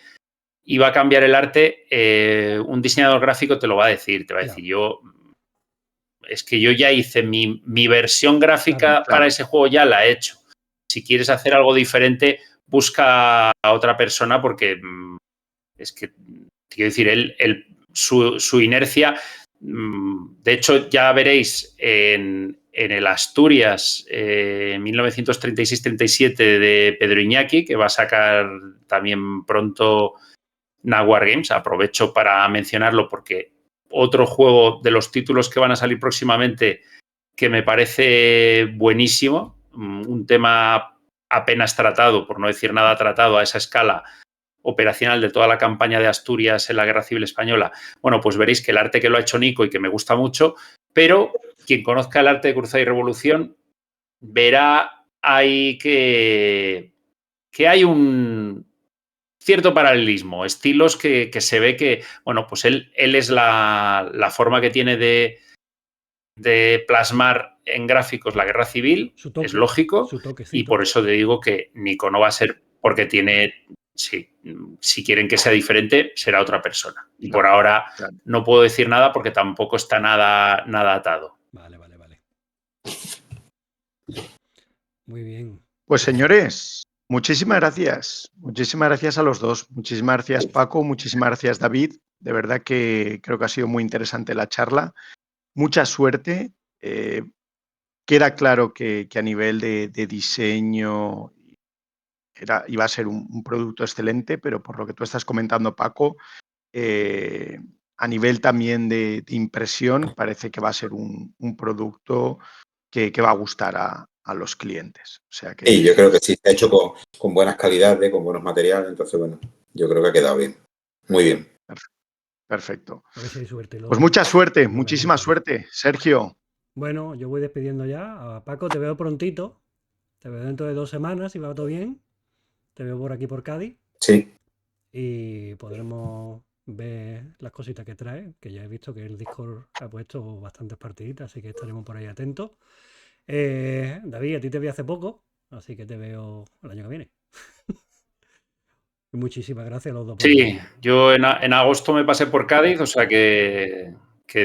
y va a cambiar el arte, un diseñador gráfico te lo va a decir, te va a decir, es que yo ya hice mi versión gráfica para ese juego, ya la he hecho. Si quieres hacer algo diferente, busca a otra persona porque es que, quiero decir, su inercia, de hecho, ya veréis en el Asturias 1936-37 de Pedro Iñaki, que va a sacar también pronto Naguar Games. Aprovecho para mencionarlo porque otro juego de los títulos que van a salir próximamente que me parece buenísimo, un tema apenas tratado, por no decir nada tratado a esa escala operacional de toda la campaña de Asturias en la Guerra Civil Española. Bueno, pues veréis que el arte que lo ha hecho Nico y que me gusta mucho, pero quien conozca el arte de Cruzada y Revolución verá ahí que hay un cierto paralelismo, estilos que se ve que, bueno, pues él es la forma que tiene de plasmar en gráficos la guerra civil, es lógico, y por eso te digo que Nico no va a ser porque tiene, sí, si quieren que sea diferente, será otra persona. Y por ahora no puedo decir nada porque tampoco está nada atado. Vale. Muy bien. Pues señores, muchísimas gracias. Muchísimas gracias a los dos. Muchísimas gracias, Paco. Muchísimas gracias, David. De verdad que creo que ha sido muy interesante la charla. Mucha suerte. Queda claro que a nivel de diseño iba a ser un producto excelente, pero por lo que tú estás comentando, Paco, a nivel también de impresión, parece que va a ser un producto que va a gustar a los clientes. O sea que... Sí, yo creo que sí, está hecho con buenas calidades, con buenos materiales, entonces, bueno, yo creo que ha quedado bien. Muy bien. Perfecto. A ver si hay suerte. Pues mucha suerte, muchísima suerte, Sergio. Bueno, yo voy despidiendo ya. A Paco, te veo prontito. Te veo dentro de 2 semanas, si va todo bien. Te veo por aquí, por Cádiz. Sí. Y podremos ver las cositas que trae, que ya he visto que el Discord ha puesto bastantes partiditas, así que estaremos por ahí atentos. David, a ti te vi hace poco, así que te veo el año que viene. Muchísimas gracias a los dos por Sí, venir. yo en agosto me pasé por Cádiz, o sea que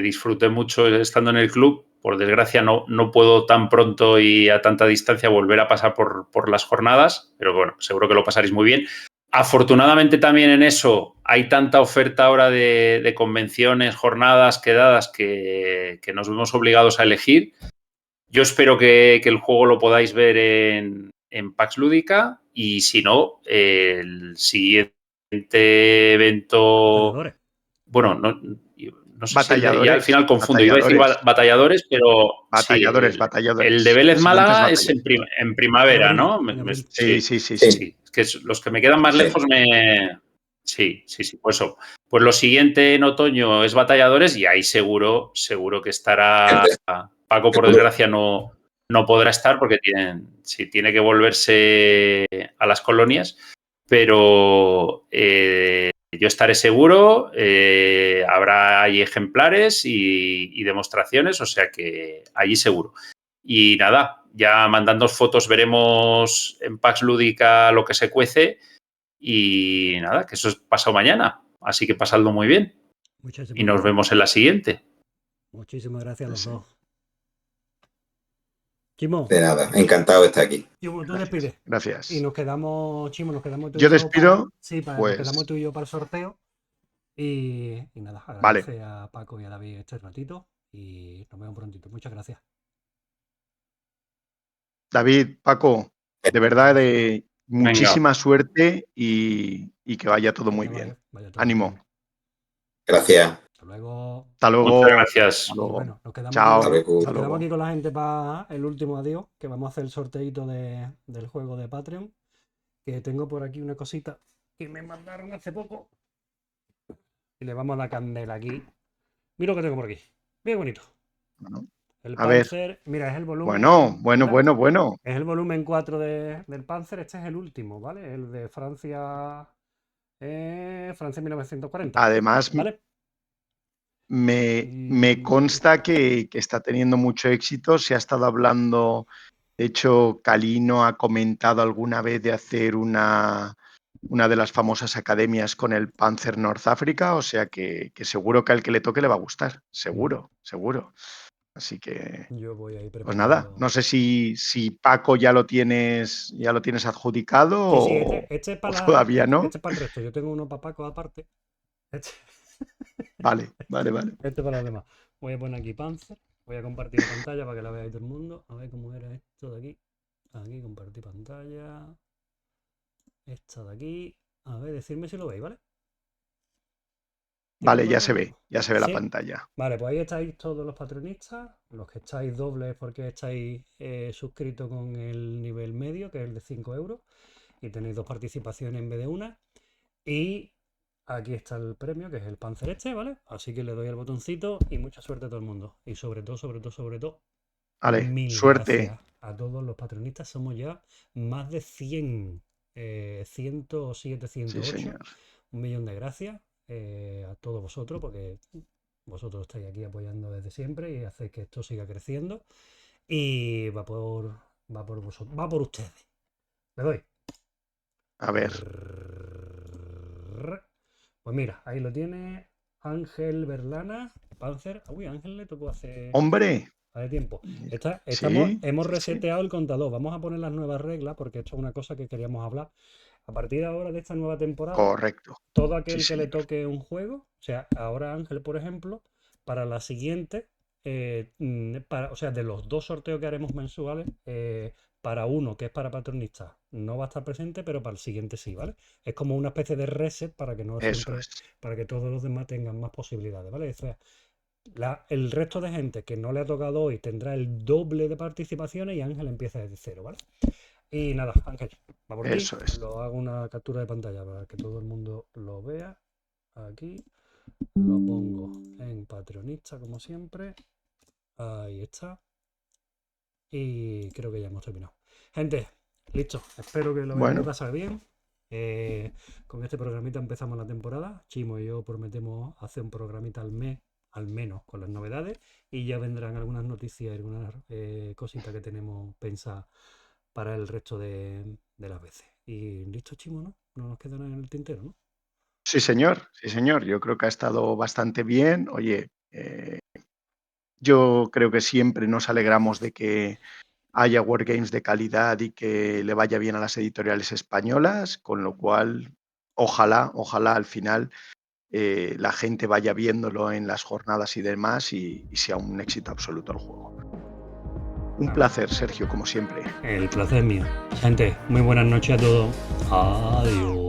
disfruté mucho estando en el club. Por desgracia no puedo tan pronto y a tanta distancia volver a pasar por las jornadas, pero bueno, seguro que lo pasaréis muy bien. Afortunadamente también en eso hay tanta oferta ahora de convenciones, jornadas, quedadas que nos vemos obligados a elegir. Yo espero que el juego lo podáis ver en Pax Lúdica y si no, el siguiente evento, Batalladores. bueno, no sé si ya al Batalladores, final confundo, iba a decir batalladores, batalladores, pero sí, batalladores, el de batalladores. Vélez El siguiente es Málaga es batalladores. en En primavera, abril, ¿no? en abril. Sí, Sí, sí, sí, Sí, sí. sí, es que los que me quedan más sí. lejos Sí, pues eso. Pues lo siguiente en otoño es batalladores y ahí seguro que estará Gente, Paco, por seguro. desgracia, no podrá estar porque tiene que volverse a las colonias, pero yo estaré seguro, habrá ahí ejemplares y demostraciones, o sea que allí seguro. Y nada, ya mandando fotos veremos en Pax Lúdica lo que se cuece y nada, que eso es pasado mañana, así que pasadlo muy bien y Muchísimas nos gracias. vemos en la siguiente. Muchísimas gracias a los Sí. dos. Chimo, De nada, encantado de estar aquí. Chimo, tú Gracias. despides. Y Gracias. nos quedamos, Chimo, nos quedamos tú y Yo yo para. despido, Sí, nos quedamos pues, tú y yo para el sorteo. Y nada, vale. agradece a Paco y a David este ratito. Y nos vemos prontito. Muchas gracias. David, Paco, de verdad, de Venga, muchísima suerte y que vaya todo muy Vaya, bien. vaya todo muy Ánimo. bien. Gracias. Hasta luego. Hasta muchas luego. gracias. Hasta Y luego. bueno, nos quedamos aquí, Hasta Chao. luego. Hasta nos quedamos luego. aquí con la gente para el último adiós, que vamos a hacer el sorteito del juego de Patreon. Que tengo por aquí una cosita que me mandaron hace poco. Y le vamos a dar candela aquí. Mira lo que tengo por aquí. Bien bonito. Bueno, El a ver. Panzer, mira, es el Bueno, volumen. bueno, Mira, bueno, bueno. es el volumen 4 del Panzer. Este es el último, ¿vale? El de Francia. Francia 1940. Además, ¿Vale? me Y. consta que está teniendo mucho éxito. Se ha estado hablando, de hecho, Calino ha comentado alguna vez de hacer una de las famosas academias con el Panzer North Africa, o sea que seguro que al que le toque le va a gustar. Seguro, seguro. Así que, Yo voy a ir pues nada, preparando. no sé si Paco ya lo tienes adjudicado Sí, sí, este es o para todavía este, no. este es para el resto. Yo tengo uno para Paco aparte. Este, Vale, vale, vale. este para los demás. Voy a poner aquí Panzer. Voy a compartir la pantalla para que la veáis todo el mundo. A ver cómo era esto de aquí. Aquí, compartir pantalla. Esta de aquí. A ver, decirme si lo veis, ¿vale? ¿Tienes Vale, por ahí o no? ya se ve la Sí. pantalla. Vale, pues ahí estáis todos los patronistas. Los que estáis dobles porque estáis suscritos con el nivel medio, que es el de 5 euros. Y tenéis 2 participaciones en vez de una. Y aquí está el premio, que es el Panzer este, ¿vale? Así que le doy al botoncito y mucha suerte a todo el mundo. Y sobre todo, Vale, mil suerte. gracias a todos los patronistas. Somos ya más de 100, 107, Sí, 108. señor. Un millón de gracias a todos vosotros, porque vosotros estáis aquí apoyando desde siempre y hacéis que esto siga creciendo. Y va por vosotros, va por ustedes. Le doy. A ver. Pues mira, ahí lo tiene Ángel Berlana, Panzer. Uy, Ángel le tocó hace Hombre. tiempo. Sí, Hemos sí, sí. reseteado el contador. Vamos a poner las nuevas reglas porque esto es una cosa que queríamos hablar. A partir de ahora de esta nueva temporada, Correcto. todo Sí, aquel que le señor. toque un juego, o sea, ahora Ángel, por ejemplo, para la siguiente, o sea, de los 2 sorteos que haremos mensuales, para uno que es para patronistas no va a estar presente, pero para el siguiente sí, ¿vale? Es como una especie de reset para que no Eso siempre, es. para que todos los demás tengan más posibilidades, ¿vale? O sea, el resto de gente que no le ha tocado hoy tendrá el doble de participaciones y Ángel empieza desde cero, ¿vale? Y nada, Ángel, va por ti. Eso es. Lo hago una captura de pantalla para que todo el mundo lo vea. Aquí lo pongo en Patreonista, como siempre. Ahí está. Y creo que ya hemos terminado. Gente, listo. Espero que lo hayáis Bueno, pasado bien. Con este programita empezamos la temporada. Chimo y yo prometemos hacer un programita al mes, al menos con las novedades. Y ya vendrán algunas noticias y algunas cositas que tenemos pensadas para el resto de las veces. Y listo, Chimo, ¿no? no nos queda nada en el tintero, ¿no? Sí, señor, sí, señor. Yo creo que ha estado bastante bien. Oye, yo creo que siempre nos alegramos de que haya Wargames de calidad y que le vaya bien a las editoriales españolas, con lo cual, ojalá al final la gente vaya viéndolo en las jornadas y demás y sea un éxito absoluto el juego. Un placer, Sergio, como siempre. El placer es mío. Gente, muy buenas noches a todos. Adiós.